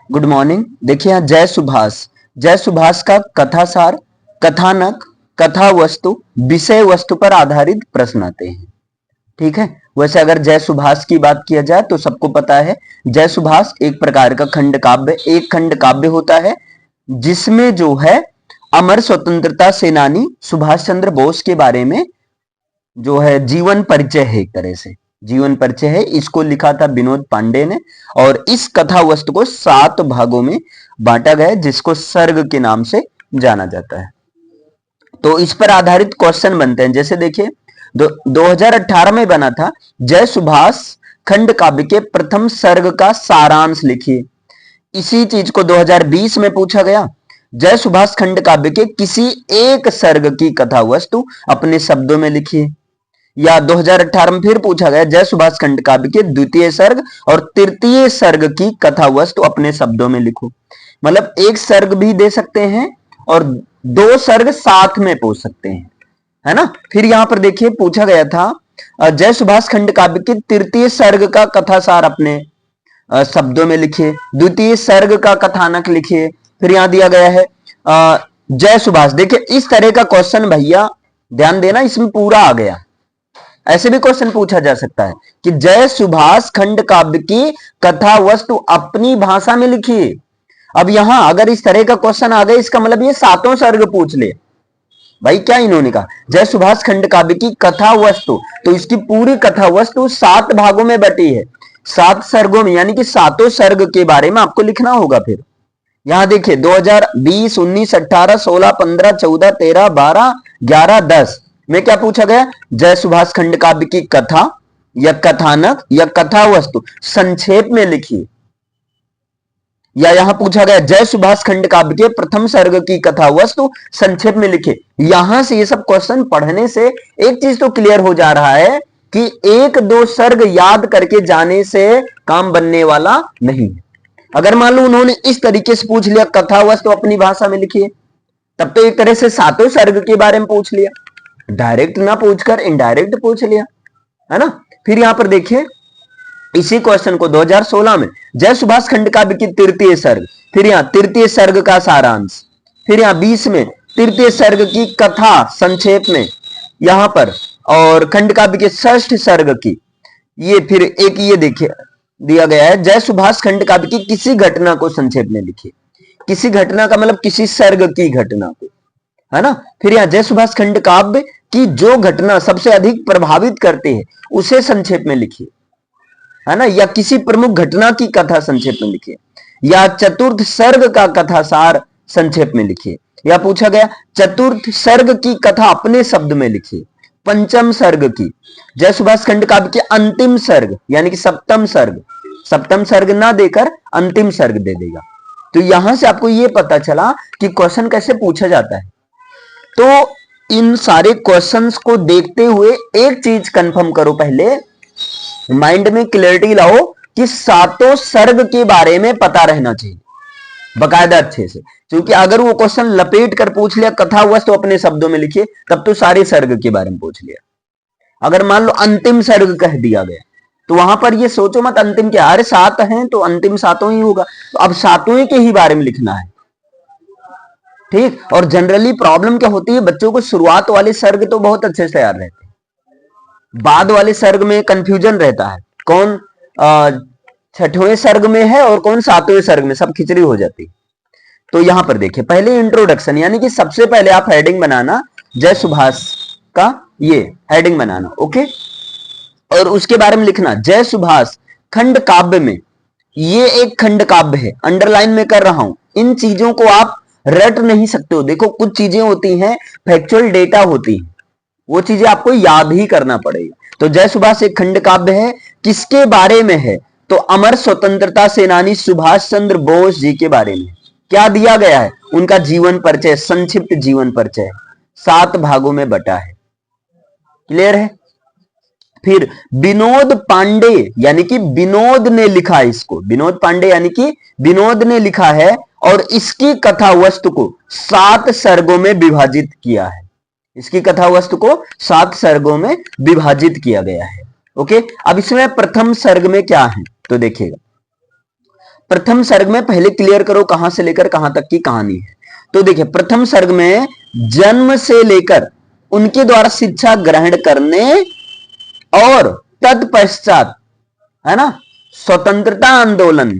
Good morning. देखिए यहाँ जय सुभाष, जय सुभाष का कथासार, कथानक, कथा वस्तु, विषय वस्तु पर आधारित प्रश्न आते हैं। ठीक है। वैसे अगर जय सुभाष की बात किया जाए तो सबको पता है जय सुभाष एक प्रकार का खंड काव्य, एक खंड काव्य होता है जिसमें जो है अमर स्वतंत्रता सेनानी सुभाष चंद्र बोस के बारे में जो है जीवन परिचय है, एक तरह से जीवन परिचय है। इसको लिखा था विनोद पांडे ने और इस कथा वस्तु को 7 भागों में बांटा गया है जिसको सर्ग के नाम से जाना जाता है। तो इस पर आधारित क्वेश्चन बनते हैं। जैसे देखिए 2018 में बना था जय सुभाष खंड काव्य के प्रथम सर्ग का सारांश लिखिए। इसी चीज को 2020 में पूछा गया जय सुभाष खंड काव्य के किसी एक सर्ग की कथा वस्तु अपने शब्दों में लिखिए। या 2018 में फिर पूछा गया जय सुभाष खंड काव्य के द्वितीय सर्ग और तृतीय सर्ग की कथा वस्तु अपने शब्दों में लिखो। मतलब एक सर्ग भी दे सकते हैं और 2 सर्ग साथ में पूछ सकते हैं, है ना। फिर यहां पर देखिए पूछा गया था जय सुभाष खंड काव्य के तृतीय सर्ग का कथासार अपने शब्दों में लिखिए, द्वितीय सर्ग का कथानक लिखिए। फिर यहां दिया गया है जय सुभाष। देखिए इस तरह का क्वेश्चन भैया ध्यान देना, इसमें पूरा आ गया। ऐसे भी क्वेश्चन पूछा जा सकता है कि जय सुभाष खंड काव्य की कथा वस्तु अपनी भाषा में लिखिए। अब यहां अगर इस तरह का क्वेश्चन आ गया इसका मतलब ये 7 सर्ग पूछ ले। भाई क्या इन्होंने कहा जय सुभाष खंड काव्य की कथा वस्तु, तो इसकी पूरी कथा वस्तु 7 भागों में बटी है, 7 सर्गों में, यानी कि 7 सर्ग के बारे में आपको लिखना होगा। फिर यहां देखिए 2020, 19, 18, 16, 15, 14, 13, 12, 11, 10 में क्या पूछा गया जय सुभाष खंड काव्य की कथा या कथानक या कथा वस्तु संक्षेप में लिखिए। या यहां पूछा गया जय सुभाष खंड काव्य के प्रथम सर्ग की कथा वस्तु संक्षेप में लिखे। यहां से ये सब क्वेश्चन पढ़ने से एक चीज तो क्लियर हो जा रहा है कि 1-2 सर्ग याद करके जाने से काम बनने वाला नहीं है। अगर मान लो उन्होंने इस तरीके से पूछ लिया कथा वस्तु अपनी भाषा में लिखिए, तब तो एक तरह से 7 सर्ग के बारे में पूछ लिया, डायरेक्ट ना पूछकर इनडायरेक्ट पूछ लिया, है ना। फिर यहां पर देखिए इसी क्वेश्चन को 2016 में जय सुभाष खंड काव्य की तृतीय सर्ग, फिर यहां तृतीय सर्ग का सारांश, फिर यहां 20 में तृतीय सर्ग की कथा संक्षेप में यहां पर, और खंड काव्य के षष्ठ सर्ग की ये, फिर एक ये देखिए दिया गया है जय सुभाष खंड काव्य की किसी घटना को संक्षेप में लिखिए। किसी घटना का मतलब किसी सर्ग की घटना को, है ना। फिर यहां जय सुभाष खंड काव्य की जो घटना सबसे अधिक प्रभावित करती है उसे संक्षेप में लिखिए, है ना। या किसी प्रमुख घटना की कथा संक्षेप में लिखिए, या चतुर्थ सर्ग का कथा सार संक्षेप में लिखिए। या पूछा गया चतुर्थ सर्ग की कथा अपने शब्द में लिखिए। पंचम सर्ग की जय सुभाष खंड काव्य के अंतिम सर्ग यानी कि सप्तम सर्ग ना देकर अंतिम सर्ग दे देगा। तो यहां से आपको यह पता चला कि क्वेश्चन कैसे पूछा जाता है। तो इन सारे क्वेश्चंस को देखते हुए एक चीज कंफर्म करो, पहले माइंड में क्लैरिटी लाओ कि 7 सर्ग के बारे में पता रहना चाहिए बकायदा अच्छे से। क्योंकि अगर वो क्वेश्चन लपेट कर पूछ लिया कथा वस्तु अपने शब्दों में लिखिए, तब तो सारे सर्ग के बारे में पूछ लिया। अगर मान लो अंतिम सर्ग कह दिया गया तो वहां पर ये सोचो मत अंतिम क्या, अरे 7 हैं तो अंतिम 7 ही होगा, तो अब 7 के ही बारे में लिखना है। ठीक। और जनरली प्रॉब्लम क्या होती है, बच्चों को शुरुआत वाले सर्ग तो बहुत अच्छे से तैयार रहते हैं, बाद वाले सर्ग में कंफ्यूजन रहता है, कौन 6वें सर्ग में है और कौन 7वें सर्ग में, सब खिचड़ी हो जाती है। तो यहां पर देखिए पहले इंट्रोडक्शन, यानी कि सबसे पहले आप हेडिंग बनाना जय सुभाष का, ये हेडिंग बनाना, ओके। और उसके बारे में लिखना जय सुभाष खंड काव्य में, ये एक खंड काव्य है, अंडरलाइन में कर रहा हूं। इन चीजों को आप रट नहीं सकते हो। देखो कुछ चीजें होती हैं फैक्चुअल डेटा होती है, वो चीजें आपको याद ही करना पड़ेगा। तो जय सुभाष एक खंड काव्य है, किसके बारे में है, तो अमर स्वतंत्रता सेनानी सुभाष चंद्र बोस जी के बारे में। क्या दिया गया है, उनका जीवन परिचय, संक्षिप्त जीवन परिचय, 7 भागों में बटा है। क्लियर है। फिर विनोद पांडे यानी कि विनोद ने लिखा है इसको, विनोद पांडे यानी कि विनोद ने लिखा है और इसकी कथा वस्तु को 7 सर्गों में विभाजित किया है। इसकी कथा वस्तु को 7 सर्गों में विभाजित किया गया है, ओके। अब इसमें प्रथम सर्ग में क्या है तो देखिएगा, प्रथम सर्ग में पहले क्लियर करो कहां से लेकर कहां तक की कहानी है। तो देखिए प्रथम सर्ग में जन्म से लेकर उनके द्वारा शिक्षा ग्रहण करने और तत्पश्चात, है ना, स्वतंत्रता आंदोलन,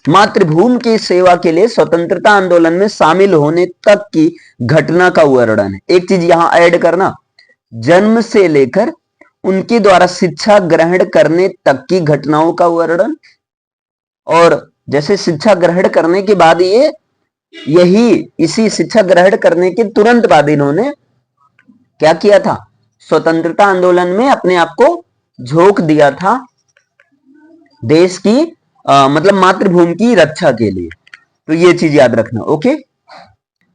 मातृभूमि की सेवा के लिए स्वतंत्रता आंदोलन में शामिल होने तक की घटना का वर्णन है। एक चीज यहां ऐड करना, जन्म से लेकर उनके द्वारा शिक्षा ग्रहण करने तक की घटनाओं का वर्णन, और जैसे शिक्षा ग्रहण करने के बाद इसी शिक्षा ग्रहण करने के तुरंत बाद इन्होंने क्या किया था, स्वतंत्रता आंदोलन में अपने आप को झोंक दिया था देश की मतलब मातृभूमि की रक्षा के लिए। तो ये चीज याद रखना। ओके,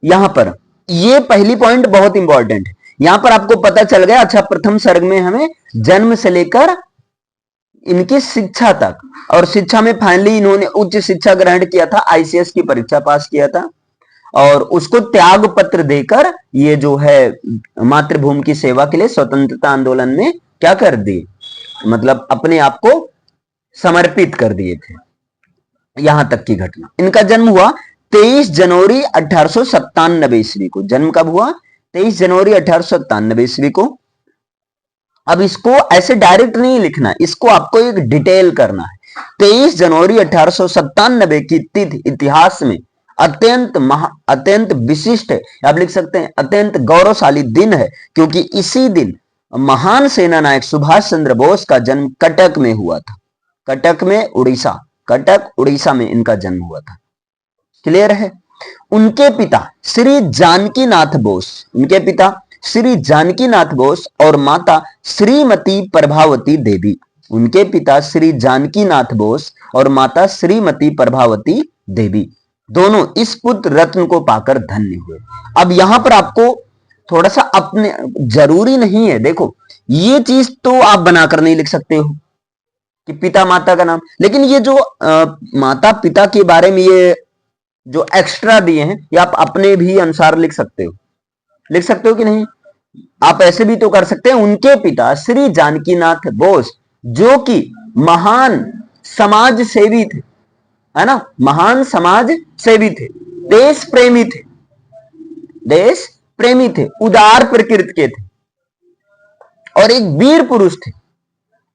यहां पर ये पहली पॉइंट बहुत इंपॉर्टेंट है। यहां पर आपको पता चल गया, अच्छा प्रथम सर्ग में हमें जन्म से लेकर इनकी शिक्षा तक, और शिक्षा में फाइनली इन्होंने उच्च शिक्षा ग्रहण किया था, आईसीएस की परीक्षा पास किया था, और उसको त्याग पत्र देकर ये जो है मातृभूमि की सेवा के लिए स्वतंत्रता आंदोलन में क्या कर दिए, मतलब अपने आप को समर्पित कर दिए थे। यहां तक की घटना। इनका जन्म हुआ 23 जनवरी 1897 ईस्वी को। जन्म कब हुआ? 23 जनवरी 1897 ईस्वी को। अब इसको ऐसे डायरेक्ट नहीं लिखना, इसको आपको एक डिटेल करना है। 23 जनवरी 1897 की तिथि इतिहास में अत्यंत विशिष्ट है, आप लिख सकते हैं अत्यंत गौरवशाली दिन है, क्योंकि इसी दिन महान सेना नायक सुभाष चंद्र बोस का जन्म कटक में हुआ था। कटक में उड़ीसा, कटक उड़ीसा में इनका जन्म हुआ था। क्लियर है? उनके पिता श्री जानकीनाथ बोस, उनके पिता श्री जानकीनाथ बोस और माता श्रीमती प्रभावती देवी। उनके पिता श्री जानकीनाथ बोस और माता श्रीमती प्रभावती देवी दोनों इस पुत्र रत्न को पाकर धन्य हुए। अब यहां पर आपको थोड़ा सा अपने, जरूरी नहीं है, देखो ये चीज तो आप बनाकर नहीं लिख सकते हो कि पिता माता का नाम, लेकिन ये जो माता पिता के बारे में ये जो एक्स्ट्रा दिए हैं ये आप अपने भी अनुसार लिख सकते हो। लिख सकते हो कि नहीं? आप ऐसे भी तो कर सकते हैं, उनके पिता श्री जानकीनाथ बोस जो कि महान समाज सेवी थे, है ना, महान समाज सेवी थे, देश प्रेमी थे, देश प्रेमी थे, उदार प्रकृति के थे और एक वीर पुरुष थे।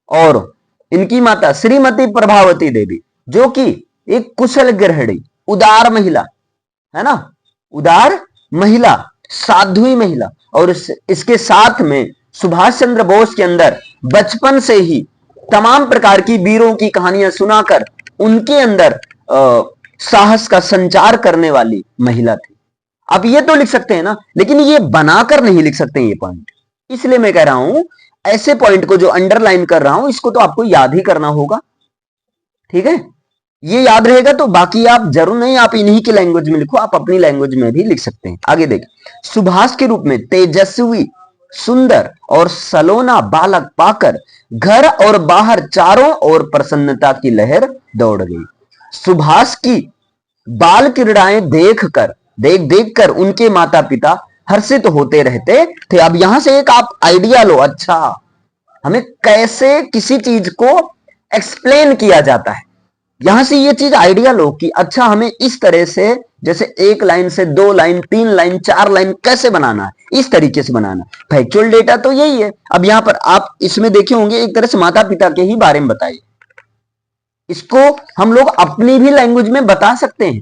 और इनकी माता श्रीमती प्रभावती देवी जो कि एक कुशल गृहिणी, उदार महिला, है ना, उदार महिला, साध्वी महिला, और इसके साथ में सुभाष चंद्र बोस के अंदर बचपन से ही तमाम प्रकार की वीरों की कहानियां सुनाकर उनके अंदर साहस का संचार करने वाली महिला थी। आप ये तो लिख सकते हैं ना, लेकिन ये बनाकर नहीं लिख सकते ये पॉइंट। इसलिए मैं कह रहा हूं ऐसे पॉइंट को जो अंडरलाइन कर रहा हूं इसको तो आपको याद ही करना होगा। ठीक है, ये याद रहेगा तो बाकी आप जरूर नहीं, आप इन्हीं की लैंग्वेज में लिखो, आप अपनी लैंग्वेज में भी लिख सकते हैं। आगे देखिए, सुभाष के रूप में तेजस्वी, सुंदर और सलोना बालक पाकर घर और बाहर चारों ओर प्रसन्नता की लहर दौड़ गई। सुभाष की बाल क्रीड़ाएं देख देख कर उनके माता पिता हर्षित होते रहते थे। अब यहां से एक आप आइडिया लो, अच्छा हमें कैसे किसी चीज को एक्सप्लेन किया जाता है, यहां से ये चीज आइडिया लो कि अच्छा हमें इस तरह से, जैसे एक लाइन से 2 लाइन 3 लाइन 4 लाइन कैसे बनाना है, इस तरीके से बनाना। फैक्चुअल डेटा तो यही है। अब यहां पर आप इसमें देखे होंगे एक तरह से माता पिता के ही बारे में बताइए, इसको हम लोग अपनी भी लैंग्वेज में बता सकते हैं,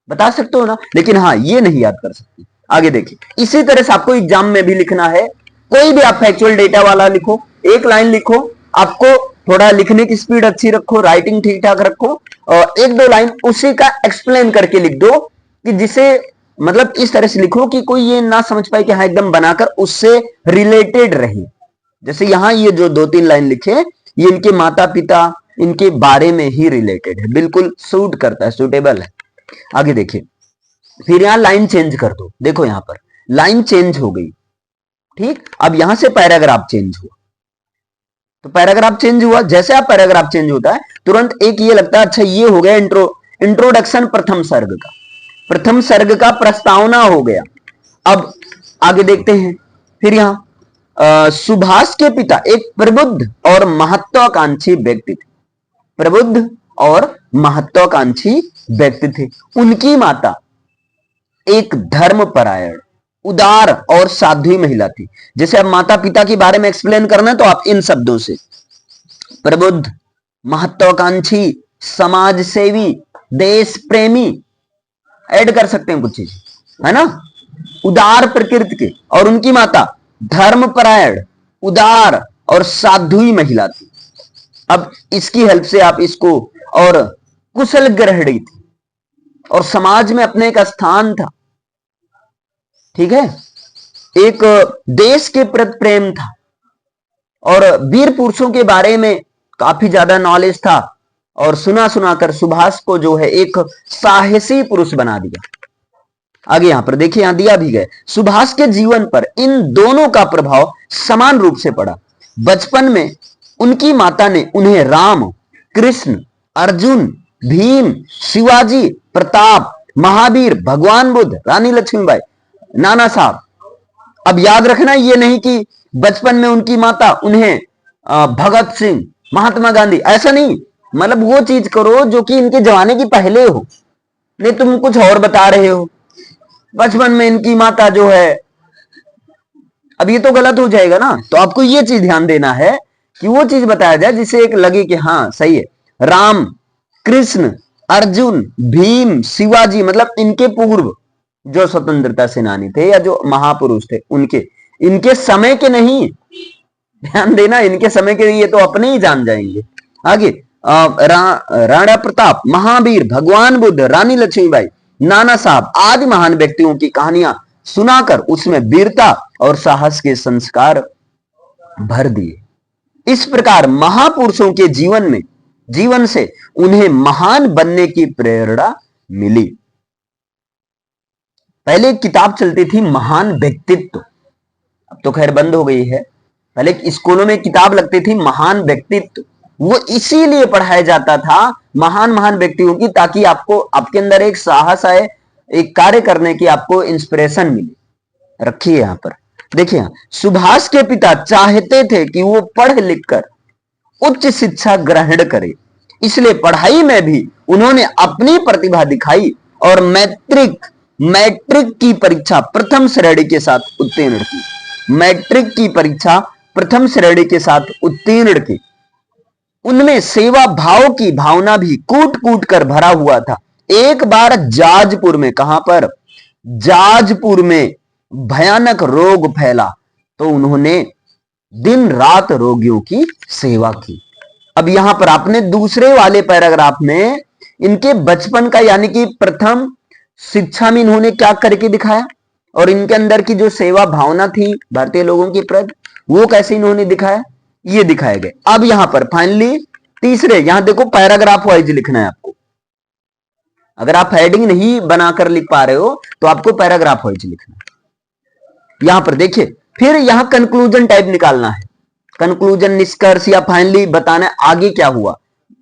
बता सकते हो ना, लेकिन हाँ ये नहीं याद कर सकते। आगे देखिए, इसी तरह से आपको एग्जाम में भी लिखना है, कोई भी आप फैक्चुअल डेटा वाला लिखो, एक लाइन लिखो, आपको थोड़ा लिखने की स्पीड अच्छी रखो, राइटिंग ठीक ठाक रखो, और 1-2 लाइन उसी का एक्सप्लेन करके लिख दो, कि जिसे मतलब इस तरह से लिखो कि कोई ये ना समझ पाए कि हाँ एकदम बनाकर उससे रिलेटेड रहे। जैसे यहां ये जो 2-3 लाइन लिखे ये इनके माता पिता, इनके बारे में ही रिलेटेड है, बिल्कुल सूट करता है, सूटेबल है। आगे देखिए, फिर यहां लाइन चेंज कर दो, देखो यहां पर लाइन चेंज हो गई। ठीक, अब यहां से पैराग्राफ चेंज हुआ, तो पैराग्राफ चेंज हुआ, जैसे आप पैराग्राफ चेंज होता है तुरंत एक ये लगता है अच्छा ये हो गया इंट्रोडक्शन प्रथम सर्ग का, प्रथम सर्ग का प्रस्तावना हो गया। अब आगे देखते हैं, फिर यहां सुभाष के पिता एक प्रबुद्ध और महत्वाकांक्षी व्यक्ति थे, प्रबुद्ध और महत्वाकांक्षी व्यक्ति थे। उनकी माता एक धर्मपरायण, उदार और साध्वी महिला थी। जैसे अब माता पिता के बारे में एक्सप्लेन करना है तो आप इन शब्दों से प्रबुद्ध, महत्वाकांक्षी, समाज सेवी, देश प्रेमी ऐड कर सकते हैं कुछ चीज, है ना। उदार प्रकृति के, और उनकी माता धर्मपरायण, उदार और साध्वी महिला थी। अब इसकी हेल्प से आप इसको, और कुशल गृहिणी थी और समाज में अपने एक स्थान था, ठीक है। एक देश के प्रति प्रेम था और वीर पुरुषों के बारे में काफी ज्यादा नॉलेज था, और सुना सुना कर सुभाष को जो है एक साहसी पुरुष बना दिया। आगे यहां पर देखिए, यहां दिया भी गया, सुभाष के जीवन पर इन दोनों का प्रभाव समान रूप से पड़ा। बचपन में उनकी माता ने उन्हें राम, कृष्ण, अर्जुन, भीम, शिवाजी, प्रताप, महावीर, भगवान बुद्ध, रानी लक्ष्मीबाई, नाना साहब। अब याद रखना ये नहीं कि बचपन में उनकी माता उन्हें भगत सिंह, महात्मा गांधी, ऐसा नहीं। मतलब वो चीज करो जो कि इनके जमाने की पहले हो, नहीं तुम कुछ और बता रहे हो। बचपन में इनकी माता जो है, अब ये तो गलत हो जाएगा ना। तो आपको ये चीज ध्यान देना है कि वो चीज बताया जाए जिससे एक लगे कि हाँ सही है। राम, कृष्ण, अर्जुन, भीम, शिवाजी, मतलब इनके पूर्व जो स्वतंत्रता सेनानी थे या जो महापुरुष थे, इनके समय के नहीं, ध्यान देना, इनके समय के ये तो अपने ही जान जाएंगे। आगे राणा प्रताप, महावीर, भगवान बुद्ध, रानी लक्ष्मीबाई, नाना साहब आदि महान व्यक्तियों की कहानियां सुनाकर उसमें वीरता और साहस के संस्कार भर दिए। इस प्रकार महापुरुषों के जीवन से उन्हें महान बनने की प्रेरणा मिली। पहले एक किताब चलती थी महान व्यक्तित्व, अब तो खैर बंद हो गई है। पहले स्कूलों में किताब लगती थी महान व्यक्तित्व, वो इसीलिए पढ़ाया जाता था महान महान व्यक्तियों की, ताकि आपको आपके अंदर एक साहस आए, एक कार्य करने की आपको इंस्पिरेशन मिले। रखिए यहां पर देखिए, सुभाष के पिता चाहते थे कि वो पढ़ लिखकर उच्च शिक्षा ग्रहण करे, इसलिए पढ़ाई में भी उन्होंने अपनी प्रतिभा दिखाई और मैट्रिक की परीक्षा प्रथम श्रेणी के साथ उत्तीर्ण की। मैट्रिक की परीक्षा प्रथम श्रेणी के साथ उत्तीर्ण की। उनमें सेवा भाव की भावना भी कूट कूट कर भरा हुआ था। एक बार जाजपुर में, कहां पर, जाजपुर में भयानक रोग फैला तो उन्होंने दिन रात रोगियों की सेवा की। अब यहां पर आपने दूसरे वाले पैराग्राफ में इनके बचपन का, यानी कि प्रथम शिक्षा में इन्होंने क्या करके दिखाया, और इनके अंदर की जो सेवा भावना थी भारतीय लोगों के प्रति, वो कैसे इन्होंने दिखाया, ये दिखाए गए। अब यहां पर फाइनली तीसरे, यहां देखो पैराग्राफ वाइज लिखना है आपको। अगर आप हेडिंग नहीं बनाकर लिख पा रहे हो तो आपको पैराग्राफ वाइज लिखना है। यहां पर देखिए, फिर यहां कंक्लूजन टाइप निकालना है, कंक्लूजन, निष्कर्ष, या फाइनली बताना है आगे क्या हुआ।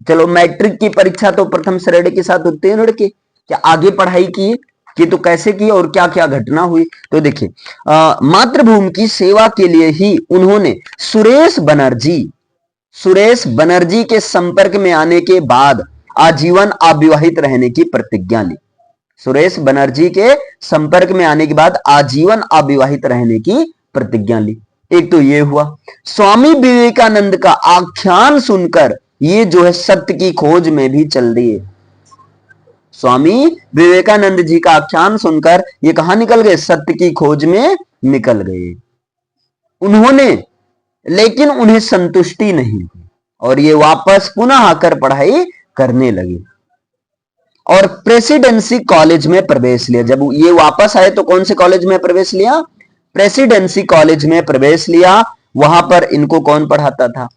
चलो, मैट्रिक की परीक्षा तो प्रथम श्रेणी के साथ उत्तीर्ण की, क्या आगे पढ़ाई की तो कैसे की और क्या क्या घटना हुई। तो देखिए, मातृभूमि की सेवा के लिए ही उन्होंने सुरेश बनर्जी के संपर्क में आने के बाद आजीवन अविवाहित रहने की प्रतिज्ञा ली। सुरेश बनर्जी के संपर्क में आने के बाद आजीवन अविवाहित रहने की प्रतिज्ञा ली। एक तो ये हुआ। स्वामी विवेकानंद का आख्यान सुनकर ये जो है सत्य की खोज में भी चल दिए। स्वामी विवेकानंद जी का आख्यान सुनकर ये कहां निकल गए, सत्य की खोज में निकल गए। लेकिन उन्हें संतुष्टि नहीं हुई और ये वापस पुनः आकर पढ़ाई करने लगे और प्रेसिडेंसी कॉलेज में प्रवेश लिया। जब ये वापस आए तो कौन से कॉलेज में प्रवेश लिया, प्रेसिडेंसी कॉलेज में प्रवेश लिया। वहां पर इनको कौन पढ़ाता था,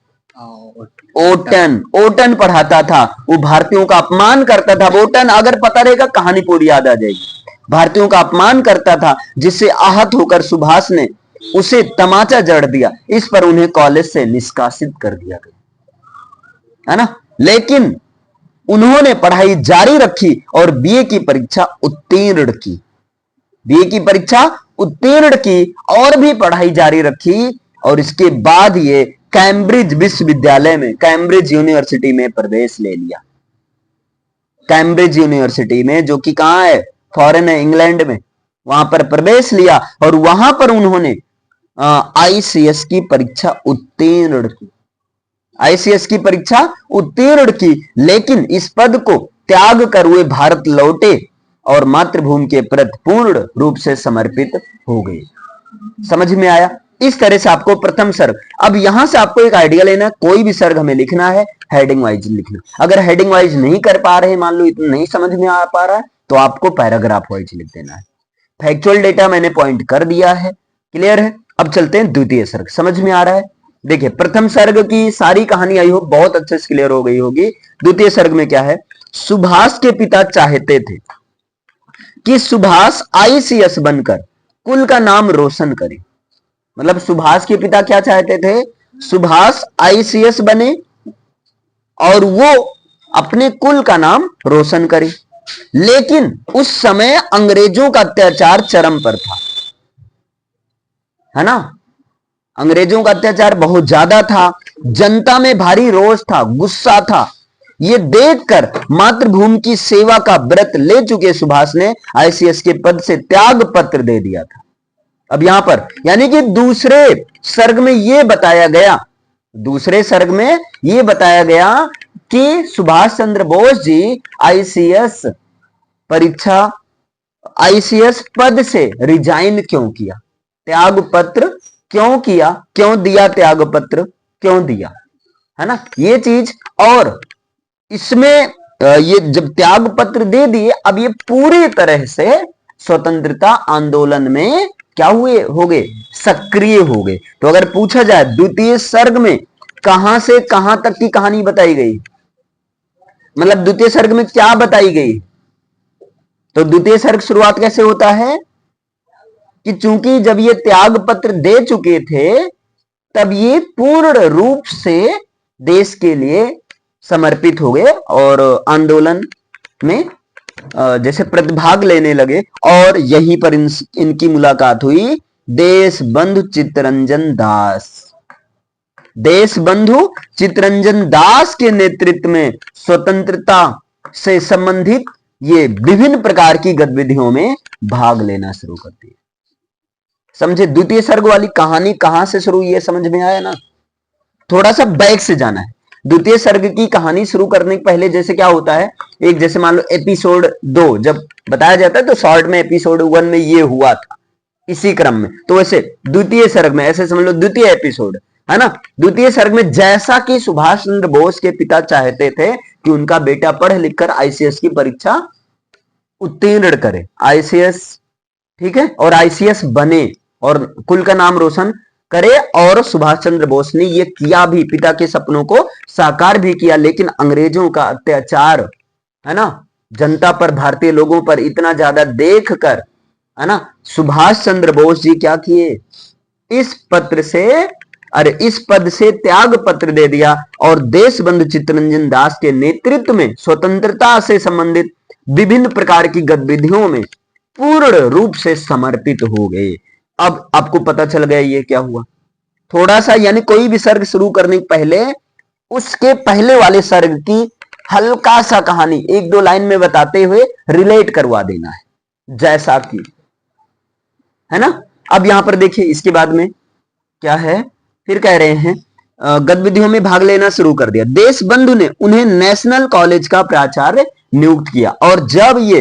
ओटन पढ़ाता था। वो भारतीयों का अपमान करता था। ओटन अगर पता रहेगा कहानी पूरी याद आ जाएगी। भारतीयों का अपमान करता था, जिससे आहत होकर सुभाष ने उसे तमाचा जड़ दिया। इस पर उन्हें कॉलेज से निष्कासित कर दिया गया, है ना। लेकिन उन्होंने पढ़ाई जारी रखी और बीए की परीक्षा उत्तीर्ण की। बीए की परीक्षा उत्तीर्ण की और भी पढ़ाई जारी रखी और इसके बाद ये कैम्ब्रिज विश्वविद्यालय में, कैम्ब्रिज यूनिवर्सिटी में प्रवेश ले लिया। कैम्ब्रिज यूनिवर्सिटी में, जो कि कहाँ है, फॉरेन है, इंग्लैंड में, वहां पर प्रवेश लिया और वहां पर उन्होंने आईसीएस की परीक्षा उत्तीर्ण की, आईसीएस की परीक्षा उत्तीर्ण की, लेकिन इस पद को त्याग कर वे भारत लौटे और मातृभूमि के प्रति पूर्ण रूप से समर्पित हो गए। समझ में आया? इस तरह से आपको प्रथम सर्ग, अब यहां से आपको एक आइडिया लेना, कोई भी सर्ग हमें लिखना है हेडिंग वाइज लिखना। अगर हेडिंग वाइज नहीं कर पा रहे, मान लो इतना नहीं समझ में आ पा रहा है, तो आपको पैराग्राफ वाइज लिख देना है। फैक्चुअल डेटा मैंने पॉइंट कर दिया है, क्लियर है? अब चलते हैं द्वितीय सर्ग। समझ में आ रहा है? देखिए, प्रथम सर्ग की सारी कहानी आई हो बहुत अच्छे से क्लियर हो गई होगी। द्वितीय सर्ग में क्या है, सुभाष के पिता चाहते थे कि सुभाष आईसीएस बनकर कुल का नाम रोशन करे। मतलब सुभाष के पिता क्या चाहते थे, सुभाष आईसीएस बने और वो अपने कुल का नाम रोशन करे। लेकिन उस समय अंग्रेजों का अत्याचार चरम पर था, है ना? अंग्रेजों का अत्याचार बहुत ज्यादा था, जनता में भारी रोष था, गुस्सा था। ये देखकर मातृभूमि की सेवा का व्रत ले चुके सुभाष ने आईसीएस के पद से त्याग पत्र दे दिया था। अब यहां पर यानी कि दूसरे सर्ग में यह बताया गया, दूसरे सर्ग में यह बताया गया कि सुभाष चंद्र बोस जी आईसीएस परीक्षा, आईसीएस पद से रिजाइन क्यों किया, त्याग पत्र क्यों किया, क्यों दिया त्याग पत्र, क्यों दिया, है ना, ये चीज। और इसमें ये जब त्याग पत्र दे दिए, अब ये पूरी तरह से स्वतंत्रता आंदोलन में क्या हुए, हो गए, सक्रिय हो गए। तो अगर पूछा जाए द्वितीय सर्ग में कहां से कहां तक की कहानी बताई गई, मतलब द्वितीय सर्ग में क्या बताई गई, तो द्वितीय सर्ग शुरुआत कैसे होता है कि चूंकि जब ये त्याग पत्र दे चुके थे, तब ये पूर्ण रूप से देश के लिए समर्पित हो गए और आंदोलन में जैसे प्रतिभाग लेने लगे। और यहीं पर इनकी मुलाकात हुई देशबंधु चित्तरंजन दास, देशबंधु चित्तरंजन दास के नेतृत्व में स्वतंत्रता से संबंधित ये विभिन्न प्रकार की गतिविधियों में भाग लेना शुरू कर दिए। समझे? द्वितीय सर्ग वाली कहानी कहां से शुरू हुई है, समझ में आया ना? थोड़ा सा बैक से जाना है। द्वितीय सर्ग की कहानी शुरू करने के पहले जैसे क्या होता है, एक जैसे मान लो एपिसोड 2 जब बताया जाता है तो शॉर्ट में एपिसोड 1 में ये हुआ था, इसी क्रम में। तो वैसे द्वितीय सर्ग में ऐसे समझ लो द्वितीय एपिसोड, है ना? द्वितीय सर्ग में जैसा कि सुभाष चंद्र बोस के पिता चाहते थे कि उनका बेटा पढ़ लिखकर आईसीएस की परीक्षा उत्तीर्ण करे, आईसीएस, ठीक है, और आईसीएस बने और कुल का नाम रोशन करे, और सुभाष चंद्र बोस ने ये किया भी, पिता के सपनों को साकार भी किया। लेकिन अंग्रेजों का अत्याचार, है ना, जनता पर, भारतीय लोगों पर इतना ज्यादा देखकर, है ना, सुभाष चंद्र बोस जी क्या किए, इस पत्र से, अरे इस पद से त्याग पत्र दे दिया और देशबंधु चित्तरंजन दास के नेतृत्व में स्वतंत्रता से संबंधित विभिन्न प्रकार की गतिविधियों में पूर्ण रूप से समर्पित हो गए। अब आपको पता चल गया ये क्या हुआ। थोड़ा सा यानी कोई भी सर्ग शुरू करने के पहले उसके पहले वाले सर्ग की हल्का सा कहानी 1-2 लाइन में बताते हुए रिलेट करवा देना है, जैसा कि, है ना। अब यहां पर देखिए इसके बाद में क्या है, फिर कह रहे हैं गतिविधियों में भाग लेना शुरू कर दिया। देशबंधु ने उन्हें नेशनल कॉलेज का प्राचार्य नियुक्त किया, और जब ये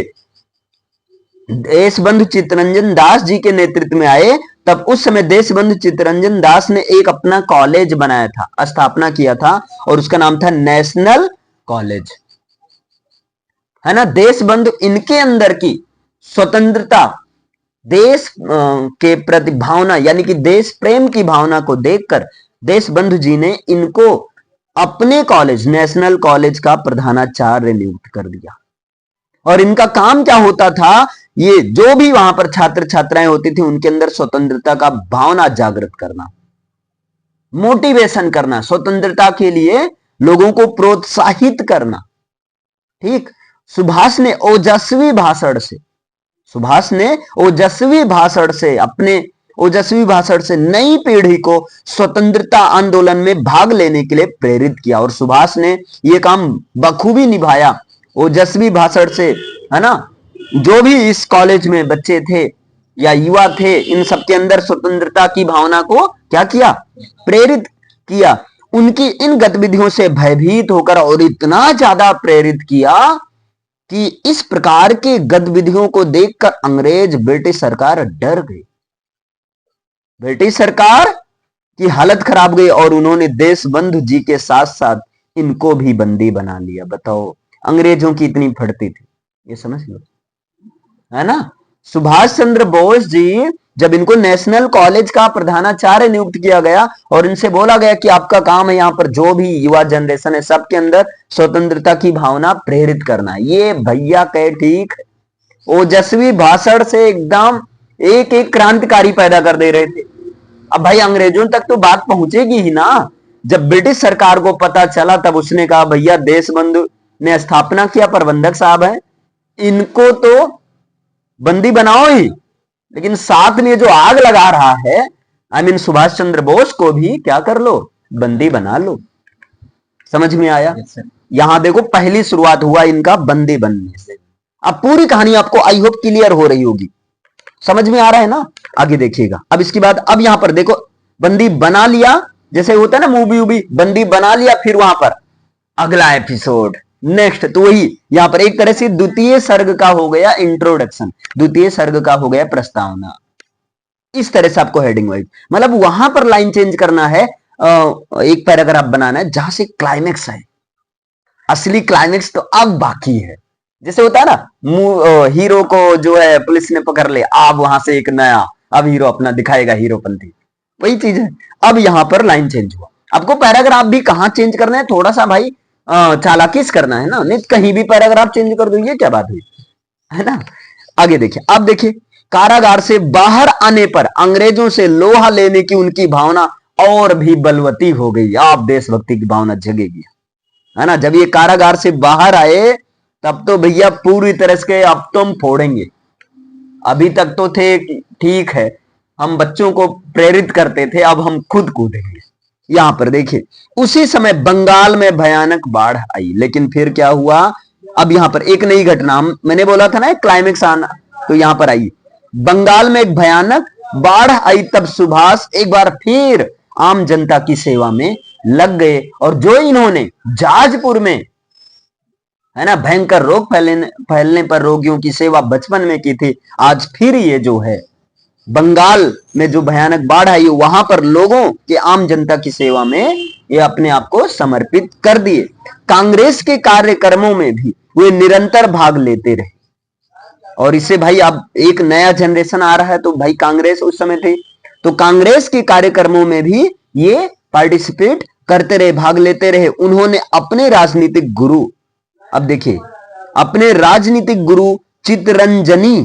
देशबंधु चित्तरंजन दास जी के नेतृत्व में आए, तब उस समय देशबंधु चित्तरंजन दास ने एक अपना कॉलेज बनाया था, स्थापना किया था, और उसका नाम था नेशनल कॉलेज, है ना। देशबंधु, इनके अंदर की स्वतंत्रता, देश के प्रति भावना, यानी कि देश प्रेम की भावना को देखकर देशबंधु जी ने इनको अपने कॉलेज, नेशनल कॉलेज का प्रधानाचार्य नियुक्त कर दिया। और इनका काम क्या होता था, ये जो भी वहां पर छात्र छात्राएं होती थी उनके अंदर स्वतंत्रता का भावना जागृत करना, मोटिवेशन करना, स्वतंत्रता के लिए लोगों को प्रोत्साहित करना। ठीक, सुभाष ने ओजस्वी भाषण से, सुभाष ने ओजस्वी भाषण से, अपने ओजस्वी भाषण से नई पीढ़ी को स्वतंत्रता आंदोलन में भाग लेने के लिए प्रेरित किया, और सुभाष ने यह काम बखूबी निभाया। ओजस्वी भाषण से, है ना, जो भी इस कॉलेज में बच्चे थे या युवा थे, इन सबके अंदर स्वतंत्रता की भावना को क्या किया, प्रेरित किया। उनकी इन गतिविधियों से भयभीत होकर और इतना ज्यादा प्रेरित किया कि इस प्रकार की गतिविधियों को देखकर अंग्रेज ब्रिटिश सरकार डर गई। ब्रिटिश सरकार की हालत खराब गई और उन्होंने देशबंधु जी के साथ साथ इनको भी बंदी बना लिया। बताओ अंग्रेजों की इतनी फटती थी, ये समझ लो, है ना। सुभाष चंद्र बोस जी जब इनको नेशनल कॉलेज का प्रधानाचार्य नियुक्त किया गया और इनसे बोला गया कि आपका काम है यहाँ पर जो भी युवा जनरेशन है सबके अंदर स्वतंत्रता की भावना प्रेरित करना, ये भैया कहे ठीक है। ओजस्वी भाषण से एकदम एक एक क्रांतिकारी पैदा कर दे रहे थे। अब भाई अंग्रेजों तक तो बात पहुंचेगी ही ना। जब ब्रिटिश सरकार को पता चला तब उसने कहा भैया देशबंधु ने स्थापना किया, प्रबंधक साहब है, इनको तो बंदी बनाओ ही, लेकिन साथ में जो आग लगा रहा है आई मीन सुभाष चंद्र बोस को भी क्या कर लो, बंदी बना लो। समझ में आया? यहां देखो पहली शुरुआत हुआ इनका बंदी बनने से। अब पूरी कहानी आपको आई होप क्लियर हो रही होगी, समझ में आ रहा है ना। आगे देखिएगा। अब इसके बाद अब यहां पर देखो बंदी बना लिया, जैसे होता है ना मूवी वूवी, बंदी बना लिया, फिर वहां पर अगला एपिसोड नेक्स्ट, तो वही यहां पर एक तरह से द्वितीय सर्ग का हो गया इंट्रोडक्शन, द्वितीय सर्ग का हो गया प्रस्तावना। इस तरह से आपको हेडिंग वाइज मतलब वहां पर लाइन चेंज करना है, एक पैराग्राफ बनाना है जहां से क्लाइमेक्स है। असली क्लाइमेक्स तो अब बाकी है। जैसे होता है ना हीरो को जो है पुलिस ने पकड़ ले, अब वहां से एक नया, अब हीरो अपना दिखाएगा हीरोपंथी, वही चीज है। अब यहां पर लाइन चेंज हुआ, आपको पैराग्राफ भी कहां चेंज करना है, थोड़ा सा भाई चालाकीस करना है ना, नहीं कहीं भी पैराग्राफ चेंज कर दो, ये क्या बात हुई, है ना। आगे देखिए। अब देखिए कारागार से बाहर आने पर अंग्रेजों से लोहा लेने की उनकी भावना और भी बलवती हो गई। आप देशभक्ति की भावना जगेगी, है ना। जब ये कारागार से बाहर आए तब तो भैया पूरी तरह से अब तो हम फोड़ेंगे। अभी तक तो थे ठीक है, हम बच्चों को प्रेरित करते थे, अब हम खुद कूदेंगे। यहां पर देखिए उसी समय बंगाल में भयानक बाढ़ आई, लेकिन फिर क्या हुआ, अब यहां पर एक नई घटना, मैंने बोला था ना क्लाइमेक्स आना, तो यहां पर आई बंगाल में एक भयानक बाढ़ आई। तब सुभाष एक बार फिर आम जनता की सेवा में लग गए और जो इन्होंने जाजपुर में, है ना, भयंकर रोग फैलने पर रोगियों की सेवा बचपन में की थी, आज फिर ये जो है बंगाल में जो भयानक बाढ़ आई वहां पर लोगों के, आम जनता की सेवा में ये अपने आप को समर्पित कर दिए। कांग्रेस के कार्यक्रमों में भी वे निरंतर भाग लेते रहे। और इससे भाई अब एक नया जनरेशन आ रहा है, तो भाई कांग्रेस उस समय थे, तो कांग्रेस के कार्यक्रमों में भी ये पार्टिसिपेट करते रहे, भाग लेते रहे। उन्होंने अपने राजनीतिक गुरु, अब देखिए अपने राजनीतिक गुरु चित्तरंजनी,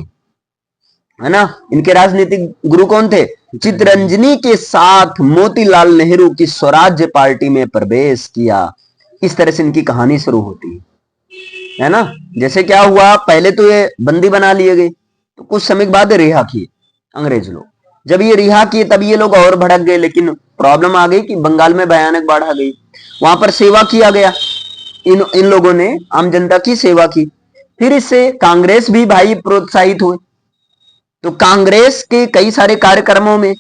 है ना, इनके राजनीतिक गुरु कौन थे, चित्तरंजनी के साथ मोतीलाल नेहरू की स्वराज्य पार्टी में प्रवेश किया। इस तरह से इनकी कहानी शुरू होती है ना। जैसे क्या हुआ, पहले तो ये बंदी बना लिए गए, तो कुछ समय बाद रिहा किए अंग्रेज लोग। जब ये रिहा किए तब ये लोग और भड़क गए, लेकिन प्रॉब्लम आ गई कि बंगाल में भयानक बाढ़ आ गई, वहां पर सेवा किया गया, इन लोगों ने आम जनता की सेवा की। फिर इससे कांग्रेस भी भाई प्रोत्साहित हुए, तो कांग्रेस के कई सारे कार्यक्रमों में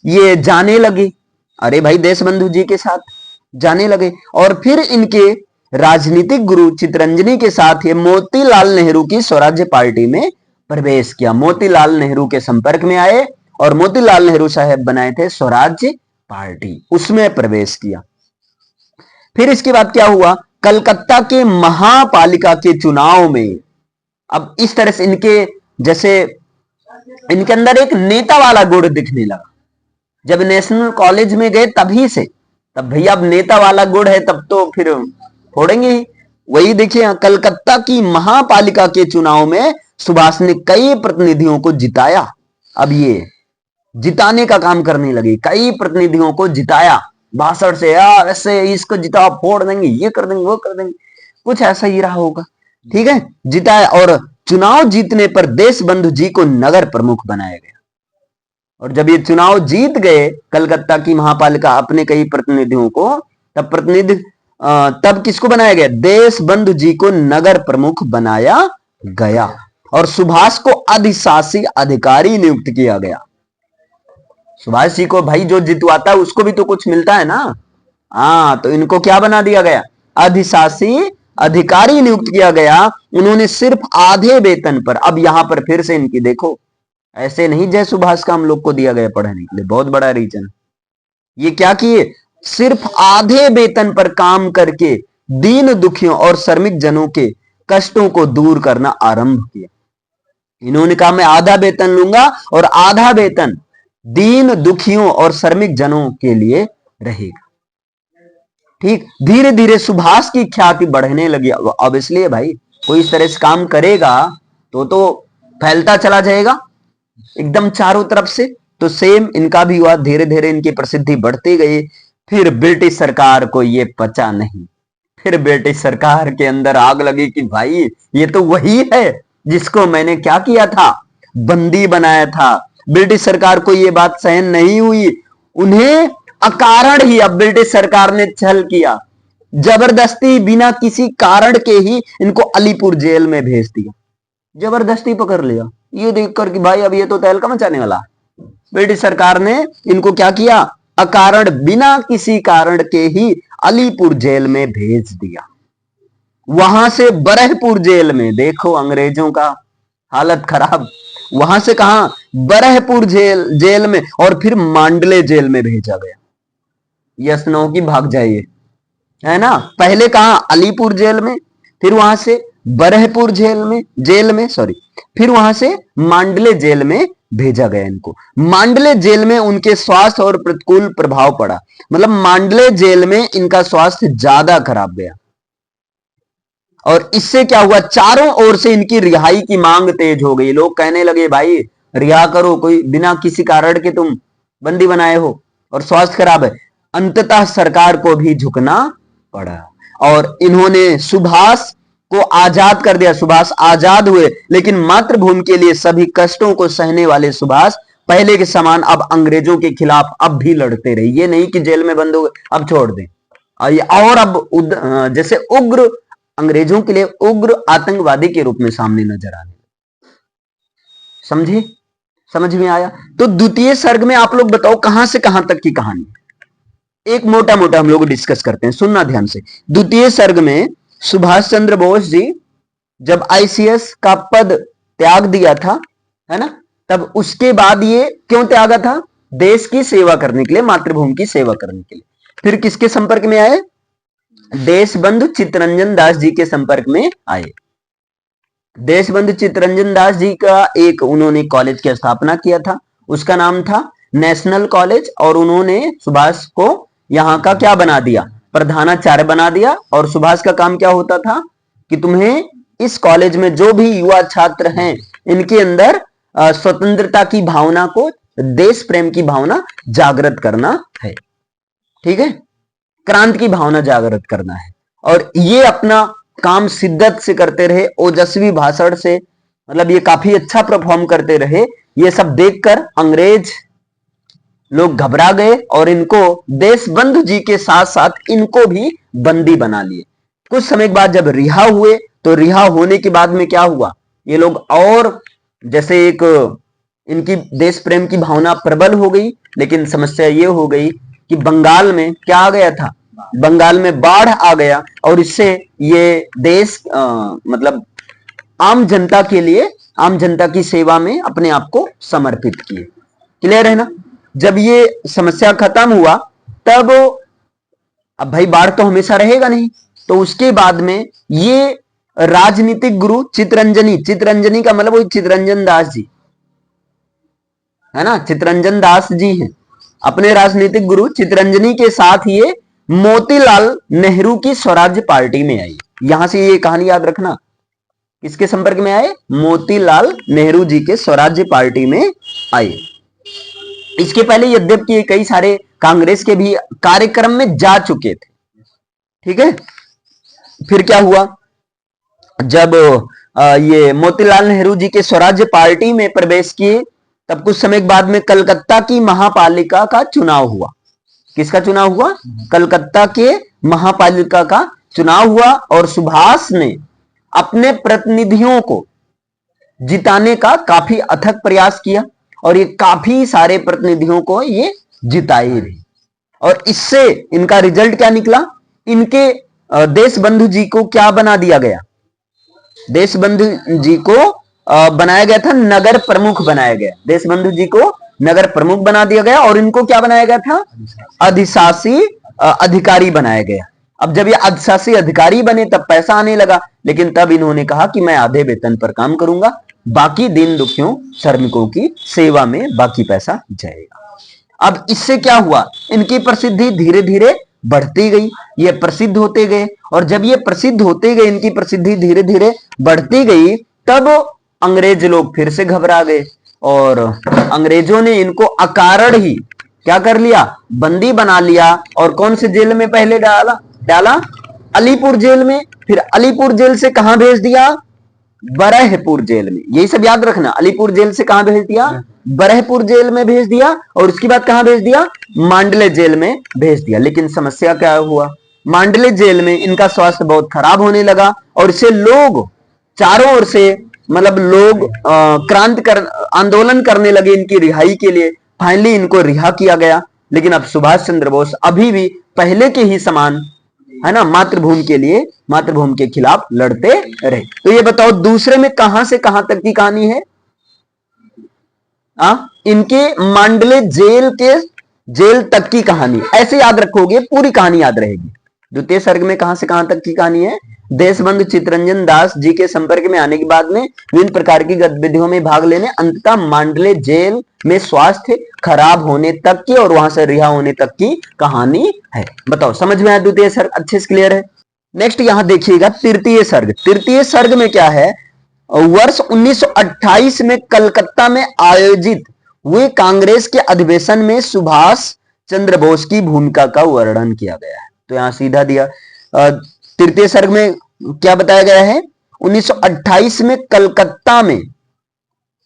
ये जाने लगे, अरे भाई देशबंधु जी के साथ जाने लगे। और फिर इनके राजनीतिक गुरु चित्तरंजनी के साथ ये मोतीलाल नेहरू की स्वराज्य पार्टी में प्रवेश किया। मोतीलाल नेहरू के संपर्क में आए और मोतीलाल नेहरू साहब बनाए थे स्वराज्य पार्टी, उसमें प्रवेश किया। फिर इसके बाद क्या हुआ, कलकत्ता के महापालिका के चुनाव में, अब इस तरह से इनके जैसे इनके अंदर एक नेता वाला गुण दिखने लगा। जब नेशनल कॉलेज में गए तभी से, तब भैया अब नेता वाला गुण है, तब तो फिर फोड़ेंगे ही। वही देखिए कलकत्ता की महापालिका के चुनाव में सुभाष ने कई प्रतिनिधियों को जिताया। अब ये जिताने का काम करने लगे, कई प्रतिनिधियों को जिताया भाषण से, यार ऐसे इसको जिताओ, फोड़ देंगे, ये कर देंगे, वो कर देंगे, कुछ ऐसा ही रहा होगा, ठीक है, जिताया। और चुनाव जीतने पर देशबंधु जी को नगर प्रमुख बनाया गया। और जब ये चुनाव जीत गए कलकत्ता की महापालिका अपने कई प्रतिनिधियों को, तब प्रतिनिधि तब किसको बनाया गया? देश बंधु जी को नगर प्रमुख बनाया गया और सुभाष को अधिशासी अधिकारी नियुक्त किया गया। सुभाष जी को भाई जो जितवाता है उसको भी तो कुछ मिलता है ना। हाँ, तो इनको क्या बना दिया गया? अधिशासी अधिकारी नियुक्त किया गया। उन्होंने सिर्फ आधे वेतन पर, अब यहां पर फिर से इनकी देखो, ऐसे नहीं जय सुभाष का हम लोग को दिया गया पढ़ने के लिए, बहुत बड़ा रीजन। ये क्या किए? सिर्फ आधे वेतन पर काम करके दीन दुखियों और श्रमिक जनों के कष्टों को दूर करना आरंभ किया। इन्होंने कहा मैं आधा वेतन लूंगा और आधा वेतन दीन दुखियों और श्रमिक जनों के लिए रहेगा। ठीक, धीरे धीरे सुभाष की ख्याति बढ़ने लगी। अब इसलिए भाई कोई इस तरह से काम करेगा तो फैलता चला जाएगा एकदम चारों तरफ से। तो सेम इनका भी हुआ, धीरे धीरे इनकी प्रसिद्धि बढ़ती गई। फिर ब्रिटिश सरकार को ये पचा नहीं, फिर ब्रिटिश सरकार के अंदर आग लगी कि भाई ये तो वही है जिसको मैंने क्या किया था, बंदी बनाया था। ब्रिटिश सरकार को ये बात सहन नहीं हुई, उन्हें अकारण ही अब ब्रिटिश सरकार ने छल किया, जबरदस्ती बिना किसी कारण के ही इनको अलीपुर जेल में भेज दिया, जबरदस्ती पकड़ लिया। ये देखकर कि भाई अब ये तो तहलका मचाने वाला। ब्रिटिश सरकार ने इनको क्या किया? अकारण बिना किसी कारण के ही अलीपुर जेल में भेज दिया। वहां से बरहपुर जेल में, देखो अंग्रेजों का हालत खराब, वहां से कहा बरहपुर जेल में और फिर मांडले जेल में भेजा गया। यस नो की भाग जाइए, है ना। पहले कहा अलीपुर जेल में, फिर वहां से बरहपुर जेल में फिर वहां से मांडले जेल में भेजा गया इनको। मांडले जेल में उनके स्वास्थ्य और प्रतिकूल प्रभाव पड़ा, मतलब मांडले जेल में इनका स्वास्थ्य ज्यादा खराब गया और इससे क्या हुआ? चारों ओर से इनकी रिहाई की मांग तेज हो गई। लोग कहने लगे भाई रिहा करो, कोई बिना किसी कारण के तुम बंदी बनाए हो और स्वास्थ्य खराब है। अंततः सरकार को भी झुकना पड़ा और इन्होंने सुभाष को आजाद कर दिया। सुभाष आजाद हुए, लेकिन मातृभूमि के लिए सभी कष्टों को सहने वाले सुभाष पहले के समान अब अंग्रेजों के खिलाफ अब भी लड़ते रहे। ये नहीं कि जेल में बंद हो गए अब छोड़ दें, और अब जैसे उग्र अंग्रेजों के लिए उग्र आतंकवादी के रूप में सामने नजर आने। समझे? समझ में आया? तो द्वितीय सर्ग में आप लोग बताओ कहां से कहां तक की कहानी, एक मोटा मोटा हम लोग डिस्कस करते हैं, सुनना ध्यान से। द्वितीय सर्ग में सुभाष चंद्र बोस जी जब आईसीएस का पद त्याग दिया था, है ना, तब उसके बाद ये क्यों त्यागा था? देश की सेवा करने के लिए, मातृभूमि की सेवा करने के लिए। फिर किसके संपर्क में आए? देशबंधु चित्तरंजन दास जी के संपर्क में आए। देशबंधु चित्तरंजन दास जी का एक उन्होंने कॉलेज की स्थापना किया था, उसका नाम था नेशनल कॉलेज, और उन्होंने सुभाष को यहां का क्या बना दिया? प्रधानाचार्य बना दिया। और सुभाष का काम क्या होता था कि तुम्हें इस कॉलेज में जो भी युवा छात्र हैं इनके अंदर स्वतंत्रता की भावना को, देश प्रेम की भावना जागृत करना है। ठीक है, क्रांति की भावना जागृत करना है। और ये अपना काम शिद्दत से करते रहे, ओजस्वी भाषण से, मतलब ये काफी अच्छा परफॉर्म करते रहे। ये सब देखकर अंग्रेज लोग घबरा गए और इनको देशबंधु जी के साथ साथ इनको भी बंदी बना लिए। कुछ समय बाद जब रिहा हुए तो रिहा होने के बाद में क्या हुआ? ये लोग और जैसे एक इनकी देश प्रेम की भावना प्रबल हो गई, लेकिन समस्या ये हो गई कि बंगाल में क्या आ गया था? बंगाल में बाढ़ आ गया और इससे ये देश मतलब आम जनता के लिए, आम जनता की सेवा में अपने आप को समर्पित किए। क्लियर है ना? जब ये समस्या खत्म हुआ तब अब भाई बाढ़ तो हमेशा रहेगा नहीं, तो उसके बाद में ये राजनीतिक गुरु चित्तरंजनी का मतलब वही चित्तरंजन दास जी है ना, चित्तरंजन दास जी हैं। अपने राजनीतिक गुरु चित्तरंजनी के साथ ये मोतीलाल नेहरू की स्वराज्य पार्टी में आई। यहां से ये कहानी याद रखना, किसके संपर्क में आए? मोतीलाल नेहरू जी के स्वराज्य पार्टी में आए। इसके पहले यद्यपि ये कई सारे कांग्रेस के भी कार्यक्रम में जा चुके थे। ठीक है, फिर क्या हुआ? जब ये मोतीलाल नेहरू जी के स्वराज्य पार्टी में प्रवेश किए तब कुछ समय बाद में कलकत्ता की महापालिका का चुनाव हुआ। किसका चुनाव हुआ? कलकत्ता के महापालिका का चुनाव हुआ और सुभाष ने अपने प्रतिनिधियों को जिताने का काफी अथक प्रयास किया और ये काफी सारे प्रतिनिधियों को ये जिताए भी। और इससे इनका रिजल्ट क्या निकला? इनके देशबंधु जी को क्या बना दिया गया? देशबंधु जी को बनाया गया था नगर प्रमुख बनाया गया। देशबंधु जी को नगर प्रमुख बना दिया गया और इनको क्या बनाया गया था? अधिशासी अधिकारी बनाया गया। अब जब ये अधिशासी अधिकारी बने तब पैसा आने लगा, लेकिन तब इन्होंने कहा कि मैं आधे वेतन पर काम करूंगा, बाकी दीन दुखियों श्रमिकों की सेवा में बाकी पैसा जाएगा। अब इससे क्या हुआ? इनकी प्रसिद्धि धीरे धीरे बढ़ती गई, ये प्रसिद्ध होते गए और जब ये प्रसिद्ध होते गए, इनकी प्रसिद्धि धीरे धीरे बढ़ती गई, तब अंग्रेज लोग फिर से घबरा गए और अंग्रेजों ने इनको अकारण ही क्या कर लिया? बंदी बना लिया। और कौन से जेल में पहले डाला? अलीपुर जेल में। फिर अलीपुर जेल से कहां भेज दिया? बरहपुर जेल में। यही सब याद रखना। अलीपुर जेल से कहां भेज दिया? बरहपुर जेल में भेज दिया और उसके बाद कहां भेज दिया? मांडले जेल में भेज दिया। लेकिन समस्या क्या हुआ? मांडले जेल में इनका स्वास्थ्य बहुत खराब होने लगा और इसे लोग चारों ओर से मतलब लोग आंदोलन करने लगे इनकी रिहाई के लिए। फाइनली इनको रिहा किया गया। लेकिन अब सुभाष चंद्र बोस अभी भी पहले के ही समान है ना, मातृभूमि के लिए, मातृभूमि के खिलाफ लड़ते रहे। तो ये बताओ दूसरे में कहां से कहां तक की कहानी है? इनके मांडले जेल तक की कहानी। ऐसे याद रखोगे पूरी कहानी याद रहेगी। द्वितीय सर्ग में कहां से कहां तक की कहानी है? देशबंधु चित्तरंजन दास जी के संपर्क में आने के बाद में विभिन्न प्रकार की गतिविधियों में भाग लेने अंततः मांडले जेल में स्वास्थ्य खराब होने तक की और वहां से रिहा होने तक की कहानी है। बताओ समझ में आया? द्वितीय सर्ग अच्छे से क्लियर है। नेक्स्ट यहां देखिएगा तृतीय सर्ग। तृतीय सर्ग में क्या है? वर्ष 1928 में कलकत्ता में आयोजित हुए कांग्रेस के अधिवेशन में सुभाष चंद्र बोस की भूमिका का वर्णन किया गया है। तो यहां सीधा दिया। तृतीय सर्ग में क्या बताया गया है? 1928 में कलकत्ता में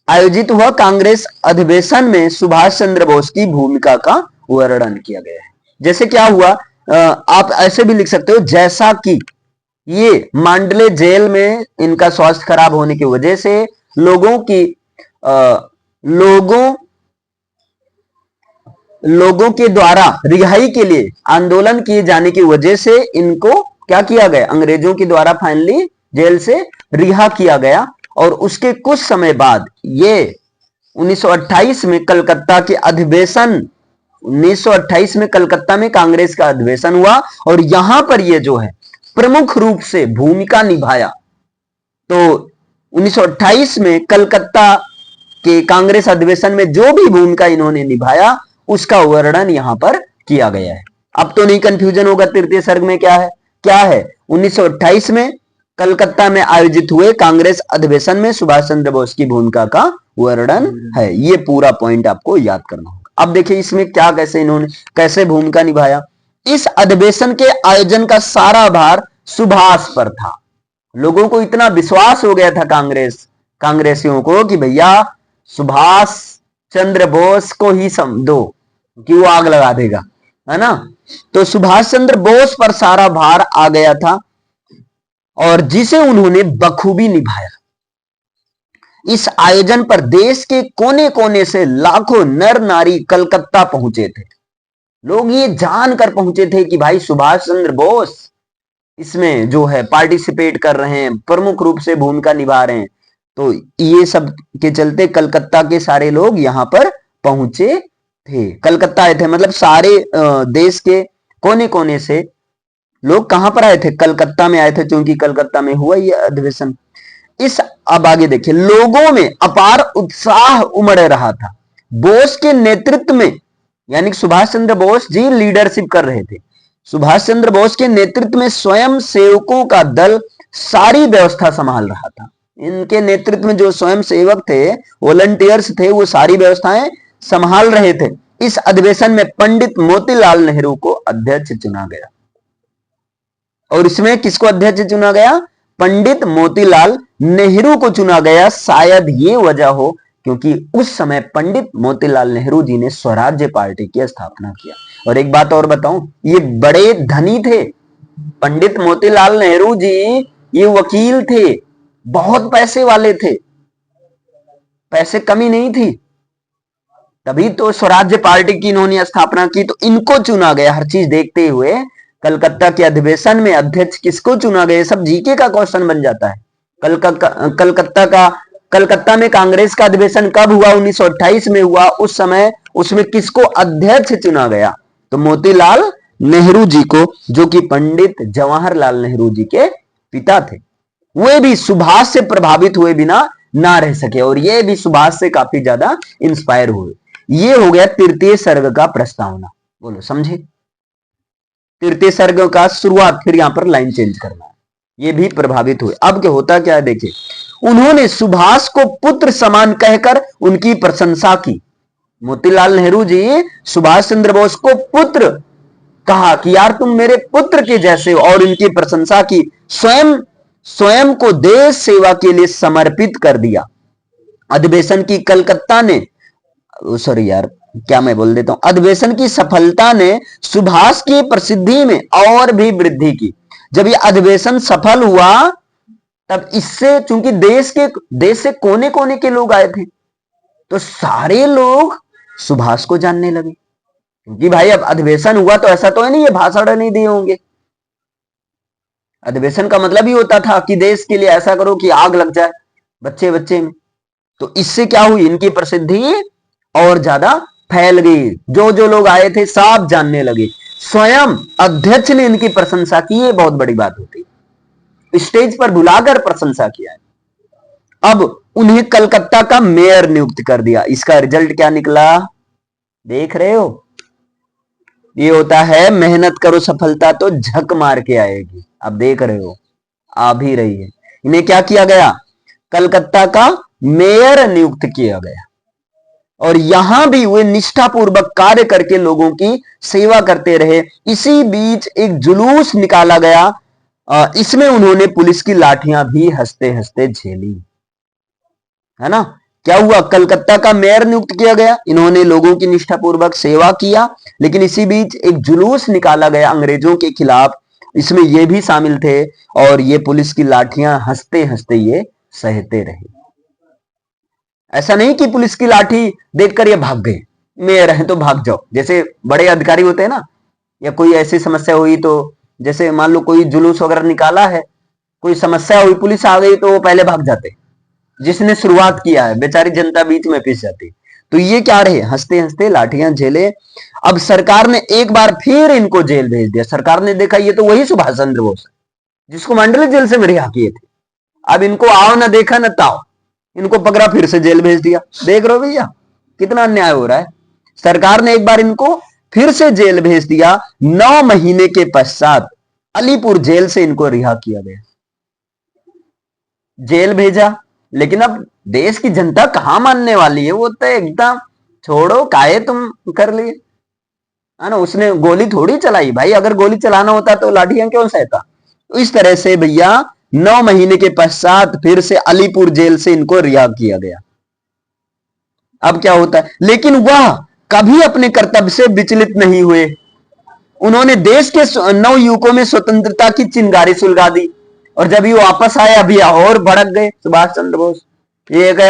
आयोजित हुआ कांग्रेस अधिवेशन में सुभाष चंद्र बोस की भूमिका का वर्णन किया गया है। जैसे क्या हुआ? आप ऐसे भी लिख सकते हो जैसा कि ये मांडले जेल में इनका स्वास्थ्य खराब होने की वजह से लोगों के द्वारा रिहाई के लिए आंदोलन किए जाने की वजह से इनको क्या किया गया? अंग्रेजों के द्वारा फाइनली जेल से रिहा किया गया। और उसके कुछ समय बाद ये 1928 में कलकत्ता के अधिवेशन 1928 में कलकत्ता में कांग्रेस का अधिवेशन हुआ और यहां पर ये जो है प्रमुख रूप से भूमिका निभाया। तो 1928 में कलकत्ता के कांग्रेस अधिवेशन में जो भी भूमिका इन्होंने निभाया उसका वर्णन यहां पर किया गया है। अब तो नहीं कंफ्यूजन होगा तृतीय सर्ग में क्या है? क्या है? 1928 में कलकत्ता में आयोजित हुए कांग्रेस अधिवेशन में सुभाष चंद्र बोस की भूमिका का वर्णन है। ये पूरा पॉइंट आपको याद करना होगा। अब देखिए इसमें क्या इन्होंने कैसे भूमिका निभाया। इस अधिवेशन के आयोजन का सारा भार सुभाष पर था। लोगों को इतना विश्वास हो गया था कांग्रेसियों को कि भैया सुभाष चंद्र बोस को ही दो कि वो आग लगा देगा, है ना। तो सुभाष चंद्र बोस पर सारा भार आ गया था और जिसे उन्होंने बखूबी निभाया। इस आयोजन पर देश के कोने कोने से लाखों नर नारी कलकत्ता पहुंचे थे। लोग ये जानकर पहुंचे थे कि भाई सुभाष चंद्र बोस इसमें जो है पार्टिसिपेट कर रहे हैं, प्रमुख रूप से भूमिका निभा रहे हैं। तो ये सब के चलते कलकत्ता के सारे लोग यहां पर पहुंचे थे। कलकत्ता आए थे मतलब सारे देश के कोने कोने से लोग कहां पर आए थे? कलकत्ता में आए थे, क्योंकि कलकत्ता में हुआ ये अधिवेशन। अब आगे देखिए, लोगों में अपार उत्साह उमड़ रहा था। बोस के नेतृत्व में, यानी सुभाष चंद्र बोस जी लीडरशिप कर रहे थे। सुभाष चंद्र बोस के नेतृत्व में स्वयं सेवकों का दल सारी व्यवस्था संभाल रहा था। इनके नेतृत्व में जो स्वयं सेवक थे, वॉलंटियर्स थे, वो सारी व्यवस्थाएं संभाल रहे थे। इस अधिवेशन में पंडित मोतीलाल नेहरू को अध्यक्ष चुना गया। और इसमें किसको अध्यक्ष चुना गया? पंडित मोतीलाल नेहरू को चुना गया। शायद ये वजह हो क्योंकि उस समय पंडित मोतीलाल नेहरू जी ने स्वराज्य पार्टी की स्थापना किया। और एक बात और बताऊं, ये बड़े धनी थे। पंडित मोतीलाल नेहरू जी ये वकील थे, बहुत पैसे वाले थे, पैसे कमी नहीं थी, तभी तो स्वराज्य पार्टी की इन्होंने स्थापना की। तो इनको चुना गया, हर चीज देखते हुए कलकत्ता के अधिवेशन में अध्यक्ष किसको चुना गया, सब जीके का क्वेश्चन बन जाता है। कलकत्ता में कांग्रेस का अधिवेशन कब हुआ, 1928 में हुआ। उस समय उसमें किसको अध्यक्ष चुना गया, तो मोतीलाल नेहरू जी को, जो कि पंडित जवाहरलाल नेहरू जी के पिता थे। वे भी सुभाष से प्रभावित हुए बिना ना रह सके और ये भी सुभाष से काफी ज्यादा इंस्पायर हुए। ये हो गया तृतीय सर्ग का प्रस्तावना। बोलो समझे, तृतीय सर्ग का शुरुआत, फिर यहां पर लाइन चेंज करना है। ये भी प्रभावित हुए। अब क्या होता क्या है देखिए, उन्होंने सुभाष को पुत्र समान कहकर उनकी प्रशंसा की। मोतीलाल नेहरू जी सुभाष चंद्र बोस को पुत्र कहा कि यार तुम मेरे पुत्र के जैसे हो, और इनकी प्रशंसा की। स्वयं को देश सेवा के लिए समर्पित कर दिया। अधिवेशन की कलकत्ता ने, सॉरी यार क्या मैं बोल देता हूं, अधिवेशन की सफलता ने सुभाष की प्रसिद्धि में और भी वृद्धि की। जब ये अधिवेशन सफल हुआ तब इससे, चूंकि देश से कोने कोने के लोग आए थे, तो सारे लोग सुभाष को जानने लगे। क्योंकि भाई अब अधिवेशन हुआ तो ऐसा तो है नहीं ये भाषण नहीं दिए होंगे। अधिवेशन का मतलब ही होता था कि देश के लिए ऐसा करो कि आग लग जाए बच्चे बच्चे में। तो इससे क्या हुई, इनकी प्रसिद्धि और ज्यादा फैल गई। जो जो लोग आए थे सब जानने लगे। स्वयं अध्यक्ष ने इनकी प्रशंसा की, ये बहुत बड़ी बात होती, स्टेज पर बुलाकर प्रशंसा किया है। अब उन्हें कलकत्ता का मेयर नियुक्त कर दिया। इसका रिजल्ट क्या निकला देख रहे हो, ये होता है मेहनत करो सफलता तो झक मार के आएगी। अब देख रहे हो आ भी रही है। इन्हें क्या किया गया, कलकत्ता का मेयर नियुक्त किया गया। और यहां भी वे निष्ठापूर्वक कार्य करके लोगों की सेवा करते रहे। इसी बीच एक जुलूस निकाला गया, इसमें उन्होंने पुलिस की लाठियां भी हंसते हंसते झेली, है ना। क्या हुआ, कलकत्ता का मेयर नियुक्त किया गया, इन्होंने लोगों की निष्ठापूर्वक सेवा किया, लेकिन इसी बीच एक जुलूस निकाला गया अंग्रेजों के खिलाफ, इसमें ये भी शामिल थे, और ये पुलिस की लाठियां हंसते हंसते ये सहते रहे। ऐसा नहीं कि पुलिस की लाठी देखकर ये भाग गए, मेयर है तो भाग जाओ, जैसे बड़े अधिकारी होते हैं ना, या कोई ऐसी समस्या हुई तो, जैसे मान लो कोई जुलूस वगैरह निकाला है, कोई समस्या हुई, पुलिस आ गई तो वो पहले भाग जाते, जिसने शुरुआत किया है, बेचारी जनता बीच में पिस जाती। तो ये क्या रहे, हंसते हंसते लाठियां झेले। अब सरकार ने एक बार फिर इनको जेल भेज दिया। सरकार ने देखा ये तो वही सुभाष चंद्र बोस है जिसको मंडल जेल से रिहा किए थे। अब इनको आओ ना देखा ना ताओ, इनको पकड़ा फिर से जेल भेज दिया। देख रहे हो भैया कितना अन्याय हो रहा है। सरकार ने एक बार इनको फिर से जेल भेज दिया। 9 महीने के पश्चात अलीपुर जेल से इनको रिहा किया गया। जेल भेजा, लेकिन अब देश की जनता कहां मानने वाली है, वो तो एकदम छोड़ो काहे तुम कर लिए, है ना। उसने गोली थोड़ी चलाई भाई, अगर गोली चलाना होता तो लाठियां क्यों सहता। तो इस तरह से भैया 9 महीने के पश्चात फिर से अलीपुर जेल से इनको रिहा किया गया। अब क्या होता है, लेकिन वह कभी अपने कर्तव्य से विचलित नहीं हुए। उन्होंने देश के 9 युवकों में स्वतंत्रता की चिंगारी सुलगा दी, और जब ये वापस आए अभी और भड़क गए सुभाष चंद्र बोस। ये गए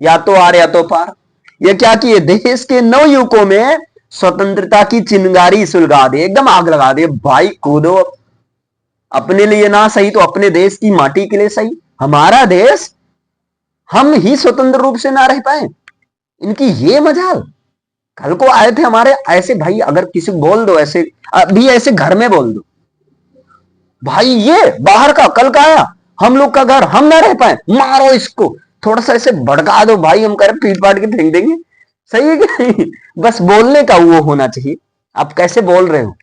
या तो आर या तो पार। ये क्या किए, देश के 9 युवकों में स्वतंत्रता की चिंगारी सुलगा दी, एकदम आग लगा दी। भाई कूदो, अपने लिए ना सही तो अपने देश की माटी के लिए सही। हमारा देश, हम ही स्वतंत्र रूप से ना रह पाए, इनकी ये मजाल। कल को आए थे हमारे ऐसे भाई, अगर किसी को बोल दो ऐसे, अभी ऐसे घर में बोल दो भाई ये बाहर का कल का आया, हम लोग का घर, हम ना रह पाए, मारो इसको, थोड़ा सा ऐसे भड़का दो भाई, हम कह रहे पीट पाट के फेंक देंगे। सही है कि नहीं, बस बोलने का वो होना चाहिए, आप कैसे बोल रहे हो,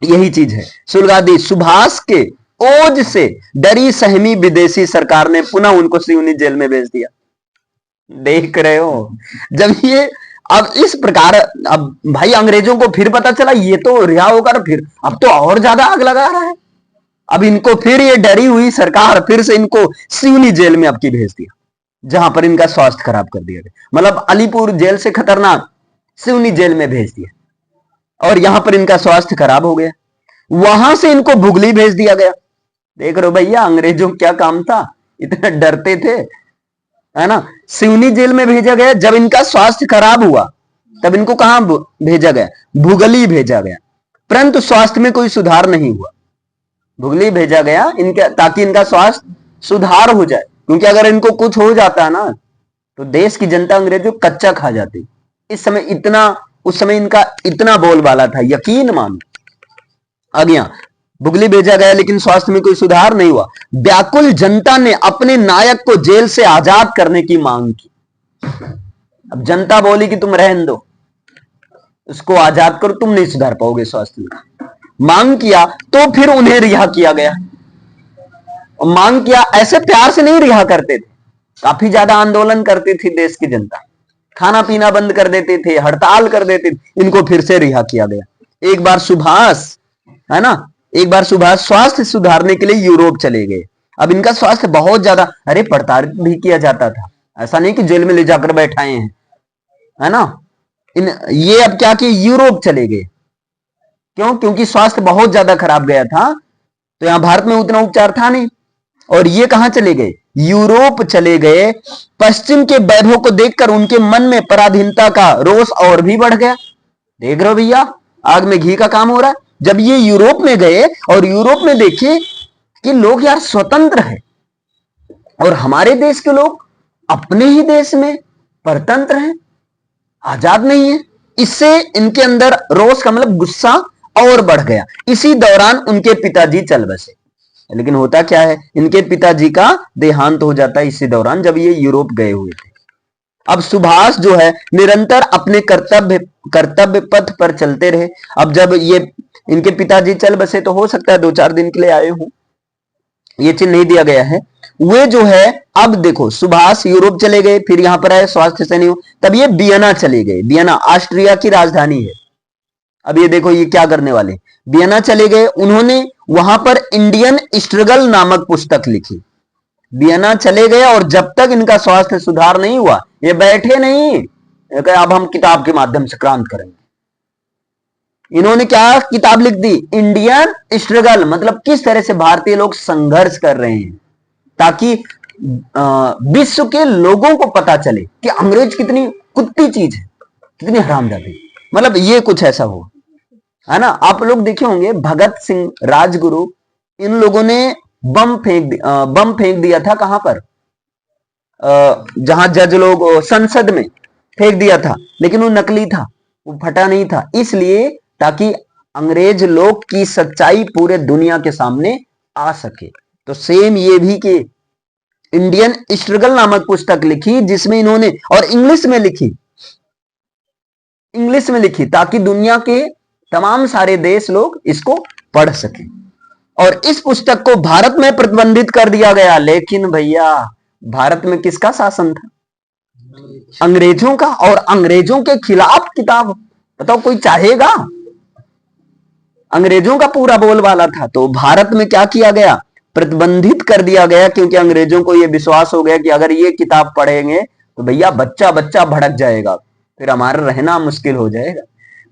यही चीज है। सुलगा दी। सुभाष के ओज से डरी सहमी विदेशी सरकार ने पुनः उनको सिवनी जेल में भेज दिया। देख रहे हो, जब ये अब इस प्रकार, अब भाई अंग्रेजों को फिर पता चला ये तो रिहा होकर फिर अब तो और ज्यादा आग लगा रहा है। अब इनको फिर ये डरी हुई सरकार फिर से इनको सिवनी जेल में अब की भेज दिया। जहां पर इनका स्वास्थ्य खराब कर दिया गया। मतलब अलीपुर जेल से खतरनाक सिवनी जेल में भेज दिया और यहां पर इनका स्वास्थ्य खराब हो गया। वहां से इनको भुगली भेज दिया गया। देख रहे हो भैया अंग्रेजों क्या काम था, इतना डरते थे, है ना। सिवनी जेल में भेजा गया। जब इनका स्वास्थ्य खराब हुआ तब इनको कहां भेजा गया, भुगली भेजा गया। परंतु स्वास्थ्य में कोई सुधार नहीं हुआ। भुगली भेजा गया इनके ताकि इनका स्वास्थ्य सुधार हो जाए, क्योंकि अगर इनको कुछ हो जाता ना तो देश की जनता अंग्रेजों कच्चा खा जाती। इस समय इतना, उस समय इनका इतना बोलबाला था, यकीन मानो। आगे भुगली भेजा गया लेकिन स्वास्थ्य में कोई सुधार नहीं हुआ। व्याकुल जनता ने अपने नायक को जेल से आजाद करने की मांग की। अब जनता बोली कि तुम रहने दो, उसको आजाद करो, तुम नहीं सुधार पाओगे स्वास्थ्य में। मांग किया तो फिर उन्हें रिहा किया गया। और मांग किया, ऐसे प्यार से नहीं रिहा करते थे, काफी ज्यादा आंदोलन करती थी देश की जनता, खाना पीना बंद कर देते थे, हड़ताल कर देते थे। इनको फिर से रिहा किया गया। एक बार सुभाष, है ना, एक बार सुभाष स्वास्थ्य सुधारने के लिए यूरोप चले गए। अब इनका स्वास्थ्य बहुत ज्यादा, अरे प्रताड़ित भी किया जाता था, ऐसा नहीं कि जेल में ले जाकर बैठाए हैं, है ना। ये अब क्या कि यूरोप चले गए। क्यों? क्योंकि स्वास्थ्य बहुत ज्यादा खराब गया था, तो यहां भारत में उतना उपचार था नहीं। और ये कहां चले गए? यूरोप चले गए। पश्चिम के वैभव को देखकर उनके मन में पराधीनता का रोष और भी बढ़ गया। देख रहे हो भैया, आग में घी का काम हो रहा है। जब ये यूरोप में गए और यूरोप में देखे कि लोग यार स्वतंत्र है और हमारे देश के लोग अपने ही देश में परतंत्र हैं, आजाद नहीं है, इससे इनके अंदर रोष का मतलब गुस्सा और बढ़ गया। इसी दौरान उनके पिताजी चल बसे। लेकिन होता क्या है, इनके पिताजी का देहांत हो जाता है इसी दौरान, जब ये यूरोप गए हुए थे। अब सुभाष जो है निरंतर अपने कर्तव्य पथ पर चलते रहे। अब जब ये इनके पिताजी चल बसे तो हो सकता है 2-4 दिन के लिए आए हों, ये चिन्ह नहीं दिया गया है। वे जो है, अब देखो सुभाष यूरोप चले गए, फिर यहां पर आए, स्वास्थ्य से नहीं हो, तब ये वियना चले गए। वियना ऑस्ट्रिया की राजधानी है। अब ये देखो ये क्या करने वाले, वियना चले गए। उन्होंने वहां पर इंडियन स्ट्रगल नामक पुस्तक लिखी। वियना चले गए और जब तक इनका स्वास्थ्य सुधार नहीं हुआ ये बैठे नहीं, अब हम किताब के माध्यम से क्रांति करेंगे। इन्होंने क्या किताब लिख दी, इंडियन स्ट्रगल, मतलब किस तरह से भारतीय लोग संघर्ष कर रहे हैं, ताकि विश्व के लोगों को पता चले कि अंग्रेज कितनी कुत्ती चीज है, कितनी हरामजादी। मतलब ये कुछ ऐसा हो, है ना। आप लोग देखे होंगे भगत सिंह, राजगुरु, इन लोगों ने बम फेंक दिया था। कहां पर? जहां जज लोग, संसद में फेंक दिया था, लेकिन वो नकली था, वो फटा नहीं था, इसलिए ताकि अंग्रेज लोग की सच्चाई पूरे दुनिया के सामने आ सके। तो सेम ये भी कि इंडियन स्ट्रगल नामक पुस्तक लिखी, जिसमें इन्होंने, और इंग्लिश में लिखी ताकि दुनिया के तमाम सारे देश लोग इसको पढ़ सके। और इस पुस्तक को भारत में प्रतिबंधित कर दिया गया। लेकिन भैया भारत में किसका शासन था? अंग्रेजों का। और अंग्रेजों के खिलाफ किताब, बताओ कोई चाहेगा? अंग्रेजों का पूरा बोलबाला था। तो भारत में क्या किया गया? प्रतिबंधित कर दिया गया, क्योंकि अंग्रेजों को यह विश्वास हो गया कि अगर ये किताब पढ़ेंगे तो भैया बच्चा बच्चा भड़क जाएगा, फिर हमारा रहना मुश्किल हो जाएगा।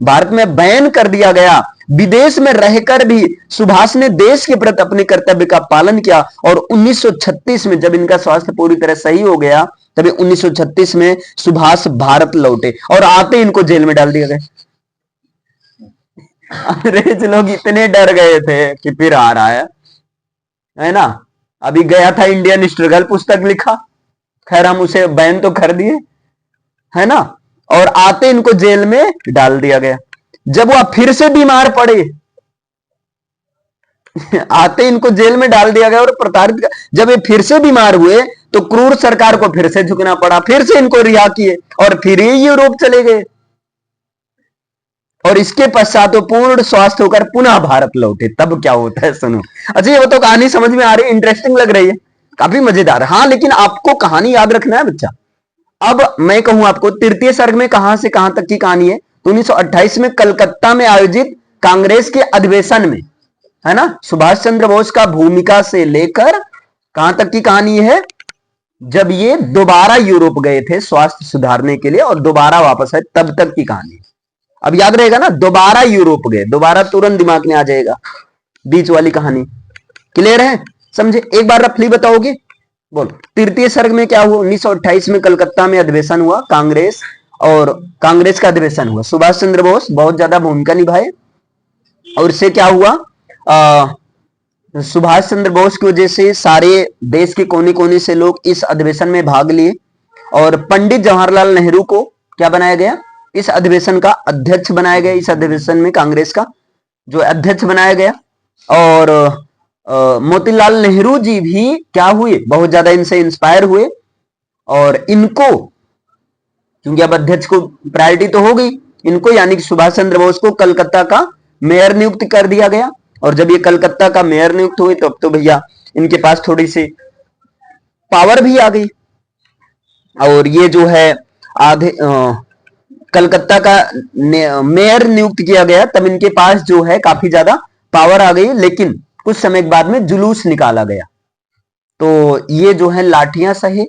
भारत में बैन कर दिया गया। विदेश में रहकर भी सुभाष ने देश के प्रति अपने कर्तव्य का पालन किया। और 1936 में जब इनका स्वास्थ्य पूरी तरह सही हो गया, तभी 1936 में सुभाष भारत लौटे और आते इनको जेल में डाल दिया गया। अंग्रेज लोग इतने डर गए थे कि फिर आ रहा है ना। अभी गया था, इंडियन स्ट्रगल पुस्तक लिखा, खैर हम उसे बैन तो कर दिए, है ना, और आते इनको जेल में डाल दिया गया। जब वह फिर से बीमार पड़े आते इनको जेल में डाल दिया गया और प्रताड़ित। जब ये फिर से बीमार हुए तो क्रूर सरकार को फिर से झुकना पड़ा, फिर से इनको रिहा किए और फिर ये यूरोप चले गए। और इसके पश्चात वो पूर्ण स्वस्थ होकर पुनः भारत लौटे। तब क्या होता है सुनो। अच्छा ये तो कहानी समझ में आ रही है, इंटरेस्टिंग लग रही है, काफी मजेदार। हाँ लेकिन आपको कहानी याद रखना है बच्चा। अब मैं कहूं आपको तृतीय सर्ग में कहां से कहां तक की कहानी है, तो 1928 में कलकत्ता में आयोजित कांग्रेस के अधिवेशन में, है ना, सुभाष चंद्र बोस का भूमिका से लेकर कहां तक की कहानी है, जब ये दोबारा यूरोप गए थे स्वास्थ्य सुधारने के लिए और दोबारा वापस आए, तब तक की कहानी। अब याद रहेगा ना, दोबारा यूरोप गए, दोबारा तुरंत दिमाग में आ जाएगा बीच वाली कहानी। क्लियर है, समझे? एक बार रफली बताओगे? बोलो। तृतीय सर्ग में क्या हुआ? 1928 में कलकत्ता में अधिवेशन हुआ कांग्रेस, और कांग्रेस का अधिवेशन हुआ। सुभाष चंद्र बोस बहुत ज्यादा भूमिका निभाए, और इससे क्या हुआ, सुभाष चंद्र बोस की वजह से सारे देश के कोने कोने से लोग इस अधिवेशन में भाग लिए, और पंडित जवाहरलाल नेहरू को क्या बनाया गया? इस अधिवेशन का अध्यक्ष बनाया गया। इस अधिवेशन में कांग्रेस का जो अध्यक्ष बनाया गया। और मोतीलाल नेहरू जी भी क्या हुए? बहुत ज्यादा इनसे इंस्पायर हुए, और इनको, क्योंकि अब अध्यक्ष को प्रायोरिटी तो हो गई, इनको यानी कि सुभाष चंद्र बोस को कलकत्ता का मेयर नियुक्त कर दिया गया। और जब ये कलकत्ता का मेयर नियुक्त हुए तो अब तो भैया इनके पास थोड़ी सी पावर भी आ गई, और ये जो है आधे कलकत्ता का मेयर नियुक्त किया गया, तब इनके पास जो है काफी ज्यादा पावर आ गई। लेकिन कुछ समय के बाद में जुलूस निकाला गया, तो ये जो है लाठियां सहे,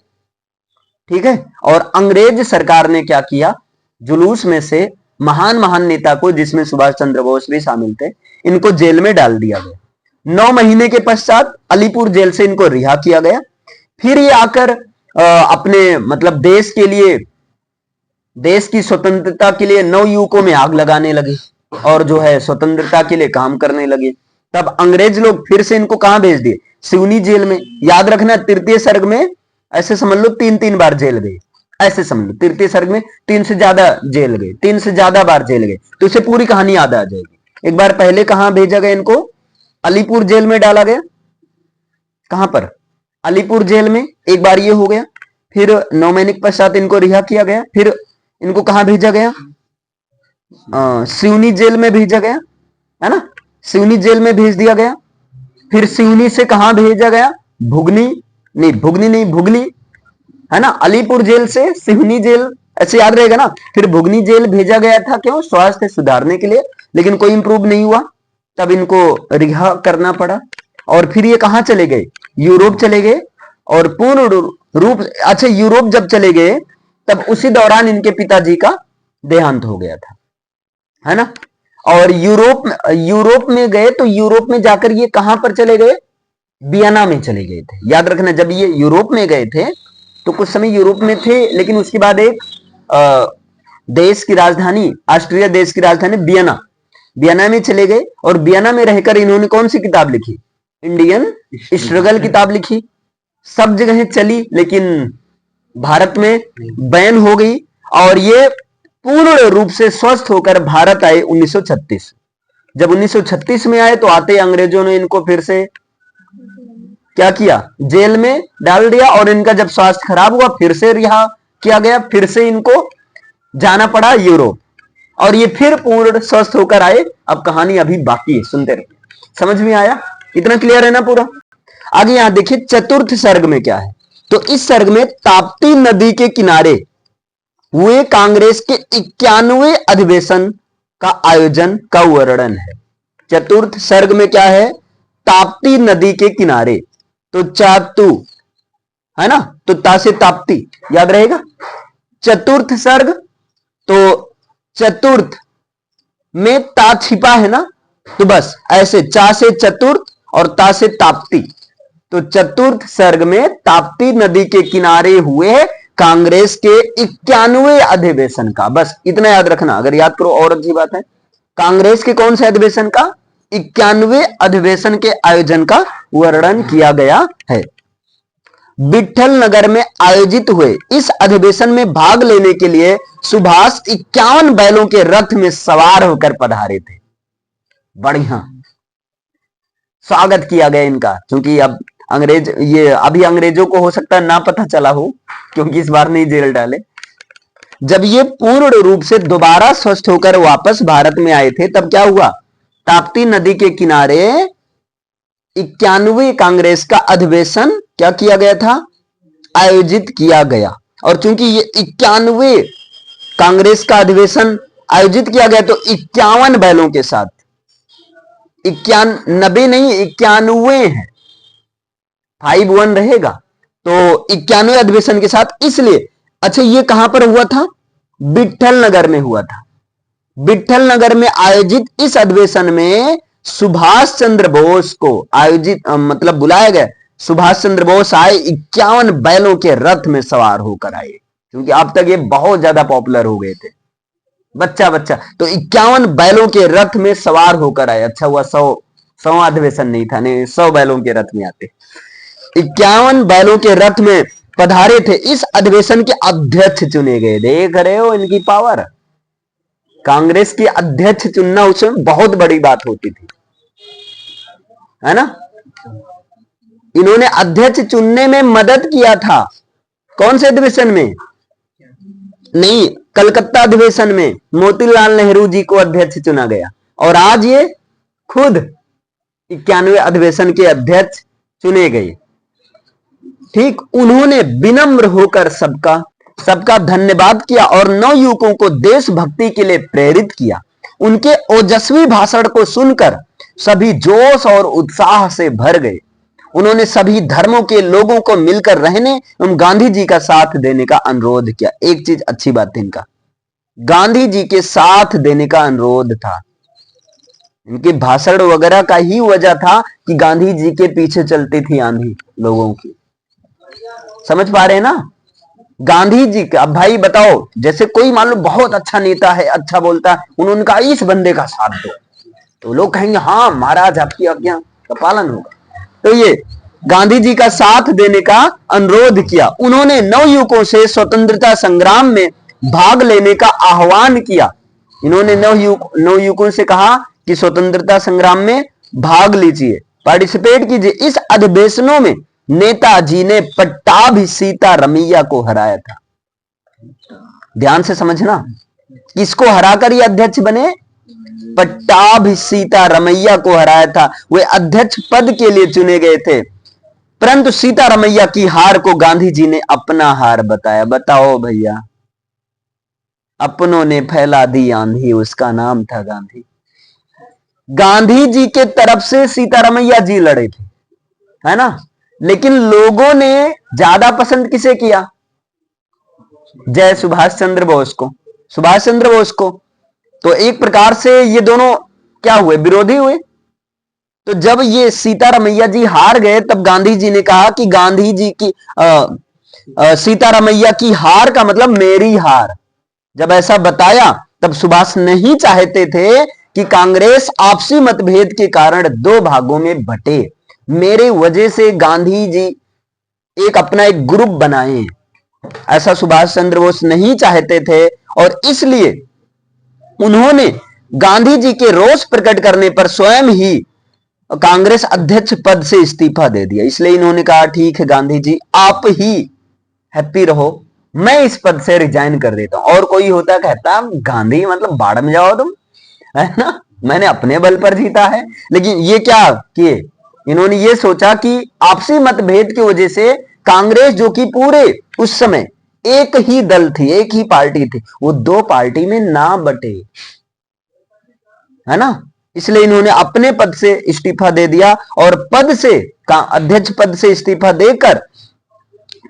ठीक है। और अंग्रेज सरकार ने क्या किया? जुलूस में से महान महान नेता को, जिसमें सुभाष चंद्र बोस भी शामिल थे, इनको जेल में डाल दिया गया। 9 महीने के पश्चात अलीपुर जेल से इनको रिहा किया गया। फिर ये आकर अपने मतलब देश के लिए, देश की स्वतंत्रता के लिए नव युवकों में आग लगाने लगे, और जो है स्वतंत्रता के लिए काम करने लगे। तब अंग्रेज लोग फिर से इनको कहां भेज दिए? सिवनी जेल में। याद रखना, तृतीय सर्ग में ऐसे समझ लो 3-3 बार जेल गए, ऐसे समझ लो। तृतीय सर्ग में 3 से ज्यादा जेल गए, 3 से ज्यादा बार जेल गए, तो इसे पूरी कहानी याद आ जाएगी। एक बार पहले कहां भेजा गया इनको? अलीपुर जेल में डाला गया। कहां पर? अलीपुर जेल में। एक बार ये हो गया। फिर 9 महीने के पश्चात इनको रिहा किया गया। फिर इनको कहां भेजा गया? सिवनी जेल में भेजा गया, है ना? सिवनी जेल में भेज दिया गया। फिर सिवनी से कहां भेजा गया? भुगनी नहीं, भुगली, है ना? अलीपुर जेल से सिवनी जेल, ऐसे याद रहेगा ना। फिर भुगनी जेल भेजा गया था, क्यों? स्वास्थ्य सुधारने के लिए, लेकिन कोई इंप्रूव नहीं हुआ, तब इनको रिहा करना पड़ा। और फिर ये कहां चले गए? यूरोप चले गए। और पूर्ण रूप, अच्छा, यूरोप जब चले गए तब उसी दौरान इनके पिताजी का देहांत हो गया था, है ना? और यूरोप में गए, तो यूरोप में जाकर ये कहां पर चले गए? वियना में चले गए थे। याद रखना, जब ये यूरोप में गए थे तो कुछ समय यूरोप में थे, लेकिन उसके बाद एक देश की राजधानी, ऑस्ट्रिया देश की राजधानी वियना में चले गए। और वियना में रहकर इन्होंने कौन सी किताब लिखी? इंडियन स्ट्रगल किताब लिखी। सब जगह चली, लेकिन भारत में बैन हो गई। और ये पूर्ण रूप से स्वस्थ होकर भारत आए 1936। जब 1936 में आए तो आते अंग्रेजों ने इनको फिर से क्या किया? जेल में डाल दिया। और इनका जब स्वास्थ्य खराब हुआ, फिर से रिहा किया गया। फिर से इनको जाना पड़ा यूरोप, और ये फिर पूर्ण स्वस्थ होकर आए। अब कहानी अभी बाकी है, सुनते रहिए। समझ में आया? इतना क्लियर है ना पूरा? आगे यहां देखिए, चतुर्थ सर्ग में क्या है? तो इस सर्ग में ताप्ती नदी के किनारे हुए कांग्रेस के 91वें अधिवेशन का आयोजन का वर्णन है। चतुर्थ सर्ग में क्या है? ताप्ती नदी के किनारे। तो चातु, है ना? तो ता से ताप्ती, याद रहेगा। चतुर्थ सर्ग, तो चतुर्थ में ता छिपा है ना, तो बस ऐसे चा से चतुर्थ और ता से ताप्ती। तो चतुर्थ सर्ग में ताप्ती नदी के किनारे हुए कांग्रेस के 91वें अधिवेशन का, बस इतना याद रखना। अगर याद करो और अच्छी बात है। कांग्रेस के कौन से अधिवेशन का? 91वें अधिवेशन के आयोजन का वर्णन किया गया है। विठल नगर में आयोजित हुए इस अधिवेशन में भाग लेने के लिए सुभाष 51 बैलों के रथ में सवार होकर पधारे थे। बढ़िया स्वागत किया गया इनका, क्योंकि अब ये अभी अंग्रेजों को हो सकता है ना पता चला हो, क्योंकि इस बार नहीं जेल डाले। जब ये पूर्ण रूप से दोबारा स्वस्थ होकर वापस भारत में आए थे, तब क्या हुआ? ताप्ती नदी के किनारे 91वें कांग्रेस का अधिवेशन क्या किया गया था? आयोजित किया गया। और चूंकि ये 91वें कांग्रेस का अधिवेशन आयोजित किया गया, तो 51 बैलों के साथ, 91 नहीं 91 है, 51 रहेगा, तो 91वें अधिवेशन के साथ, इसलिए। अच्छा, ये कहां पर हुआ था? विट्ठल नगर में हुआ था। विट्ठल नगर में आयोजित इस अधिवेशन में सुभाष चंद्र बोस को आयोजित मतलब बुलाया गया। सुभाष चंद्र बोस आए, 51 बैलों के रथ में सवार होकर आए, क्योंकि अब तक ये बहुत ज्यादा पॉपुलर हो गए थे, बच्चा बच्चा। तो 51 बैलों के रथ में सवार होकर आए। अच्छा हुआ 100 अधिवेशन नहीं था, नहीं 100 बैलों के रथ में आते। 51 बैलों के रथ में पधारे थे। इस अधिवेशन के अध्यक्ष चुने गए। देख रहे हो इनकी पावर। कांग्रेस की अध्यक्ष चुनना उसमें बहुत बड़ी बात होती थी, है ना। इन्होंने अध्यक्ष चुनने में मदद किया था। कौन से अधिवेशन में? नहीं, कलकत्ता अधिवेशन में मोतीलाल नेहरू जी को अध्यक्ष चुना गया, और आज ये खुद 91वें अधिवेशन के अध्यक्ष चुने गए। ठीक, उन्होंने विनम्र होकर सबका धन्यवाद किया और नवयुवकों को देशभक्ति के लिए प्रेरित किया। उनके ओजस्वी भाषण को सुनकर सभी जोश और उत्साह से भर गए। उन्होंने सभी धर्मों के लोगों को मिलकर रहने एवं गांधी जी का साथ देने का अनुरोध किया। एक चीज अच्छी बात थी इनका, गांधी जी के साथ देने का अनुरोध था। इनके भाषण वगैरह का ही वजह था कि गांधी जी के पीछे चलती थी आंधी लोगों की। समझ पा रहे हैं ना? गांधी जी का, अब भाई बताओ, जैसे कोई मान लो बहुत अच्छा नेता है, अच्छा बोलता है, उन्होंने कहा इस बंदे का साथ दो, तो लोग कहेंगे हाँ महाराज आपकी आज्ञा का पालन होगा। तो ये गांधी जी का साथ देने का अनुरोध किया। उन्होंने नवयुवकों से स्वतंत्रता संग्राम में भाग लेने का आह्वान किया। इन्होंने नवयुवकों से कहा कि स्वतंत्रता संग्राम में भाग लीजिए, पार्टिसिपेट कीजिए। इस अधिवेशनों में नेताजी ने पट्टाभी सीतारमैया को हराया था। ध्यान से समझना, किसको हराकर ये अध्यक्ष बने? पट्टाभी सीतारमैया को हराया था। वे अध्यक्ष पद के लिए चुने गए थे, परंतु सीतारमैया की हार को गांधी जी ने अपना हार बताया। बताओ भैया, अपनों ने फैला दी आंधी, उसका नाम था गांधी। गांधी जी के तरफ से सीतारमैया जी लड़े थे, है ना, लेकिन लोगों ने ज्यादा पसंद किसे किया? जय सुभाष चंद्र बोस को, सुभाष चंद्र बोस को। तो एक प्रकार से ये दोनों क्या हुए? विरोधी हुए। तो जब ये सीतारमैया जी हार गए, तब गांधी जी ने कहा कि गांधी जी की सीतारमैया की हार का मतलब मेरी हार। जब ऐसा बताया, तब सुभाष नहीं चाहते थे कि कांग्रेस आपसी मतभेद के कारण दो भागों में बटे। मेरे वजह से गांधी जी अपना एक ग्रुप बनाए, ऐसा सुभाष चंद्र बोस नहीं चाहते थे। और इसलिए उन्होंने गांधी जी के रोष प्रकट करने पर स्वयं ही कांग्रेस अध्यक्ष पद से इस्तीफा दे दिया। इसलिए इन्होंने कहा ठीक है गांधी जी, आप ही हैप्पी रहो, मैं इस पद से रिजाइन कर देता हूं। और कोई होता कहता गांधी मतलब बाढ़ में जाओ तुम, है ना, मैंने अपने बल पर जीता है। लेकिन ये क्या किए? इन्होंने ये सोचा कि आपसी मतभेद की वजह से कांग्रेस, जो कि पूरे उस समय एक ही दल थी, एक ही पार्टी थी, वो दो पार्टी में ना बटे, है ना। इसलिए इन्होंने अपने पद से इस्तीफा दे दिया और पद से, अध्यक्ष पद से इस्तीफा देकर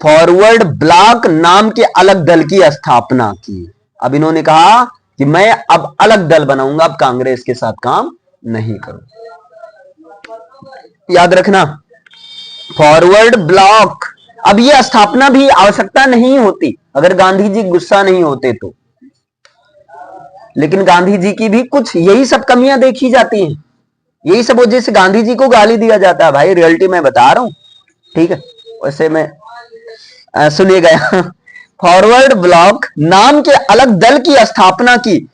फॉरवर्ड ब्लॉक नाम के अलग दल की स्थापना की। अब इन्होंने कहा कि मैं अब अलग दल बनाऊंगा, अब कांग्रेस के साथ काम नहीं करूंगा। याद रखना, फॉरवर्ड ब्लॉक। अब यह स्थापना भी आवश्यकता नहीं होती अगर गांधी जी गुस्सा नहीं होते तो, लेकिन गांधी जी की भी कुछ यही सब कमियां देखी जाती हैं। यही सब वजह से गांधी जी को गाली दिया जाता है। भाई रियलिटी मैं बता रहा हूं, ठीक है। वैसे मैं सुनिएगा, फॉरवर्ड ब्लॉक नाम के अलग दल की स्थापना की।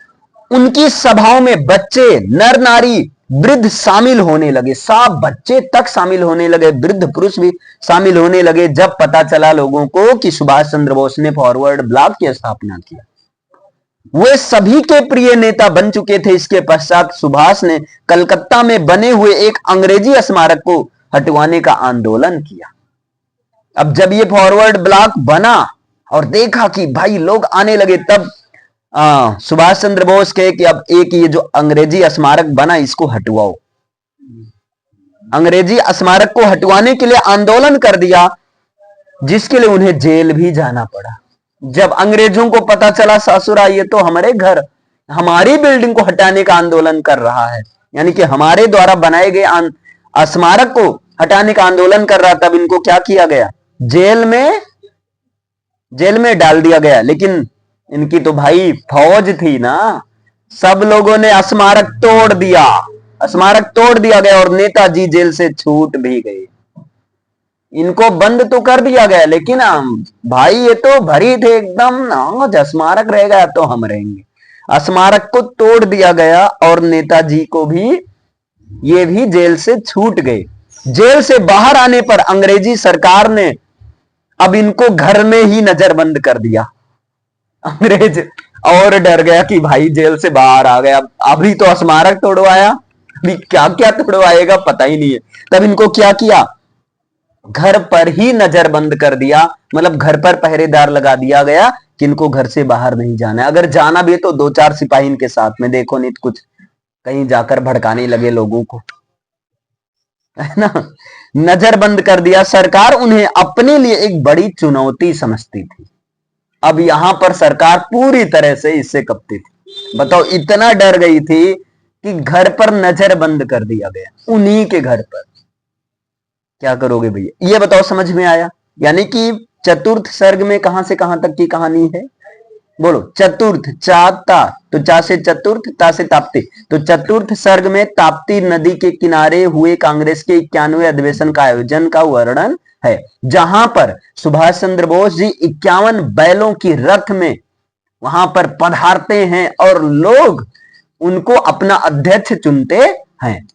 उनकी सभाओं में बच्चे, नर नारी, वृद्ध शामिल होने लगे। सब बच्चे तक शामिल होने लगे, वृद्ध पुरुष भी शामिल होने लगे जब पता चला लोगों को कि सुभाष चंद्र बोस ने फॉरवर्ड ब्लॉक की स्थापना की। वे सभी के प्रिय नेता बन चुके थे। इसके पश्चात सुभाष ने कलकत्ता में बने हुए एक अंग्रेजी स्मारक को हटवाने का आंदोलन किया। अब जब ये फॉरवर्ड ब्लॉक बना और देखा कि भाई लोग आने लगे, तब सुभाष चंद्र बोस कहे कि अब एक ये जो अंग्रेजी स्मारक बना इसको हटवाओ। अंग्रेजी स्मारक को हटवाने के लिए आंदोलन कर दिया। जिसके लिए उन्हें जेल भी जाना पड़ा। जब अंग्रेजों को पता चला ससुरा ये तो हमारे घर, हमारी बिल्डिंग को हटाने का आंदोलन कर रहा है, यानी कि हमारे द्वारा बनाए गए स्मारक को हटाने का आंदोलन कर रहा, तब इनको क्या किया गया, जेल में डाल दिया गया। लेकिन इनकी तो भाई फौज थी ना, सब लोगों ने स्मारक तोड़ दिया गया और नेताजी जेल से छूट भी गए। इनको बंद तो कर दिया गया, लेकिन भाई ये तो भरी थे एकदम, स्मारक रहेगा तो हम रहेंगे। स्मारक को तोड़ दिया गया और नेताजी को भी, ये भी जेल से छूट गए। जेल से बाहर आने पर अंग्रेजी सरकार ने अब इनको घर में ही नजरबंद कर दिया। अंग्रेज और डर गया कि भाई जेल से बाहर आ गया, अभी तो स्मारक तोड़वाया, अभी क्या क्या तोड़वाएगा पता ही नहीं है। तब इनको क्या किया, घर पर ही नजरबंद कर दिया, मतलब घर पर पहरेदार लगा दिया गया कि इनको घर से बाहर नहीं जाना है। अगर जाना भी है तो 2-4 सिपाही इनके साथ में, देखो नहीं तो कुछ कहीं जाकर भड़काने लगे लोगों को, है ना। नजरबंद कर दिया। सरकार उन्हें अपने लिए एक बड़ी चुनौती समझती थी। अब यहां पर सरकार पूरी तरह से इससे कपती थी। बताओ, इतना डर गई थी कि घर पर नजरबंद कर दिया गया, उन्हीं के घर पर। क्या करोगे भैया, ये बताओ, समझ में आया। यानी कि चतुर्थ सर्ग में कहां से कहां तक की कहानी है, बोलो। चतुर्थ, चा तो चा से चतुर्थ, ता से ताप्ती। तो चतुर्थ सर्ग में ताप्ती नदी के किनारे हुए कांग्रेस के 91वें अधिवेशन का आयोजन का वर्णन है, जहां पर सुभाष चंद्र बोस जी 51 बैलों की रथ में वहां पर पधारते हैं और लोग उनको अपना अध्यक्ष चुनते हैं।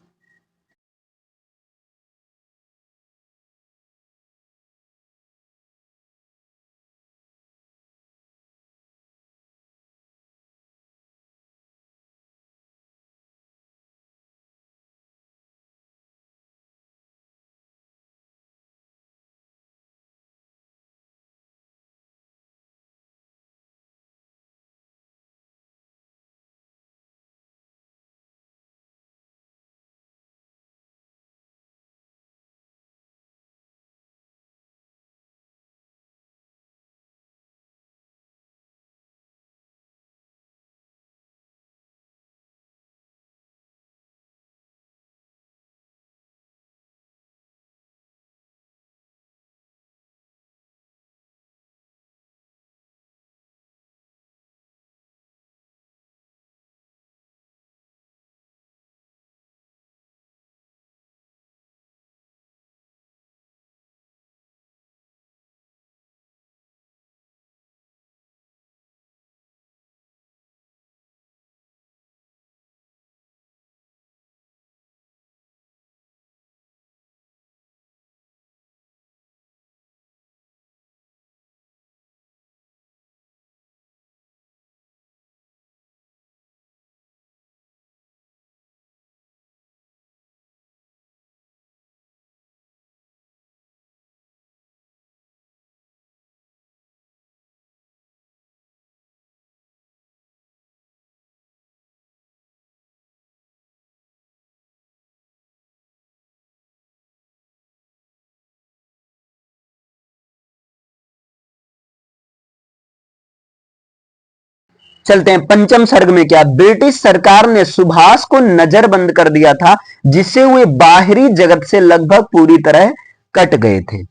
चलते हैं पंचम सर्ग में। क्या, ब्रिटिश सरकार ने सुभाष को नजरबंद कर दिया था, जिससे वे बाहरी जगत से लगभग पूरी तरह कट गए थे।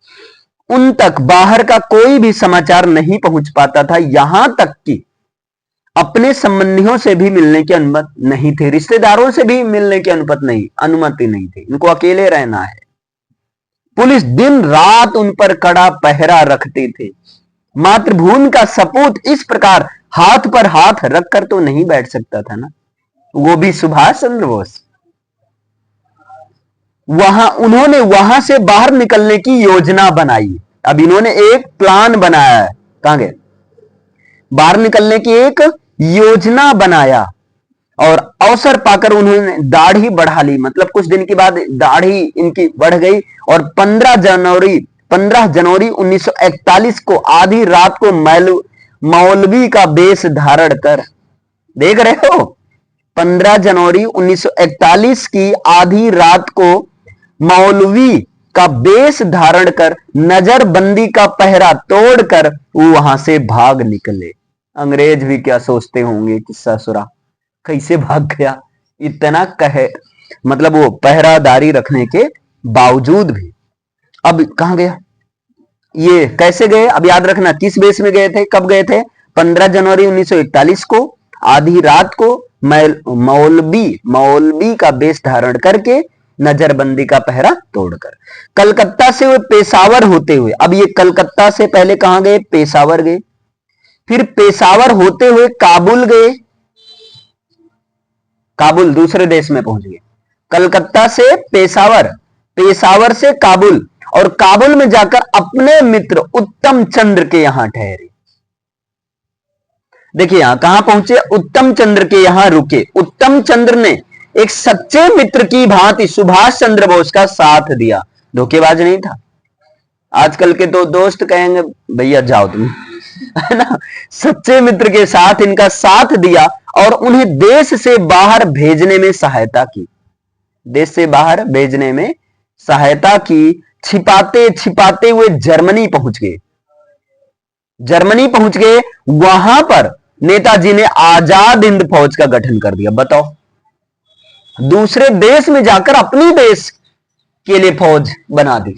उन तक बाहर का कोई भी समाचार नहीं पहुंच पाता था, यहां तक कि अपने संबंधियों से भी मिलने की अनुमति नहीं थी, रिश्तेदारों से भी मिलने की अनुमति नहीं थी। इनको अकेले रहना है। पुलिस दिन रात उन पर कड़ा पहरा रखती थी। मातृभूमि का सपूत इस प्रकार हाथ पर हाथ रखकर तो नहीं बैठ सकता था ना, वो भी सुभाष चंद्र बोस। उन्होंने वहां से बाहर निकलने की योजना बनाई। अब इन्होंने एक प्लान बनाया है, कहां गए, बाहर निकलने की एक योजना बनाया। और अवसर पाकर उन्होंने दाढ़ी बढ़ा ली, मतलब कुछ दिन के बाद दाढ़ी इनकी बढ़ गई और 15 जनवरी 1941 को आधी रात को मौलवी का वेश धारण कर, देख रहे हो, 15 जनवरी 1941 की आधी रात को मौलवी का बेस धारण कर नजरबंदी का पहरा तोड़कर वो वहां से भाग निकले। अंग्रेज भी क्या सोचते होंगे कि ससुरा कैसे भाग गया, इतना कहे मतलब वो पहरादारी रखने के बावजूद भी। अब कहां गया, ये कैसे गए, अब याद रखना किस बेस में गए थे, कब गए थे, 15 जनवरी 1941 को आधी रात को मौलवी का बेस धारण करके नजरबंदी का पहरा तोड़कर कलकत्ता से वे पेशावर होते हुए, अब ये कलकत्ता से पहले कहां गए, पेशावर गए, फिर पेशावर होते हुए काबुल गए, काबुल दूसरे देश में पहुंच गए, कलकत्ता से पेशावर, पेशावर से काबुल, और काबुल में जाकर अपने मित्र उत्तम चंद्र के यहां ठहरे। देखिए यहां कहां पहुंचे, उत्तम चंद्र के यहां रुके। उत्तम चंद्र ने एक सच्चे मित्र की भांति सुभाष चंद्र बोस का साथ दिया, धोखेबाज नहीं था। आजकल के तो दोस्त कहेंगे भैया जाओ तुम, है ना, सच्चे मित्र के साथ इनका साथ दिया और उन्हें देश से बाहर भेजने में सहायता की, देश से बाहर भेजने में सहायता की। छिपाते छिपाते हुए जर्मनी पहुंच गए, जर्मनी पहुंच गए, वहां पर नेताजी ने आजाद हिंद फौज का गठन कर दिया। बताओ, दूसरे देश में जाकर अपनी देश के लिए फौज बना दी,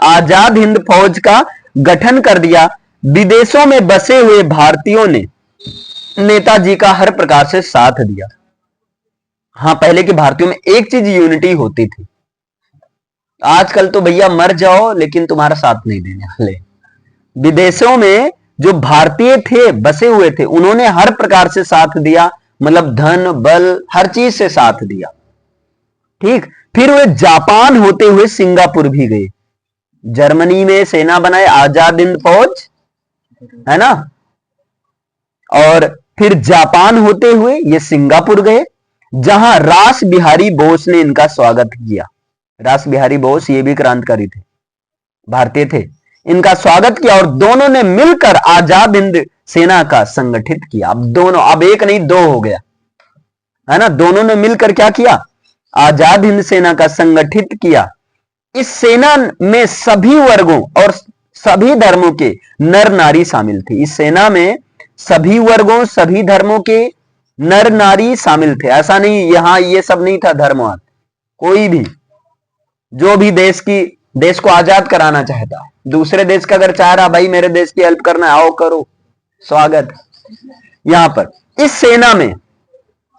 आजाद हिंद फौज का गठन कर दिया। विदेशों में बसे हुए भारतीयों ने नेताजी का हर प्रकार से साथ दिया। हां, पहले के भारतीयों में एक चीज यूनिटी होती थी, आजकल तो भैया मर जाओ लेकिन तुम्हारा साथ नहीं देने वाले। विदेशों में जो भारतीय थे बसे हुए थे, उन्होंने हर प्रकार से साथ दिया, मतलब धन बल हर चीज से साथ दिया। ठीक, फिर वे जापान होते हुए सिंगापुर भी गए, जर्मनी में सेना बनाए आजाद हिंद फौज, है ना, और फिर जापान होते हुए ये सिंगापुर गए, जहां रास बिहारी बोस ने इनका स्वागत किया। रास बिहारी बोस ये भी क्रांतिकारी थे, भारतीय थे, इनका स्वागत किया और दोनों ने मिलकर आजाद हिंद सेना का संगठित किया। अब दोनों, अब एक नहीं दो हो गया, है ना, दोनों ने मिलकर क्या किया, आजाद हिंद सेना का संगठित किया। इस सेना में सभी वर्गों और सभी धर्मों के नर नारी शामिल थे। इस सेना में सभी वर्गों सभी धर्मों के नर नारी शामिल थे। ऐसा नहीं यहां ये सब नहीं था धर्मवाद, कोई भी जो भी देश को आजाद कराना चाहता, दूसरे देश का अगर चाह रहा भाई मेरे देश की हेल्प करना, आओ करो, स्वागत। यहां पर इस सेना में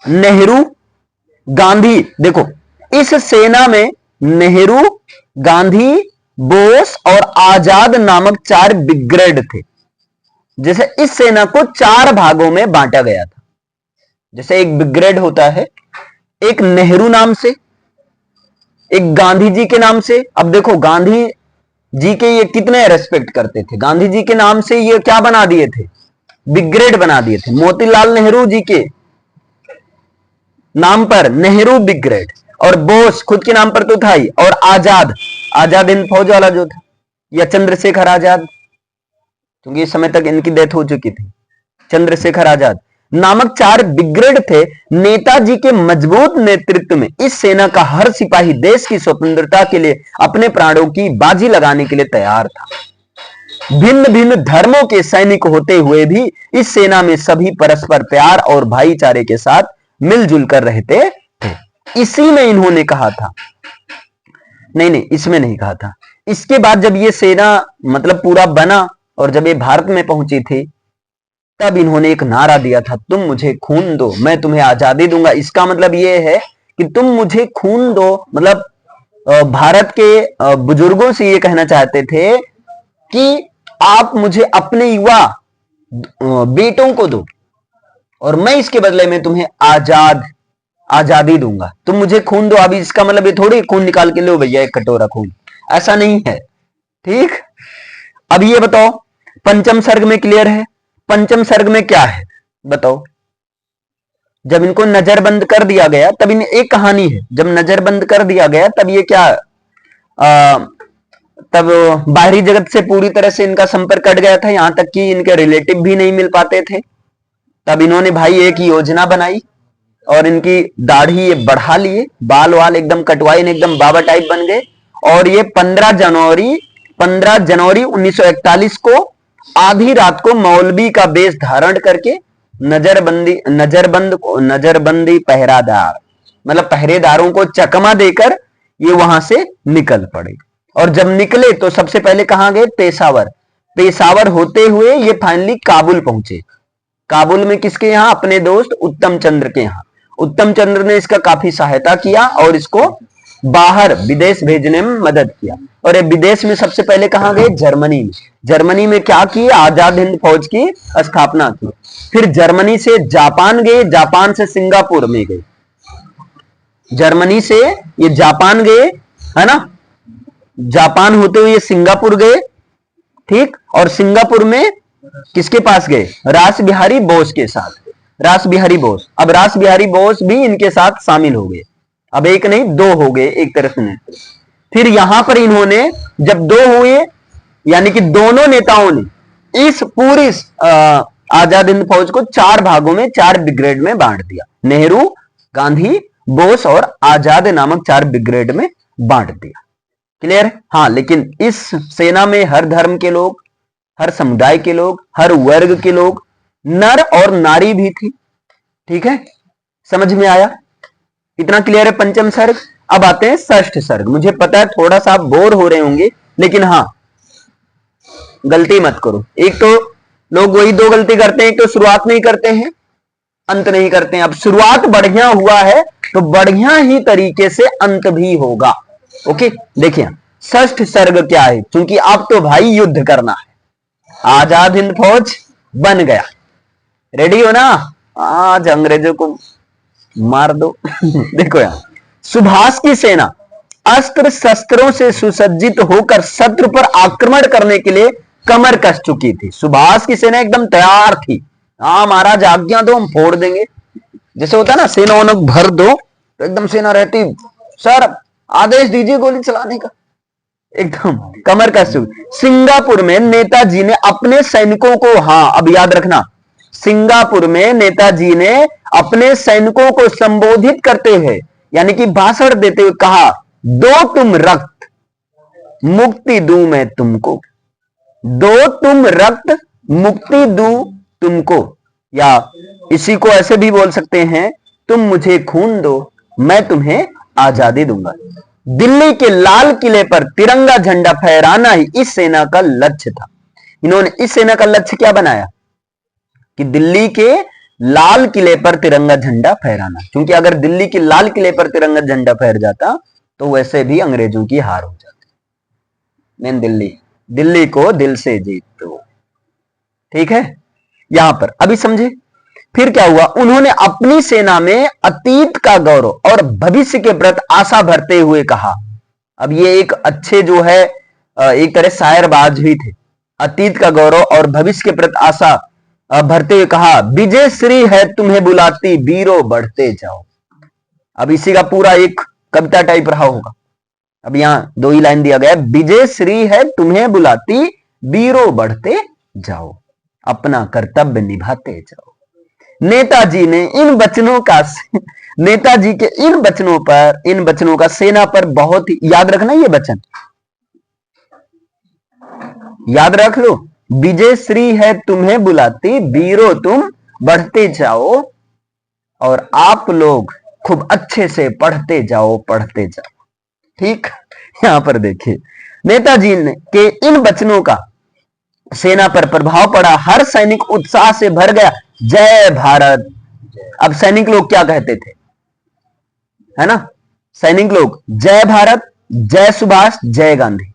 नेहरू गांधी, देखो इस सेना में नेहरू गांधी बोस और आजाद नामक 4 ब्रिगेड थे। जैसे इस सेना को 4 भागों में बांटा गया था। जैसे एक ब्रिगेड होता है, एक नेहरू नाम से, एक गांधी जी के नाम से। अब देखो गांधी जी के ये कितने रेस्पेक्ट करते थे, गांधी जी के नाम से ये क्या बना दिए थे, ब्रिगेड बना दिए थे। मोतीलाल नेहरू जी के नाम पर नेहरू ब्रिगेड, और बोस खुद के नाम पर तो था ही, और आजाद हिंद फौज वाला जो था, या चंद्रशेखर आजाद, क्योंकि इस समय तक इनकी डेथ हो चुकी थी, चंद्रशेखर आजाद नामक 4 ब्रिगेड थे। नेताजी के मजबूत नेतृत्व में इस सेना का हर सिपाही देश की स्वतंत्रता के लिए अपने प्राणों की बाजी लगाने के लिए तैयार था। भिन्न भिन्न धर्मों के सैनिक होते हुए भी इस सेना में सभी परस्पर प्यार और भाईचारे के साथ मिलजुल कर रहते थे। इसी में इन्होंने कहा था, नहीं इसमें नहीं कहा था, इसके बाद जब ये सेना मतलब पूरा बना और जब ये भारत में पहुंची थी, तब इन्होंने एक नारा दिया था, तुम मुझे खून दो मैं तुम्हें आजादी दूंगा। इसका मतलब ये है कि तुम मुझे खून दो, मतलब भारत के बुजुर्गों से ये कहना चाहते थे कि आप मुझे अपने युवा बेटों को दो और मैं इसके बदले में तुम्हें आजादी दूंगा, तुम मुझे खून दो। अभी इसका मतलब ये थोड़ी खून निकाल के लो भैया एक कटोरा खून, ऐसा नहीं है। ठीक, अब ये बताओ पंचम सर्ग में क्लियर है, पंचम सर्ग में क्या है बताओ। जब इनको नजरबंद कर दिया गया तब इन एक कहानी है, जब नजरबंद कर दिया गया तब ये क्या तब बाहरी जगत से पूरी तरह से इनका संपर्क कट गया था, यहां तक कि इनके रिलेटिव भी नहीं मिल पाते थे। तब इन्होंने भाई एक योजना बनाई और इनकी दाढ़ी ये बढ़ा लिए, बाल वाल एकदम कटवाई, एकदम बाबा टाइप बन गए और ये 15 जनवरी 1941 को आधी रात को मौलवी का वेश धारण करके नजरबंदी पहरादार, मतलब पहरेदारों को चकमा देकर ये वहां से निकल पड़े। और जब निकले तो सबसे पहले कहां गए? पेशावर होते हुए ये फाइनली काबुल पहुंचे। काबुल में किसके यहां? अपने दोस्त उत्तम चंद्र के यहां। उत्तम चंद्र ने इसका काफी सहायता किया और इसको बाहर विदेश भेजने में मदद किया। और ये विदेश में सबसे पहले कहां गए? जर्मनी में। जर्मनी में क्या किए? आजाद हिंद फौज की स्थापना की। फिर जर्मनी से जापान गए, जापान से सिंगापुर में गए। जर्मनी से ये जापान गए, है ना, जापान होते हुए सिंगापुर गए, ठीक। और सिंगापुर में किसके पास गए? रास बिहारी बोस के साथ। रास बिहारी बोस, अब रास बिहारी बोस भी इनके साथ शामिल हो गए। अब एक नहीं दो हो गए एक तरह से नेता। फिर यहां पर इन्होंने जब दो हुए, यानी कि दोनों नेताओं ने इस पूरी आजाद हिंद फौज को 4 भागों में, 4 ब्रिगेड में बांट दिया। नेहरू, गांधी, बोस और आजाद नामक 4 ब्रिगेड में बांट दिया। क्लियर है? हाँ, लेकिन इस सेना में हर धर्म के लोग, हर समुदाय के लोग, हर वर्ग के लोग, नर और नारी भी थी। ठीक है, समझ में आया? इतना क्लियर है पंचम सर्ग। अब आते हैं षष्ठ सर्ग। मुझे पता है थोड़ा सा आप बोर हो रहे होंगे, लेकिन हाँ, गलती मत करो। एक तो लोग वही 2 गलती करते हैं, एक तो शुरुआत नहीं करते हैं, अंत नहीं करते हैं। अब शुरुआत बढ़िया हुआ है तो बढ़िया ही तरीके से अंत भी होगा। ओके, देखिए षष्ठ सर्ग क्या है, क्योंकि अब तो भाई युद्ध करना है। आजाद हिंद फौज बन गया, रेडी हो ना? आज अंग्रेजों को मार दो। देखो यार, सुभाष की सेना अस्त्र शस्त्रों से सुसज्जित होकर शत्रु पर आक्रमण करने के लिए कमर कस चुकी थी। सुभाष की सेना एकदम तैयार थी। हाँ महाराज, आज्ञा दो, हम फोड़ देंगे। जैसे होता है ना, सेना भर दो तो एकदम सेना रहती, सर आदेश दीजिए गोली चलाने का, एकदम कमर कस चुकी। सिंगापुर में नेताजी ने अपने सैनिकों को, हाँ अब याद रखना, सिंगापुर में नेताजी ने अपने सैनिकों को संबोधित करते हुए, यानी कि भाषण देते हुए कहा, दो तुम रक्त, मुक्ति दूं मैं तुमको। दो तुम रक्त, मुक्ति दूं तुमको। या इसी को ऐसे भी बोल सकते हैं, तुम मुझे खून दो, मैं तुम्हें आजादी दूंगा। दिल्ली के लाल किले पर तिरंगा झंडा फहराना ही इस सेना का लक्ष्य था। इन्होंने इस सेना का लक्ष्य क्या बनाया कि दिल्ली के लाल किले पर तिरंगा झंडा फहराना, क्योंकि अगर दिल्ली के लाल किले पर तिरंगा झंडा फहर जाता तो वैसे भी अंग्रेजों की हार हो जाती। मेन दिल्ली को दिल से जीत दो। ठीक है, यहां पर अभी समझे। फिर क्या हुआ? उन्होंने अपनी सेना में अतीत का गौरव और भविष्य के प्रति आशा भरते हुए कहा। अब ये एक अच्छे जो है एक तरह शायरबाज भी थे। अतीत का गौरव और भविष्य के प्रति आशा भरते हुए कहा, विजय श्री है तुम्हें बुलाती, वीरों बढ़ते जाओ। अब इसी का पूरा एक कविता टाइप रहा होगा। अब यहां 2 ही लाइन दिया गया, विजय श्री है तुम्हें बुलाती, वीरों बढ़ते जाओ, अपना कर्तव्य निभाते जाओ। नेताजी के इन वचनों का सेना पर बहुत ही, याद रखना ये वचन, याद रख लो, विजय श्री है तुम्हें बुलाती, वीरों तुम बढ़ते जाओ, और आप लोग खूब अच्छे से पढ़ते जाओ। ठीक, यहां पर देखिए नेताजी के इन वचनों का सेना पर प्रभाव पड़ा। हर सैनिक उत्साह से भर गया, जय भारत। अब सैनिक लोग क्या कहते थे, है ना? सैनिक लोग जय भारत, जय सुभाष, जय गांधी।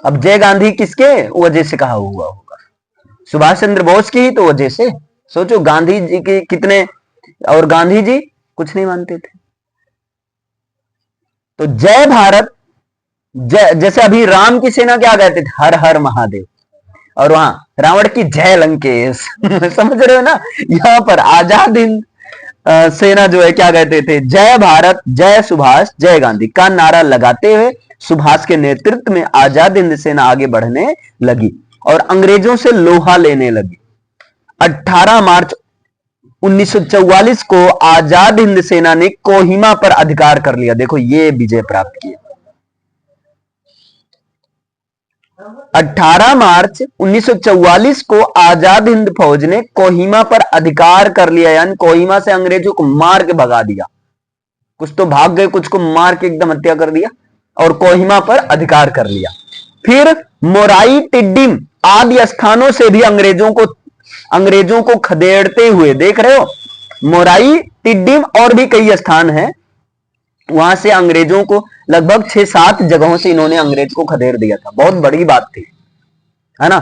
अब जय गांधी किसके वजह से कहा हुआ होगा? सुभाष चंद्र बोस की ही तो वजह से। सोचो, गांधी जी के कितने, और गांधी जी कुछ नहीं मानते थे। तो जय भारत, जैसे अभी राम की सेना क्या कहते थे? हर हर महादेव। और वहां रावण की जय लंकेश। समझ रहे हो ना? यहां पर आजाद हिंद सेना जो है क्या कहते थे? जय भारत, जय सुभाष, जय गांधी का नारा लगाते हुए सुभाष के नेतृत्व में आजाद हिंद सेना आगे बढ़ने लगी और अंग्रेजों से लोहा लेने लगी। 18 मार्च 1944 को आजाद हिंद सेना ने कोहिमा पर अधिकार कर लिया। देखो ये विजय प्राप्त किया। 18 मार्च 1944 को आजाद हिंद फौज ने कोहिमा पर अधिकार कर लिया, यानी कोहिमा से अंग्रेजों को मार के भगा दिया। कुछ तो भाग गए, कुछ को मार के एकदम हत्या कर दिया और कोहिमा पर अधिकार कर लिया। फिर मोराई टिड्डिम आदि स्थानों से भी अंग्रेजों को खदेड़ते हुए, देख रहे हो, मोराई टिड्डिम और भी कई स्थान हैं, वहां से अंग्रेजों को लगभग 6-7 जगहों से इन्होंने अंग्रेज को खदेड़ दिया था। बहुत बड़ी बात थी, है ना।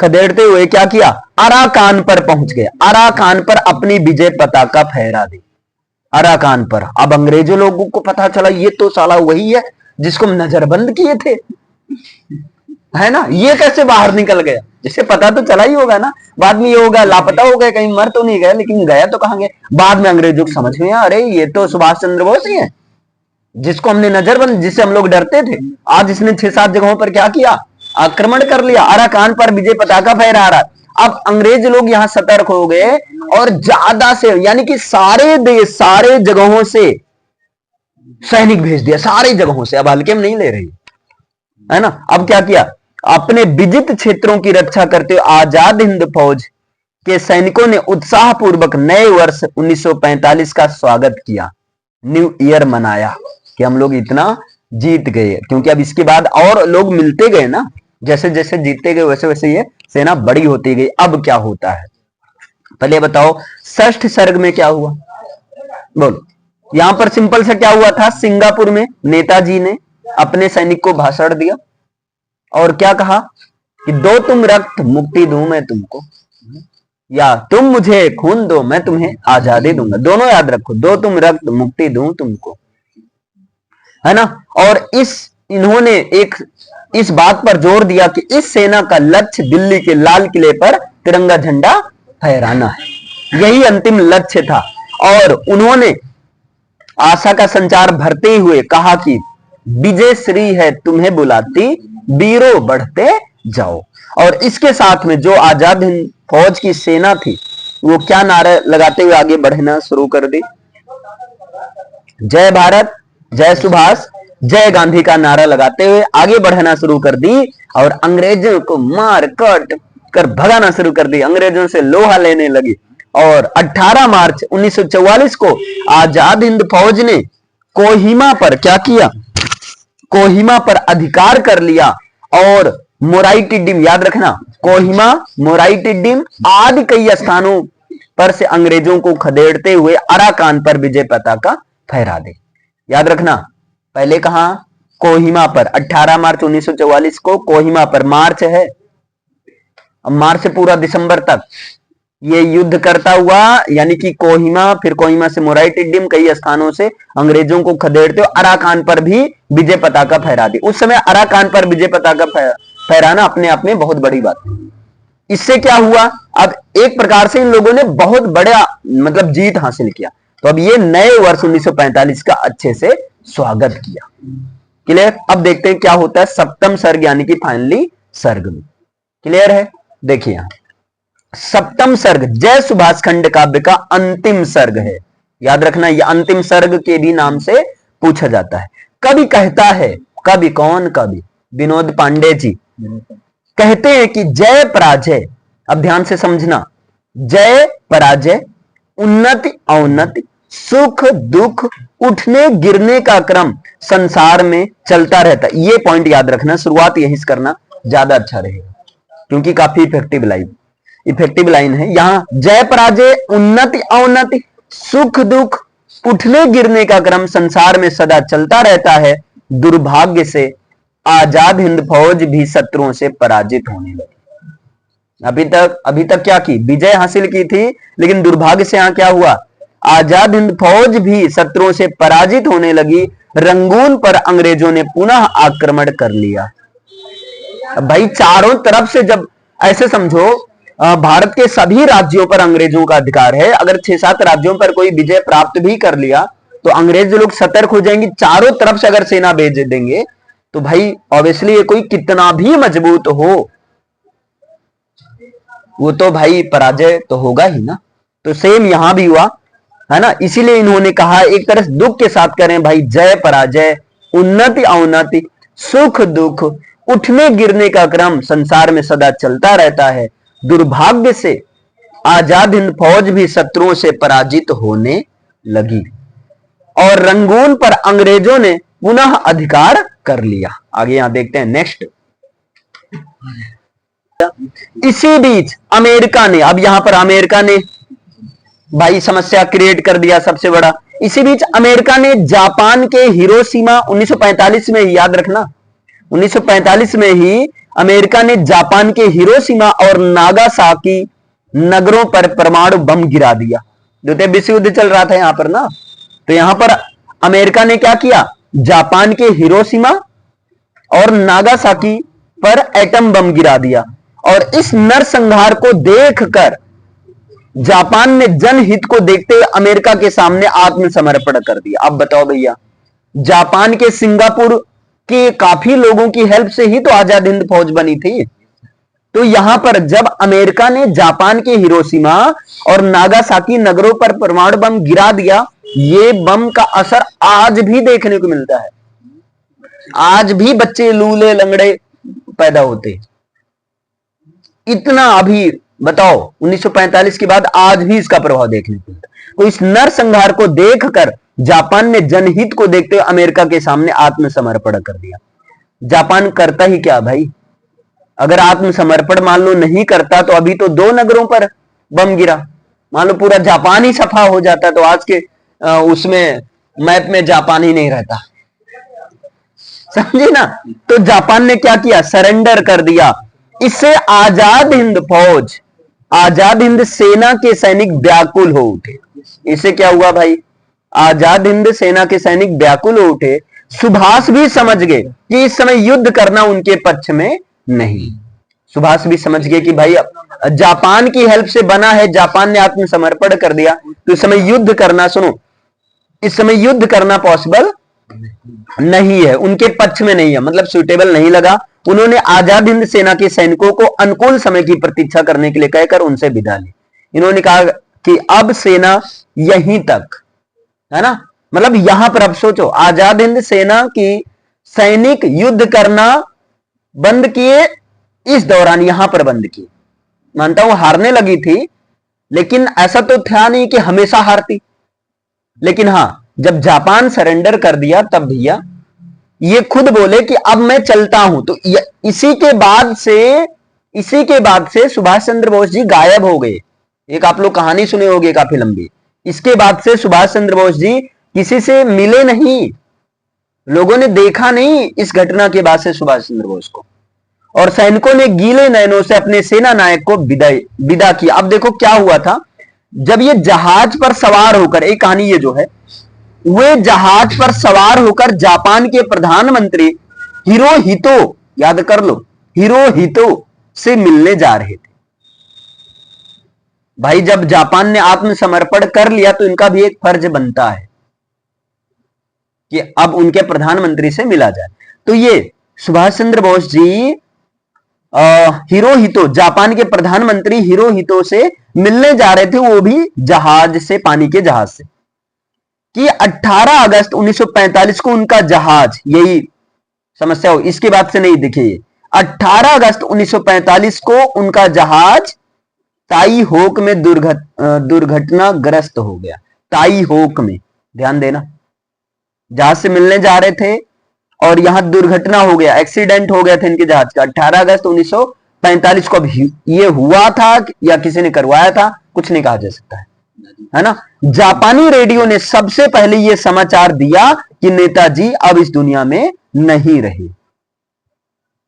खदेड़ते हुए क्या किया, अराकान पर पहुंच गए, अराकान पर अपनी विजय पताका फहरा दी। अराकान पर अब अंग्रेजों लोगों को पता चला ये तो साला वही है जिसको नजरबंद किए थे, है ना। ये कैसे बाहर निकल गया, जिसे पता तो चला ही होगा ना। बाद में ये होगा लापता हो गए, कहीं मर तो नहीं गए, लेकिन गया तो कहां गए। बाद में अंग्रेजों को समझ में आया, अरे ये तो सुभाष चंद्र बोस ही है जिसको हमने नजरबंद, जिससे हम लोग डरते थे। आज इसने 6-7 जगहों पर क्या किया, आक्रमण कर लिया, अराकान पर विजय पताका फहरा रहा। अब अंग्रेज लोग यहां सतर्क हो गए और ज्यादा से, यानी कि सारे जगहों से सैनिक भेज दिया, सारी जगहों से। अब हल्के में नहीं ले रही, है ना। अब क्या किया, अपने विजित क्षेत्रों की रक्षा करते हुए आजाद हिंद फौज के सैनिकों ने उत्साह पूर्वक नए वर्ष 1945 का स्वागत किया, न्यू ईयर मनाया कि हम लोग इतना जीत गए। क्योंकि अब इसके बाद और लोग मिलते गए ना, जैसे जैसे जीतते गए वैसे वैसे ये सेना बड़ी होती गई। अब क्या होता है पहले बताओ, षष्ठ सर्ग में क्या हुआ, बोलो। यहां पर सिंपल सा क्या हुआ था, सिंगापुर में नेताजी ने अपने सैनिक को भाषण दिया और क्या कहा कि दो तुम रक्त मुक्ति दूं मैं तुमको, या तुम मुझे खून दो मैं तुम्हें आजादी दूंगा। दोनों याद रखो, दो तुम रक्त मुक्ति दूं तुमको, है ना। और इन्होंने इस बात पर जोर दिया कि इस सेना का लक्ष्य दिल्ली के लाल किले पर तिरंगा झंडा फहराना है, यही अंतिम लक्ष्य था। और उन्होंने आशा का संचार भरते हुए कहा कि विजय श्री है तुम्हें बुलाती, वीरों बढ़ते जाओ। और इसके साथ में जो आजाद हिंद फौज की सेना थी वो क्या नारे लगाते हुए आगे बढ़ना शुरू कर दी, जय भारत, जय सुभाष, जय गांधी का नारा लगाते हुए आगे बढ़ना शुरू कर दी और अंग्रेजों को मार काट कर भगाना शुरू कर दी, अंग्रेजों से लोहा लेने लगी। और 18 मार्च 1944 को आजाद हिंद फौज ने कोहिमा पर क्या किया, कोहिमा पर अधिकार कर लिया और मोराई टिड्डिम, याद रखना, कोहिमा, मोराई टिड्डिम आदि कई स्थानों पर से अंग्रेजों को खदेड़ते हुए अराकान पर विजय पताका फहरा दे। याद रखना, पहले कहा कोहिमा पर, 18 मार्च 1944 को कोहिमा पर मार्च है। अब मार्च से पूरा दिसंबर तक ये युद्ध करता हुआ, यानी कि कोहिमा, फिर कोहिमा से मोराई टिड्डिम कई स्थानों से अंग्रेजों को खदेड़ते हुए अराकान पर भी विजय पताका फहरा दी। उस समय अराकान पर विजय पताका फहराना अपने आप में बहुत बड़ी बात है। इससे क्या हुआ, अब एक प्रकार से इन लोगों ने बहुत बड़ा मतलब जीत हासिल किया। तो अब ये नए वर्ष 1945 का अच्छे से स्वागत किया। क्लियर। अब देखते हैं क्या होता है सप्तम सर्ग, यानी कि फाइनली सर्ग में। क्लियर है। देखिए यहां सप्तम सर्ग जय सुभाष खंड काव्य का अंतिम सर्ग है। याद रखना, यह अंतिम सर्ग के भी नाम से पूछा जाता है। कवि कहता है, कवि कौन, कवि विनोद पांडे जी कहते हैं कि जय पराजय, अब ध्यान से समझना, जय पराजय, उन्नति अवनति, सुख दुख, उठने गिरने का क्रम संसार में चलता रहता है। ये पॉइंट याद रखना, शुरुआत यहीं से करना ज्यादा अच्छा रहेगा क्योंकि काफी इफेक्टिव लाइन है। यहां जय पराजय, उन्नति अवनति, सुख दुख, उठने गिरने का क्रम संसार में सदा चलता रहता है। दुर्भाग्य से आजाद हिंद फौज भी शत्रुओं से पराजित होने लगी। अभी तक क्या की, विजय हासिल की थी, लेकिन दुर्भाग्य से यहां क्या हुआ, आजाद हिंद फौज भी शत्रुओं से पराजित होने लगी। रंगून पर अंग्रेजों ने पुनः आक्रमण कर लिया। भाई चारों तरफ से, जब ऐसे समझो भारत के सभी राज्यों पर अंग्रेजों का अधिकार है, अगर 6-7 राज्यों पर कोई विजय प्राप्त भी कर लिया तो अंग्रेज लोग सतर्क हो जाएंगे। चारों तरफ से अगर सेना भेज देंगे तो भाई ऑब्वियसली ये कोई कितना भी मजबूत हो, वो तो भाई पराजय तो होगा ही ना। तो सेम यहां भी हुआ, है ना। इसीलिए इन्होंने कहा एक तरह दुख के साथ करें भाई, जय पराजय, उन्नति अवनति, सुख दुख, उठने गिरने का क्रम संसार में सदा चलता रहता है। दुर्भाग्य से आजाद हिंद फौज भी शत्रुओं से पराजित होने लगी और रंगून पर अंग्रेजों ने पुनः अधिकार कर लिया। आगे यहां देखते हैं नेक्स्ट। इसी बीच अमेरिका ने, अब यहां पर अमेरिका ने भाई समस्या क्रिएट कर दिया सबसे बड़ा। इसी बीच अमेरिका ने जापान के हिरोशिमा 1945 में ही, याद रखना 1945 में ही अमेरिका ने जापान के हिरोशिमा और नागासाकी नगरों पर परमाणु बम गिरा दिया। द्वितीय विश्व युद्ध चल रहा था यहां पर ना, तो यहां पर अमेरिका ने क्या किया, जापान के हिरोशिमा और नागासाकी पर एटम बम गिरा दिया। और इस नरसंहार को देखकर जापान ने जनहित को देखते हुए अमेरिका के सामने आत्मसमर्पण कर दिया। अब बताओ भैया, जापान के सिंगापुर के काफी लोगों की हेल्प से ही तो आजाद हिंद फौज बनी थी। तो यहां पर जब अमेरिका ने जापान के हिरोशिमा और नागासाकी नगरों पर परमाणु बम गिरा दिया, ये बम का असर आज भी देखने को मिलता है। आज भी बच्चे लूले लंगड़े पैदा होते, इतना अभी बताओ 1945 के बाद आज भी इसका प्रभाव देखने को मिलता है। तो इस नरसंहार को देखकर जापान ने जनहित को देखते हुए अमेरिका के सामने आत्मसमर्पण कर दिया। जापान करता ही क्या भाई, अगर आत्मसमर्पण मान लो नहीं करता तो अभी तो 2 नगरों पर बम गिरा, मान लो पूरा जापान ही सफा हो जाता, तो आज के उसमें मैप में जापान ही नहीं रहता, समझे ना। तो जापान ने क्या किया, सरेंडर कर दिया। इससे आजाद हिंद फौज, आजाद हिंद सेना के सैनिक व्याकुल हो उठे। इससे क्या हुआ भाई, आजाद हिंद सेना के सैनिक व्याकुल हो उठे। सुभाष भी समझ गए कि इस समय युद्ध करना उनके पक्ष में नहीं। सुभाष भी समझ गए कि भाई जापान की हेल्प से बना है, जापान ने आत्मसमर्पण कर दिया, तो इस समय युद्ध करना, सुनो, इस समय युद्ध करना पॉसिबल नहीं है, उनके पक्ष में नहीं है, मतलब सुटेबल नहीं लगा। उन्होंने आजाद हिंद सेना के सैनिकों को अनुकूल समय की प्रतीक्षा करने के लिए कहकर उनसे विदा ली। इन्होंने कहा कि अब सेना यहीं तक है ना, मतलब यहां पर अब सोचो, आजाद हिंद सेना की सैनिक युद्ध करना बंद किए, इस दौरान यहां पर बंद किए। मानता हूं हारने लगी थी, लेकिन ऐसा तो था नहीं कि हमेशा हारती। लेकिन हां, जब जापान सरेंडर कर दिया तब भैया ये खुद बोले कि अब मैं चलता हूं। तो इसी के बाद से सुभाष चंद्र बोस जी गायब हो गए। एक आप लोग कहानी सुने होंगे काफी लंबी। इसके बाद से सुभाष चंद्र बोस जी किसी से मिले नहीं, लोगों ने देखा नहीं इस घटना के बाद से सुभाष चंद्र बोस को। और सैनिकों ने गीले नयनों से अपने सेना नायक को विदा किया। अब देखो क्या हुआ था, जब ये जहाज पर सवार होकर, एक कहानी ये जो है, वे जहाज पर सवार होकर जापान के प्रधानमंत्री हिरोहितो, याद कर लो, हिरोहितो से मिलने जा रहे थे। भाई जब जापान ने आत्मसमर्पण कर लिया तो इनका भी एक फर्ज बनता है कि अब उनके प्रधानमंत्री से मिला जाए। तो ये सुभाष चंद्र बोस जी हिरोहितो, जापान के प्रधानमंत्री हिरोहितो से मिलने जा रहे थे, वो भी जहाज से, पानी के जहाज से। कि 18 अगस्त 1945 को उनका जहाज, यही समस्या हो, इसके बाद से नहीं दिखे, 18 अगस्त 1945 को उनका जहाज ताई होक में दुर्घटनाग्रस्त हो गया। ताई होक में, ध्यान देना, जहाज से मिलने जा रहे थे और यहां दुर्घटना हो गया, एक्सीडेंट हो गया था इनके जहाज का 18 अगस्त 1945 को। अब ये हुआ था या किसी ने करवाया था, कुछ नहीं कहा जा सकता है ना। जापानी रेडियो ने सबसे पहले यह समाचार दिया कि नेताजी अब इस दुनिया में नहीं रहे।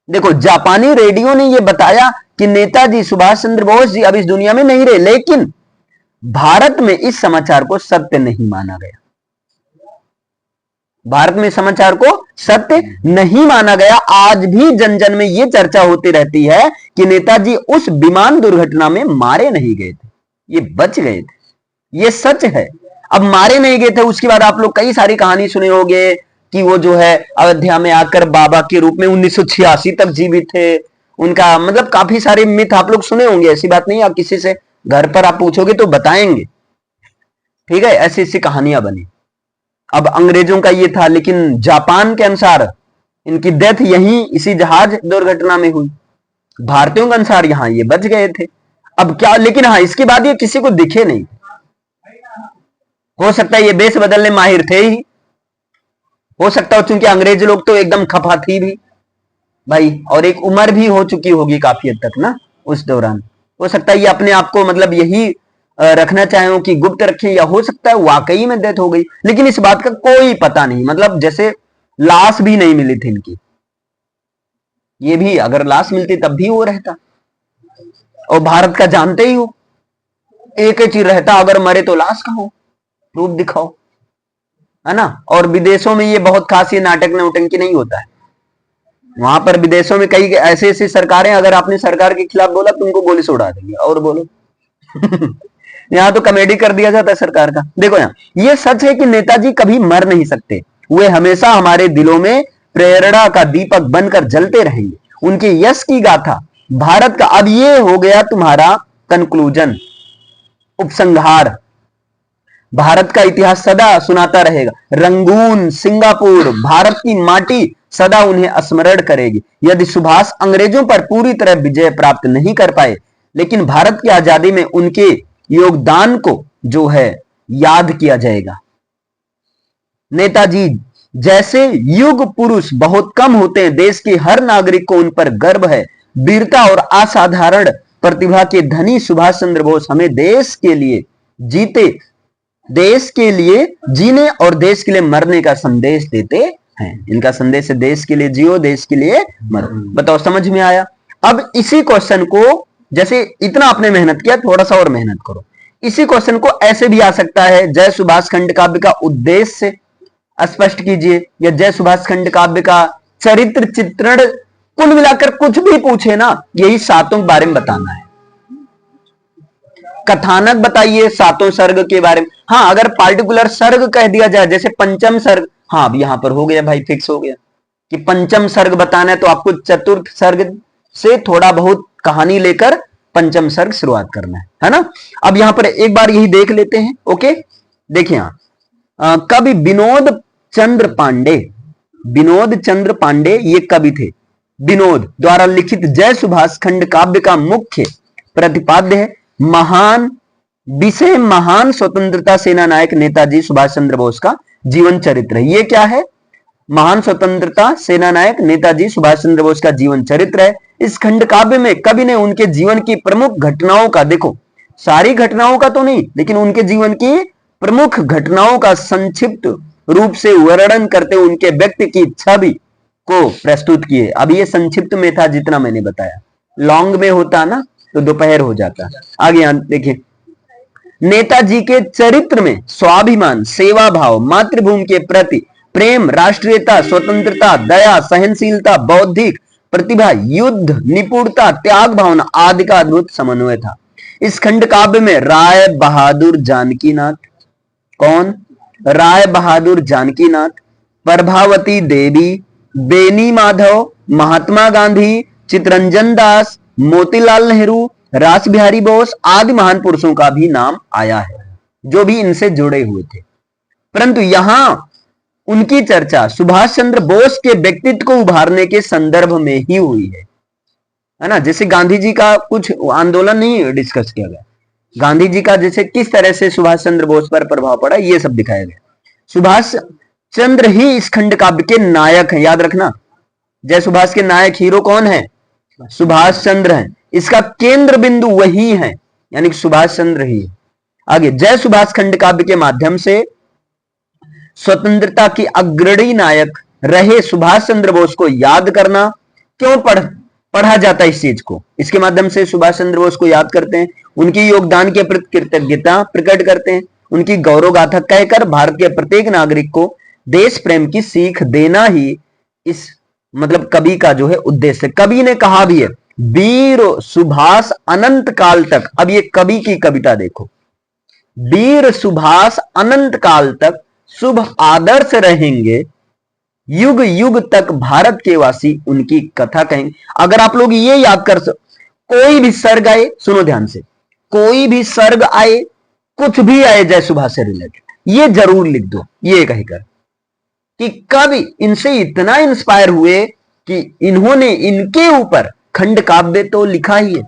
देखो, जापानी रेडियो ने यह बताया कि नेताजी सुभाष चंद्र बोस जी अब इस दुनिया में नहीं रहे, लेकिन भारत में इस समाचार को सत्य नहीं माना गया। भारत में समाचार को सत्य नहीं माना गया। आज भी जन जन में यह चर्चा होती रहती है कि नेताजी उस विमान दुर्घटना में मारे नहीं गए थे, ये बच गए थे। ये सच है। अब मारे नहीं गए थे, उसके बाद आप लोग कई सारी कहानी सुने होंगे कि वो जो है अयोध्या में आकर बाबा के रूप में 1986 तक जीवित थे। उनका मतलब काफी सारे मिथ आप लोग सुने होंगे, ऐसी बात नहीं। आप किसी से घर पर आप पूछोगे तो बताएंगे, ठीक है, ऐसी ऐसी कहानियां बनी। अब अंग्रेजों का ये था, लेकिन जापान के अनुसार इनकी डेथ यहीं इसी जहाज दुर्घटना में हुई। भारतीयों के अनुसार यहां ये बच गए थे। अब क्या, लेकिन हाँ, इसके बाद ये किसी को दिखे नहीं। हो सकता है ये बेस बदलने माहिर थे ही, हो सकता है चूंकि अंग्रेज लोग तो एकदम खफा थी भी भाई, और एक उम्र भी हो चुकी होगी काफी हद तक ना उस दौरान। हो सकता है ये अपने आप को मतलब यही रखना चाहे कि गुप्त रखें, या हो सकता है वाकई में डेथ हो गई, लेकिन इस बात का कोई पता नहीं। मतलब जैसे लाश भी नहीं मिली थी इनकी, ये भी अगर लाश मिलती तब भी वो रहता। और भारत का जानते ही हो, एक ही चीज रहता, अगर मरे तो लाश कहो, प्रूफ दिखाओ, है ना। और विदेशों में ये बहुत खास ये नाटक नौटंकी नहीं होता है। वहां पर विदेशों में कई ऐसी ऐसी सरकारें, अगर आपने सरकार के खिलाफ बोला तुमको गोली से उड़ा देंगे, और बोलो यहाँ तो कॉमेडी कर दिया जाता है सरकार का। देखो यहाँ, ये सच है कि नेताजी कभी मर नहीं सकते, वे हमेशा हमारे दिलों में प्रेरणा का दीपक बनकर जलते रहेंगे। उनके यश की गाथा भारत का, अब ये हो गया तुम्हारा कंक्लूजन, उपसंहार। भारत का इतिहास सदा सुनाता रहेगा। रंगून, सिंगापुर, भारत की माटी सदा उन्हें स्मरण करेगी। यदि सुभाष अंग्रेजों पर पूरी तरह विजय प्राप्त नहीं कर पाए, लेकिन भारत की आजादी में उनके योगदान को जो है याद किया जाएगा। नेताजी जैसे युग पुरुष बहुत कम होते हैं। देश के हर नागरिक को उन पर गर्व है। वीरता और असाधारण प्रतिभा के धनी सुभाष चंद्र बोस हमें देश के लिए जीने और देश के लिए मरने का संदेश देते हैं। इनका संदेश है देश के लिए जियो, देश के लिए मरो। बताओ, समझ में आया? अब इसी क्वेश्चन को, जैसे इतना आपने मेहनत किया, थोड़ा सा और मेहनत करो। इसी क्वेश्चन को ऐसे भी आ सकता है, जय सुभाष खंड काव्य का उद्देश्य स्पष्ट कीजिए, या जय सुभाष खंड काव्य का चरित्र चित्रण, कुल मिलाकर कुछ भी पूछे ना, यही सातों के बारे में बताना है। कथानक बताइए सातों सर्ग के बारे में। हाँ, अगर पार्टिकुलर सर्ग कह दिया जाए, जैसे पंचम सर्ग, हाँ अब यहां पर हो गया भाई, फिक्स हो गया कि पंचम सर्ग बताना है, तो आपको चतुर्थ सर्ग से थोड़ा बहुत कहानी लेकर पंचम सर्ग शुरुआत करना है ना। अब यहां पर एक बार यही देख लेते हैं। ओके, देखिए यहां कवि विनोद चंद्र पांडे ये कवि थे। विनोद द्वारा लिखित जय सुभाष खंड काव्य का मुख्य प्रतिपाद्य है महान स्वतंत्रता सेना नायक नेताजी सुभाष चंद्र बोस का जीवन चरित्र है। ये क्या है? महान स्वतंत्रता सेना नायक नेताजी सुभाष चंद्र बोस का जीवन चरित्र है। इस खंड काव्य में कवि ने उनके जीवन की प्रमुख घटनाओं का, देखो सारी घटनाओं का तो नहीं, लेकिन उनके जीवन की प्रमुख घटनाओं का संक्षिप्त रूप से वर्णन करते हुए उनके व्यक्ति की छवि को प्रस्तुत किए। अब ये संक्षिप्त में था जितना मैंने बताया, लॉन्ग में होता ना तो दोपहर हो जाता। आगे यहां देखिए, नेताजी के चरित्र में स्वाभिमान, सेवा भाव, मातृभूमि के प्रति प्रेम, राष्ट्रीयता, स्वतंत्रता, दया, सहनशीलता, बौद्धिक प्रतिभा, युद्ध निपुणता, त्याग भावना आदि का अद्भुत समन्वय था। इस खंड काव्य में राय बहादुर जानकीनाथ, कौन? राय बहादुर जानकीनाथ, प्रभावती देवी, बेनी माधव, महात्मा गांधी, चितरंजन दास, मोतीलाल नेहरू, रास बिहारी बोस आदि महान पुरुषों का भी नाम आया है जो भी इनसे जुड़े हुए थे। परंतु यहां उनकी चर्चा सुभाष चंद्र बोस के व्यक्तित्व को उभारने के संदर्भ में ही हुई है ना। जैसे गांधी जी का कुछ आंदोलन नहीं डिस्कस किया गया, गांधी जी का जैसे किस तरह से सुभाष चंद्र बोस पर प्रभाव पड़ा, ये सब दिखाया गया। सुभाष चंद्र ही इस खंड काव्य के नायक हैं, याद रखना। जय सुभाष के नायक हीरो कौन है? सुभाष चंद्र हैं। इसका केंद्र बिंदु वही है, यानी कि सुभाष चंद्र ही है। आगे, जय सुभाष खंड काव्य के माध्यम से स्वतंत्रता की अग्रणी नायक रहे सुभाष चंद्र बोस को याद करना। क्यों पढ़ा जाता है इस चीज को? इसके माध्यम से सुभाष चंद्र बोस को याद करते हैं, उनकी योगदान के प्रति कृतज्ञता प्रकट करते हैं, उनकी गौरव गाथा कहकर भारत के प्रत्येक नागरिक को देश प्रेम की सीख देना ही इस मतलब कवि का जो है उद्देश्य। कवि ने कहा भी है, वीर सुभाष अनंत काल तक। अब ये कवि की कविता देखो, वीर सुभाष अनंत काल तक शुभ आदर्श रहेंगे, युग युग तक भारत के वासी उनकी कथा कहेंगे। अगर आप लोग ये याद कर कोई भी सर्ग आए, सुनो ध्यान से, कोई भी सर्ग आए, कुछ भी आए जय सुभाष से रिलेटेड, ये जरूर लिख दो, ये कहकर कि कभी इनसे इतना इंस्पायर हुए कि इन्होंने इनके ऊपर खंड काव्य तो लिखा ही है,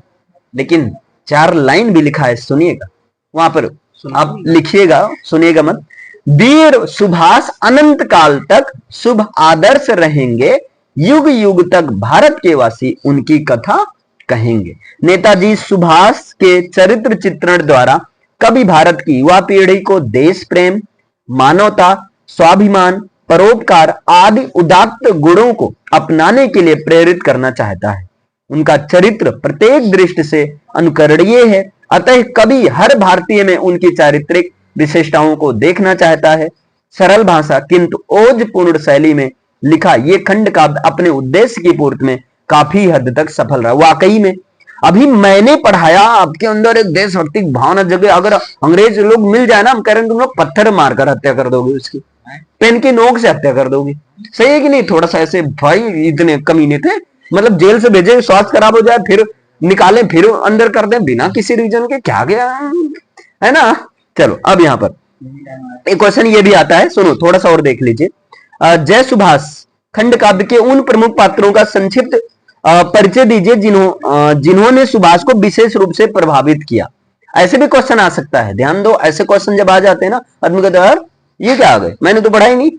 लेकिन 4 लाइन भी लिखा है, सुनिएगा वहां पर, आप लिखिएगा, सुनिएगा मत। वीर सुभाष अनंत काल तक शुभ आदर्श रहेंगे, युग युग तक भारत के वासी उनकी कथा कहेंगे। नेताजी सुभाष के चरित्र चित्रण द्वारा कभी भारत की युवा पीढ़ी को देश प्रेम, मानवता, स्वाभिमान, परोपकार आदि उदात्त गुणों को अपनाने के लिए प्रेरित करना चाहता है। उनका चरित्र प्रत्येक दृष्टि से अनुकरणीय है, अतः कभी हर भारतीय में उनकी चारित्रिक विशेषताओं को देखना चाहता है। सरल भाषा किंतु ओजपूर्ण शैली में लिखा ये खंड काव्य अपने उद्देश्य की पूर्ति में काफी हद तक सफल रहा। वाकई में अभी मैंने पढ़ाया, आपके अंदर एक देशभक्ति भावना जगह, अगर अंग्रेज लोग मिल जाए ना, हम कह रहे हैं तुम लोग पत्थर मारकर हत्या कर दोगे, उसकी पेन की नोक से हत्या कर दोगे। सही है कि नहीं? थोड़ा सा ऐसे भाई इतने कमीने थे, मतलब जेल से भेजे, स्वास्थ्य खराब हो जाए, फिर निकाले, फिर अंदर कर दे बिना किसी रीजन के, क्या गया है ना। चलो अब यहाँ पर एक क्वेश्चन ये भी आता है, सुनो थोड़ा सा और देख लीजिए। जय सुभाष खंड काव्य के उन प्रमुख पात्रों का संक्षिप्त परिचय दीजिए जिन्होंने सुभाष को विशेष रूप से प्रभावित किया। ऐसे भी क्वेश्चन आ सकता है, ध्यान दो। ऐसे क्वेश्चन जब आ जाते हैं ना, आदमी कहता है यार ये क्या आ गए, मैंने तो पढ़ा ही नहीं।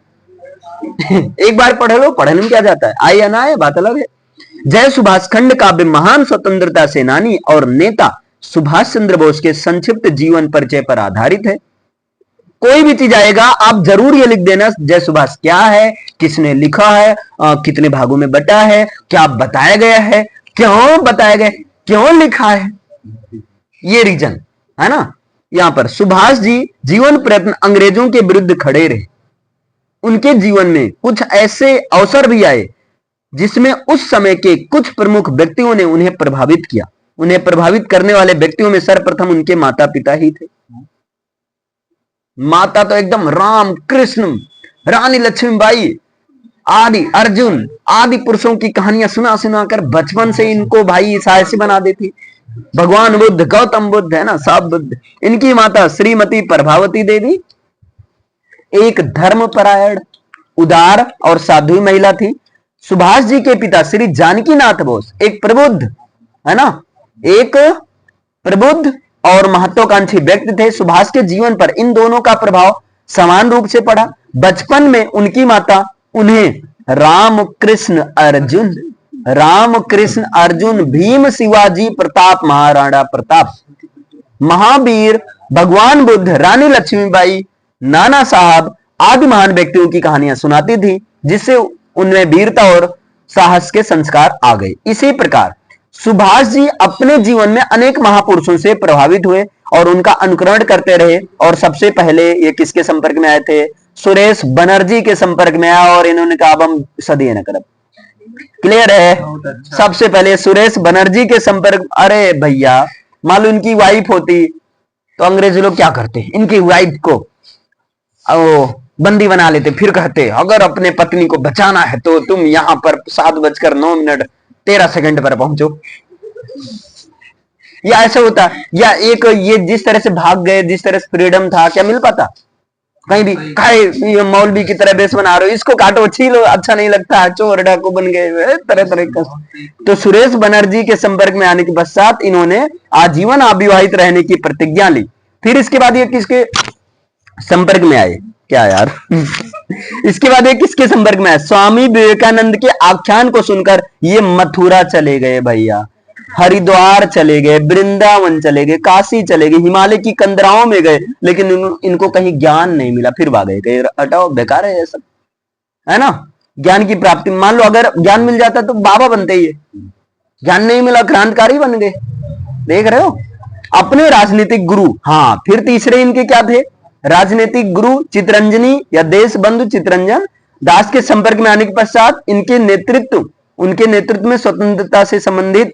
एक बार पढ़ लो, पढ़ने में क्या जाता है, आए या ना आए बात अलग है। जय सुभाष खंड काव्य महान स्वतंत्रता सेनानी और नेता सुभाष चंद्र बोस के संक्षिप्त जीवन परिचय पर आधारित है। कोई भी चीज आएगा आप जरूर ये लिख देना, जय सुभाष क्या है, किसने लिखा है, कितने भागों में बटा है, क्या बताया गया है, क्यों बताया गया, क्यों लिखा है, ये रीजन है ना। यहां पर सुभाष जी जीवन प्रयत्न अंग्रेजों के विरुद्ध खड़े रहे। उनके जीवन में कुछ ऐसे अवसर भी आए जिसमें उस समय के कुछ प्रमुख व्यक्तियों ने उन्हें प्रभावित किया। उन्हें प्रभावित करने वाले व्यक्तियों में सर्वप्रथम उनके माता पिता ही थे। माता तो एकदम राम कृष्ण, रानी लक्ष्मीबाई आदि, अर्जुन आदि पुरुषों की कहानियां सुना सुनाकर बचपन से इनको भाई साहसी बना देती। भगवान बुद्ध, गौतम बुद्ध है ना, सब बुद्ध। इनकी माता श्रीमती प्रभावती देवी एक धर्मपरायण, उदार और साध्वी महिला थी। सुभाष जी के पिता श्री जानकी नाथ बोस एक प्रबुद्ध, है ना, एक प्रबुद्ध और महत्वाकांक्षी व्यक्ति थे। सुभाष के जीवन पर इन दोनों का प्रभाव समान रूप से पड़ा। बचपन में उनकी माता उन्हें राम कृष्ण अर्जुन, भीम, शिवाजी प्रताप, महाराणा प्रताप, महावीर, भगवान बुद्ध, रानी लक्ष्मीबाई, नाना साहब आदि महान व्यक्तियों की कहानियां सुनाती थी, जिससे उनमें वीरता और साहस के संस्कार आ गए। इसी प्रकार सुभाष जी अपने जीवन में अनेक महापुरुषों से प्रभावित हुए और उनका अनुकरण करते रहे। और सबसे पहले ये किसके संपर्क में आए थे? सुरेश बनर्जी के संपर्क में आया और इन्होंने कहा अब हम सदी न करब। क्लियर है? अच्छा। सबसे पहले सुरेश बनर्जी के संपर्क, अरे भैया मान लो इनकी वाइफ होती तो अंग्रेज लोग क्या करते, इनकी वाइफ को बंदी बना लेते, फिर कहते अगर अपने पत्नी को बचाना है तो तुम यहां पर 7:09:13 पर पहुंचो, या ऐसा होता। या एक ये जिस तरह से भाग गए, जिस तरह से फ्रीडम था, क्या मिल पाता कहीं भी? ये मौलवी की तरह बेस बना रहे हो, इसको काटो, छीलो, अच्छा नहीं लगता, चोर डाकू बन गए, तरह तरह का। तो सुरेश बनर्जी के संपर्क में आने के पश्चात इन्होंने आजीवन अविवाहित रहने की प्रतिज्ञा ली। फिर इसके बाद ये किसके संपर्क में आए, क्या यार इसके बाद ये किसके संपर्क में आए? स्वामी विवेकानंद के आख्यान को सुनकर ये मथुरा चले गए भैया, हरिद्वार चले गए, वृंदावन चले गए, काशी चले गए, हिमालय की कंदराओं में गए, लेकिन इनको कहीं ज्ञान नहीं मिला। फिर भागे गए, हटाओ बेकार है ये सब, है ना। ज्ञान की प्राप्ति, मान लो अगर ज्ञान मिल जाता तो बाबा बनते ही, ज्ञान नहीं मिला क्रांतिकारी बन गए। देख रहे हो, अपने राजनीतिक गुरु। हाँ, फिर तीसरे इनके क्या थे? राजनीतिक गुरु चितरंजनी या देश बंधु चितरंजन दास के संपर्क में आने के पश्चात उनके नेतृत्व में स्वतंत्रता से संबंधित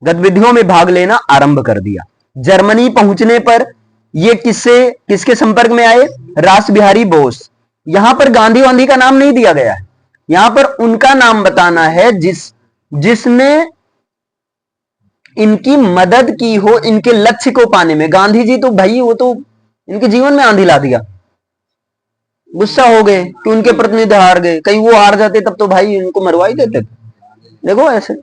गतिविधियों में भाग लेना आरंभ कर दिया। जर्मनी पहुंचने पर ये किसके संपर्क में आए? रास बिहारी बोस। यहां पर गांधी वांधी का नाम नहीं दिया गया है, यहां पर उनका नाम बताना है जिसने इनकी मदद की हो इनके लक्ष्य को पाने में। गांधी जी तो भाई वो तो इनके जीवन में आंधी ला दिया, गुस्सा हो गए कि उनके प्रतिनिधि हार गए, कहीं वो हार जाते तब तो भाई इनको मरवा ही देते थे। देखो ऐसे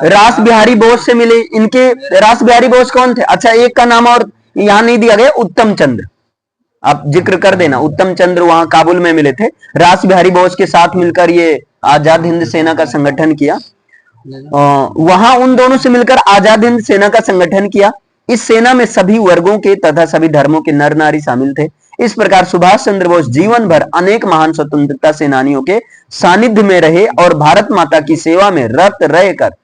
रास बिहारी बोस से मिले, इनके रास बिहारी बोस कौन थे? अच्छा एक का नाम और यहां नहीं दिया गया, उत्तम चंद्र, आप जिक्र कर देना, उत्तम चंद्र वहां काबुल में मिले थे। रास बिहारी बोस के साथ मिलकर ये आजाद हिंद सेना का संगठन किया, वहां उन दोनों से मिलकर आजाद हिंद सेना का संगठन किया। इस सेना में सभी वर्गों के तथा सभी धर्मों के नर नारी शामिल थे। इस प्रकार सुभाष चंद्र बोस जीवन भर अनेक महान स्वतंत्रता सेनानियों के सानिध्य में रहे और भारत माता की सेवा में रत रहकर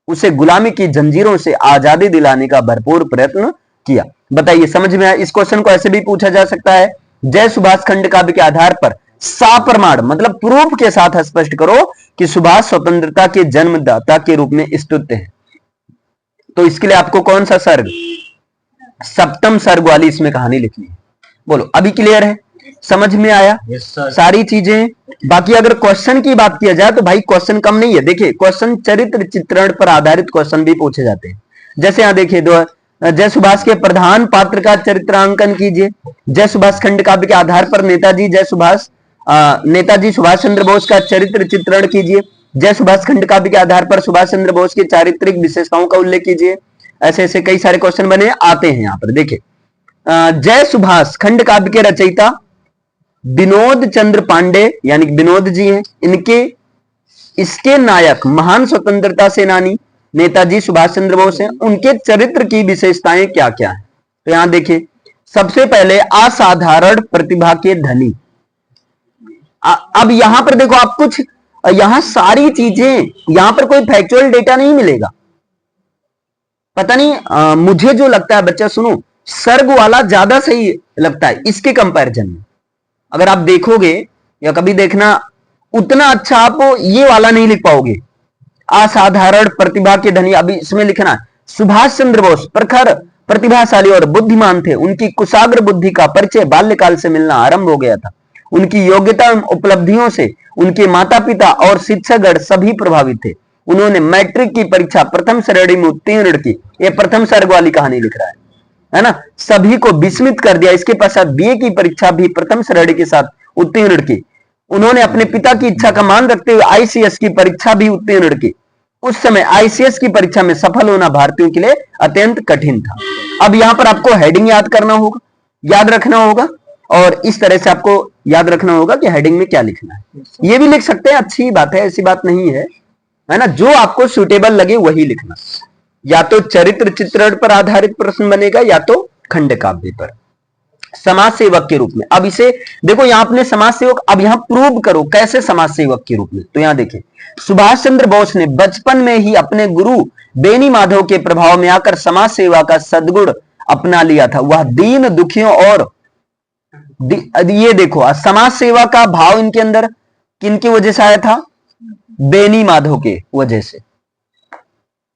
उसे गुलामी की जंजीरों से आजादी दिलाने का भरपूर प्रयत्न किया। बताइए समझ में आया? इस क्वेश्चन को ऐसे भी पूछा जा सकता है, जय सुभाष खंड काव्य के आधार पर साप्रमाण मतलब प्रूफ के साथ स्पष्ट करो कि सुभाष स्वतंत्रता के जन्मदाता के रूप में स्तुत्य है। तो इसके लिए आपको कौन सा सर्ग, सप्तम सर्ग वाली इसमें कहानी लिखनी है। बोलो अभी क्लियर है, समझ में आया? सारी चीजें। बाकी अगर क्वेश्चन की बात किया जाए तो भाई क्वेश्चन कम नहीं है। देखिए क्वेश्चन चरित्र चित्रण पर आधारित क्वेश्चन भी पूछे जाते हैं। जैसे यहां देखिए, जय सुभाष के प्रधान पात्र का चरित्रांकन कीजिए। जय सुभाष खंड काव्य के आधार पर नेताजी सुभाष चंद्र बोस का चरित्र चित्रण कीजिए। जय सुभाष खंड काव्य के आधार पर सुभाष चंद्र बोस की चारित्रिक विशेषताओं का उल्लेख कीजिए। ऐसे ऐसे कई सारे क्वेश्चन बने आते हैं। यहाँ पर देखिए, जय सुभाष खंड काव्य के रचयिता विनोद चंद्र पांडे यानी विनोद जी हैं। इसके नायक महान स्वतंत्रता सेनानी नेताजी सुभाष चंद्र बोस हैं। उनके चरित्र की विशेषताएं क्या क्या है? तो यहां देखिए, सबसे पहले असाधारण प्रतिभा के धनी। अब यहां पर देखो, आप कुछ यहां सारी चीजें, यहां पर कोई फैक्चुअल डेटा नहीं मिलेगा। पता नहीं मुझे जो लगता है, बच्चा सुनो, सर्ग वाला ज्यादा सही लगता है इसके कंपैरिजन में। अगर आप देखोगे या कभी देखना, उतना अच्छा आप ये वाला नहीं लिख पाओगे। असाधारण प्रतिभा के धनी, अभी इसमें लिखना है सुभाष चंद्र बोस प्रखर प्रतिभाशाली और बुद्धिमान थे। उनकी कुशाग्र बुद्धि का परिचय बाल्यकाल से मिलना आरंभ हो गया था। उनकी योग्यता एवं उपलब्धियों से उनके माता पिता और शिक्षकगण सभी प्रभावित थे। उन्होंने मैट्रिक की परीक्षा प्रथम श्रेणी में उत्तीर्ण की। ये प्रथम सर्ग वाली कहानी लिख रहा है ना, सभी को विस्मित कर दिया। इसके पश्चात बीए की परीक्षा भी प्रथम श्रेणी के साथ उत्तीर्ण की। उन्होंने अपने पिता की इच्छा का मान रखते हुए आईसीएस की परीक्षा भी उत्तीर्ण की। उस समय आईसीएस की परीक्षा में सफल होना भारतीयों के लिए अत्यंत कठिन था। अब यहां पर आपको हेडिंग याद करना होगा, याद रखना होगा, और इस तरह से आपको याद रखना होगा कि हेडिंग में क्या लिखना है। ये भी लिख सकते हैं, अच्छी बात है, ऐसी बात नहीं है ना। जो आपको सुटेबल लगे वही लिखना। या तो चरित्र चित्रण पर आधारित प्रश्न बनेगा या तो खंड काव्य पर, समाज सेवक के रूप में। अब इसे देखो, यहां अपने समाज सेवक, अब यहां प्रूव करो कैसे समाज सेवक के रूप में। तो यहां देखिए, सुभाष चंद्र बोस ने बचपन में ही अपने गुरु बेनी माधव के प्रभाव में आकर समाज सेवा का सद्गुण अपना लिया था। वह दीन दुखियों और ये देखो, समाज सेवा का भाव इनके अंदर किनकी वजह से आया था? बेनी माधव के वजह से।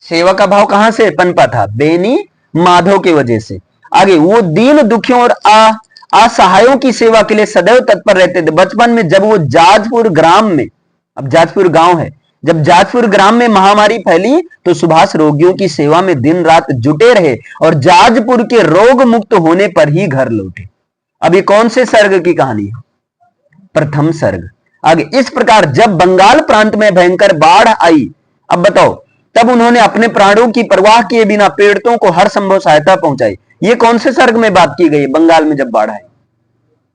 सेवा का भाव कहां से पनपा था? बेनी माधव के वजह से। आगे, वो दीन दुखियों और असहायों की सेवा के लिए सदैव तत्पर रहते थे। बचपन में जब वो जाजपुर ग्राम में, अब जाजपुर गांव है, जब जाजपुर ग्राम में महामारी फैली तो सुभाष रोगियों की सेवा में दिन रात जुटे रहे और जाजपुर के रोग मुक्त होने पर ही घर लौटे। अब ये कौन से सर्ग की कहानी है? प्रथम सर्ग। आगे, इस प्रकार जब बंगाल प्रांत में भयंकर बाढ़ आई, अब बताओ, तब उन्होंने अपने प्राणों की परवाह किए बिना पीड़ितों को हर संभव सहायता पहुंचाई। ये कौन से सर्ग में बात की गई? बंगाल में जब बाढ़ आई,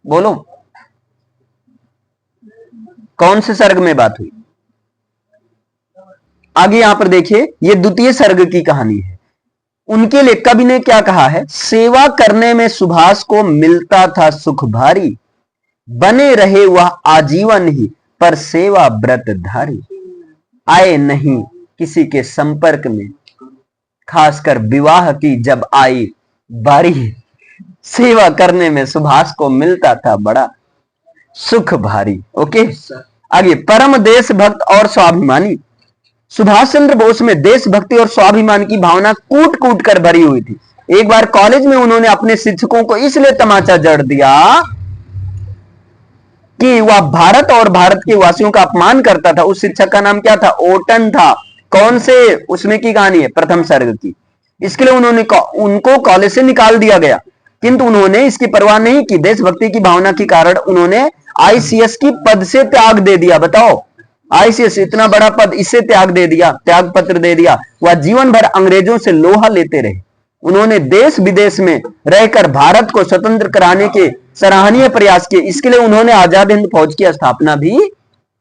बोलो कौन से सर्ग में बात हुई? आगे यहां पर देखिए, ये द्वितीय सर्ग की कहानी है। उनके लिए कवि ने क्या कहा है? सेवा करने में सुभाष को मिलता था सुख भारी, बने रहे वह आजीवन ही पर सेवा व्रतधारी। आए नहीं किसी के संपर्क में, खासकर विवाह की जब आई बारी, सेवा करने में सुभाष को मिलता था बड़ा सुख भारी। ओके, आगे, परम देशभक्त और स्वाभिमानी। सुभाष चंद्र बोस में देशभक्ति और स्वाभिमान की भावना कूट कूट कर भरी हुई थी। एक बार कॉलेज में उन्होंने अपने शिक्षकों को इसलिए तमाचा जड़ दिया कि वह भारत और भारत के वासियों का अपमान करता था। उस शिक्षक का नाम क्या था? ओटन था। कौन से उसमें की कहानी है? प्रथम सर्ग की। इसके लिए उनको कॉलेज से निकाल दिया गया, किंतु उन्होंने इसकी परवाह नहीं की। देशभक्ति की भावना के कारण उन्होंने आईसीएस की पद से त्याग दे दिया। बताओ, आईसीएस इतना बड़ा पद, इससे त्याग दे दिया, त्याग पत्र दे दिया। वह जीवन भर अंग्रेजों से लोहा लेते रहे। उन्होंने देश विदेश में रहकर भारत को स्वतंत्र कराने के सराहनीय प्रयास किए। इसके लिए उन्होंने आजाद हिंद फौज की स्थापना भी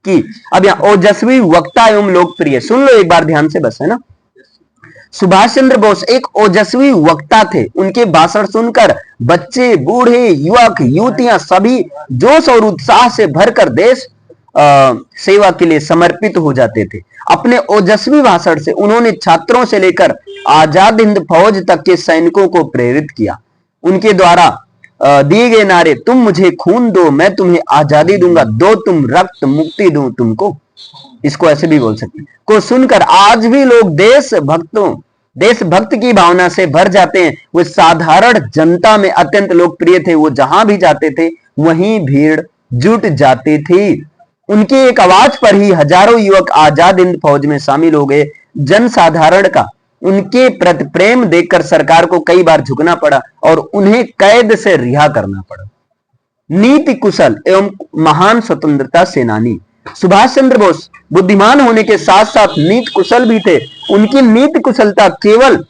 की। अब यहां ओजस्वी, वक्ता एवं लोकप्रिय, सुन लो एक बार ध्यान से बस, है ना। सुभाष चंद्र बोस एक ओजस्वी वक्ता थे। उनके भाषण सुनकर बच्चे, बूढ़े, युवक, युवतियां सभी जोश और उत्साह से भरकर देश सेवा के लिए समर्पित हो जाते थे। अपने ओजस्वी भाषण से उन्होंने छात्रों से लेकर आजाद हिंद फौज तक के सैनिकों को प्रेरित किया। उनके द्वारा दिए गए नारे, तुम मुझे खून दो मैं तुम्हें आजादी दूंगा, दो तुम रक्त मुक्ति दूं तुमको, इसको ऐसे भी बोल सकते हैं, को सुनकर आज भी लोग देशभक्त की भावना से भर जाते हैं। वो साधारण जनता में अत्यंत लोकप्रिय थे। वो जहां भी जाते थे वहीं भीड़ जुट जाती थी। उनकी एक आवाज पर ही हजारों युवक आजाद हिंद फौज में शामिल हो गए। जनसाधारण का उनके प्रति प्रेम देखकर सरकार को कई बार झुकना पड़ा और उन्हें कैद से रिहा करना पड़ा। नीति कुशल एवं महान स्वतंत्रता सेनानी सुभाष चंद्र बोस बुद्धिमान होने के साथ साथ नीति कुशल भी थे। उनकी नीति कुशलता केवल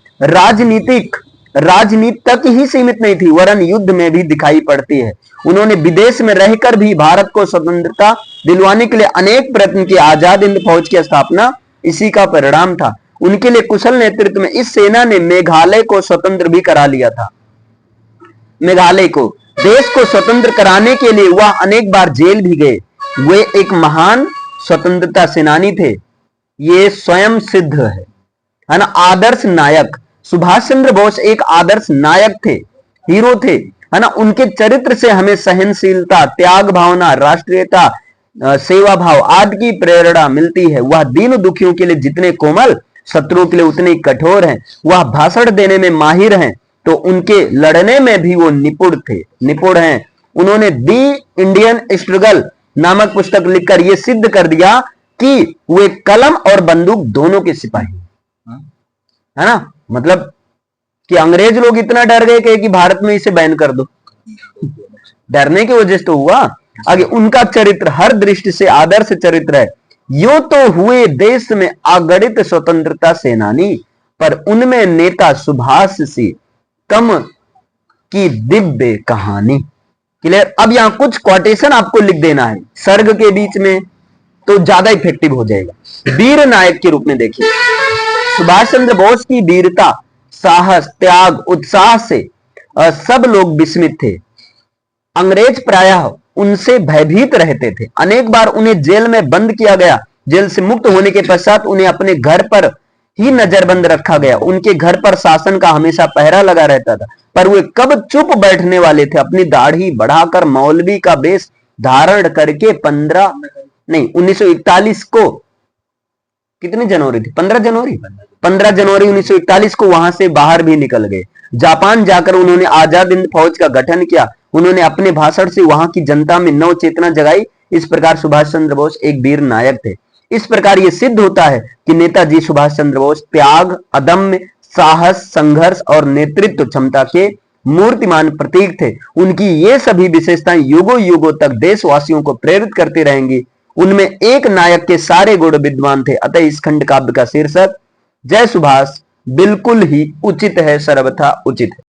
राजनीति तक ही सीमित नहीं थी, वरन युद्ध में भी दिखाई पड़ती है। उन्होंने विदेश में रहकर भी भारत को स्वतंत्रता दिलवाने के लिए अनेक प्रयत्न किए। आजाद हिंद फौज की स्थापना इसी का परिणाम था। उनके लिए कुशल नेतृत्व में इस सेना ने मेघालय को स्वतंत्र भी करा लिया था। मेघालय को देश को स्वतंत्र कराने के लिए वह अनेक बार जेल भी गए। वे एक महान स्वतंत्रता सेनानी थे, ये स्वयं सिद्ध है ना। आदर्श नायक सुभाष चंद्र बोस एक आदर्श नायक थे, हीरो थे, है ना। उनके चरित्र से हमें सहनशीलता, त्याग भावना, राष्ट्रीयता, सेवा भाव आदि की प्रेरणा मिलती है। वह दीन दुखियों के लिए जितने कोमल, शत्रुओं के लिए उतने कठोर हैं। वह भाषण देने में माहिर हैं तो उनके लड़ने में भी वो निपुण हैं। उन्होंने दी इंडियन स्ट्रगल नामक पुस्तक लिखकर यह सिद्ध कर दिया कि वे कलम और बंदूक दोनों के सिपाही, है ना। मतलब कि अंग्रेज लोग इतना डर गए कि भारत में इसे बैन कर दो, डरने की वजह से तो हुआ। आगे उनका चरित्र हर दृष्टि से आदर्श चरित्र है। यो तो हुए देश में अगणित स्वतंत्रता सेनानी, पर उनमें नेता सुभाष से कम की दिव्य कहानी। क्लियर। अब यहां कुछ क्वोटेशन आपको लिख देना है सर्ग के बीच में, तो ज्यादा इफेक्टिव हो जाएगा। वीर नायक के रूप में देखिए, सुभाष चंद्र बोस की वीरता, साहस, त्याग, उत्साह से सब लोग विस्मित थे। अंग्रेज प्रायः उनसे भयभीत रहते थे। अनेक बार उन्हें जेल में बंद किया गया। जेल से मुक्त होने के पश्चात उन्हें अपने घर पर ही नजरबंद रखा गया। उनके घर पर शासन का हमेशा पहरा लगा रहता था, पर वे कब चुप बैठने वाले थे। अपनी दाढ़ी बढ़ाकर मौलवी का वेश धारण करके 1941 को, कितनी जनवरी थी, 15 जनवरी 1941 को वहां से बाहर भी निकल गए। जापान जाकर उन्होंने आजाद हिंद फौज का गठन किया। उन्होंने अपने भाषण से वहां की जनता में नव चेतना जगाई। इस प्रकार सुभाष चंद्र बोस एक वीर नायक थे। इस प्रकार यह सिद्ध होता है कि नेताजी सुभाष चंद्र बोस त्याग, अदम्य साहस, संघर्ष और नेतृत्व क्षमता के मूर्तिमान प्रतीक थे। उनकी ये सभी विशेषताएं युगों युगों तक देशवासियों को प्रेरित करती रहेंगी। उनमें एक नायक के सारे गुण विद्यमान थे। अतः इस खंड काव्य का शीर्षक जय सुभाष बिल्कुल ही उचित है, सर्वथा उचित है।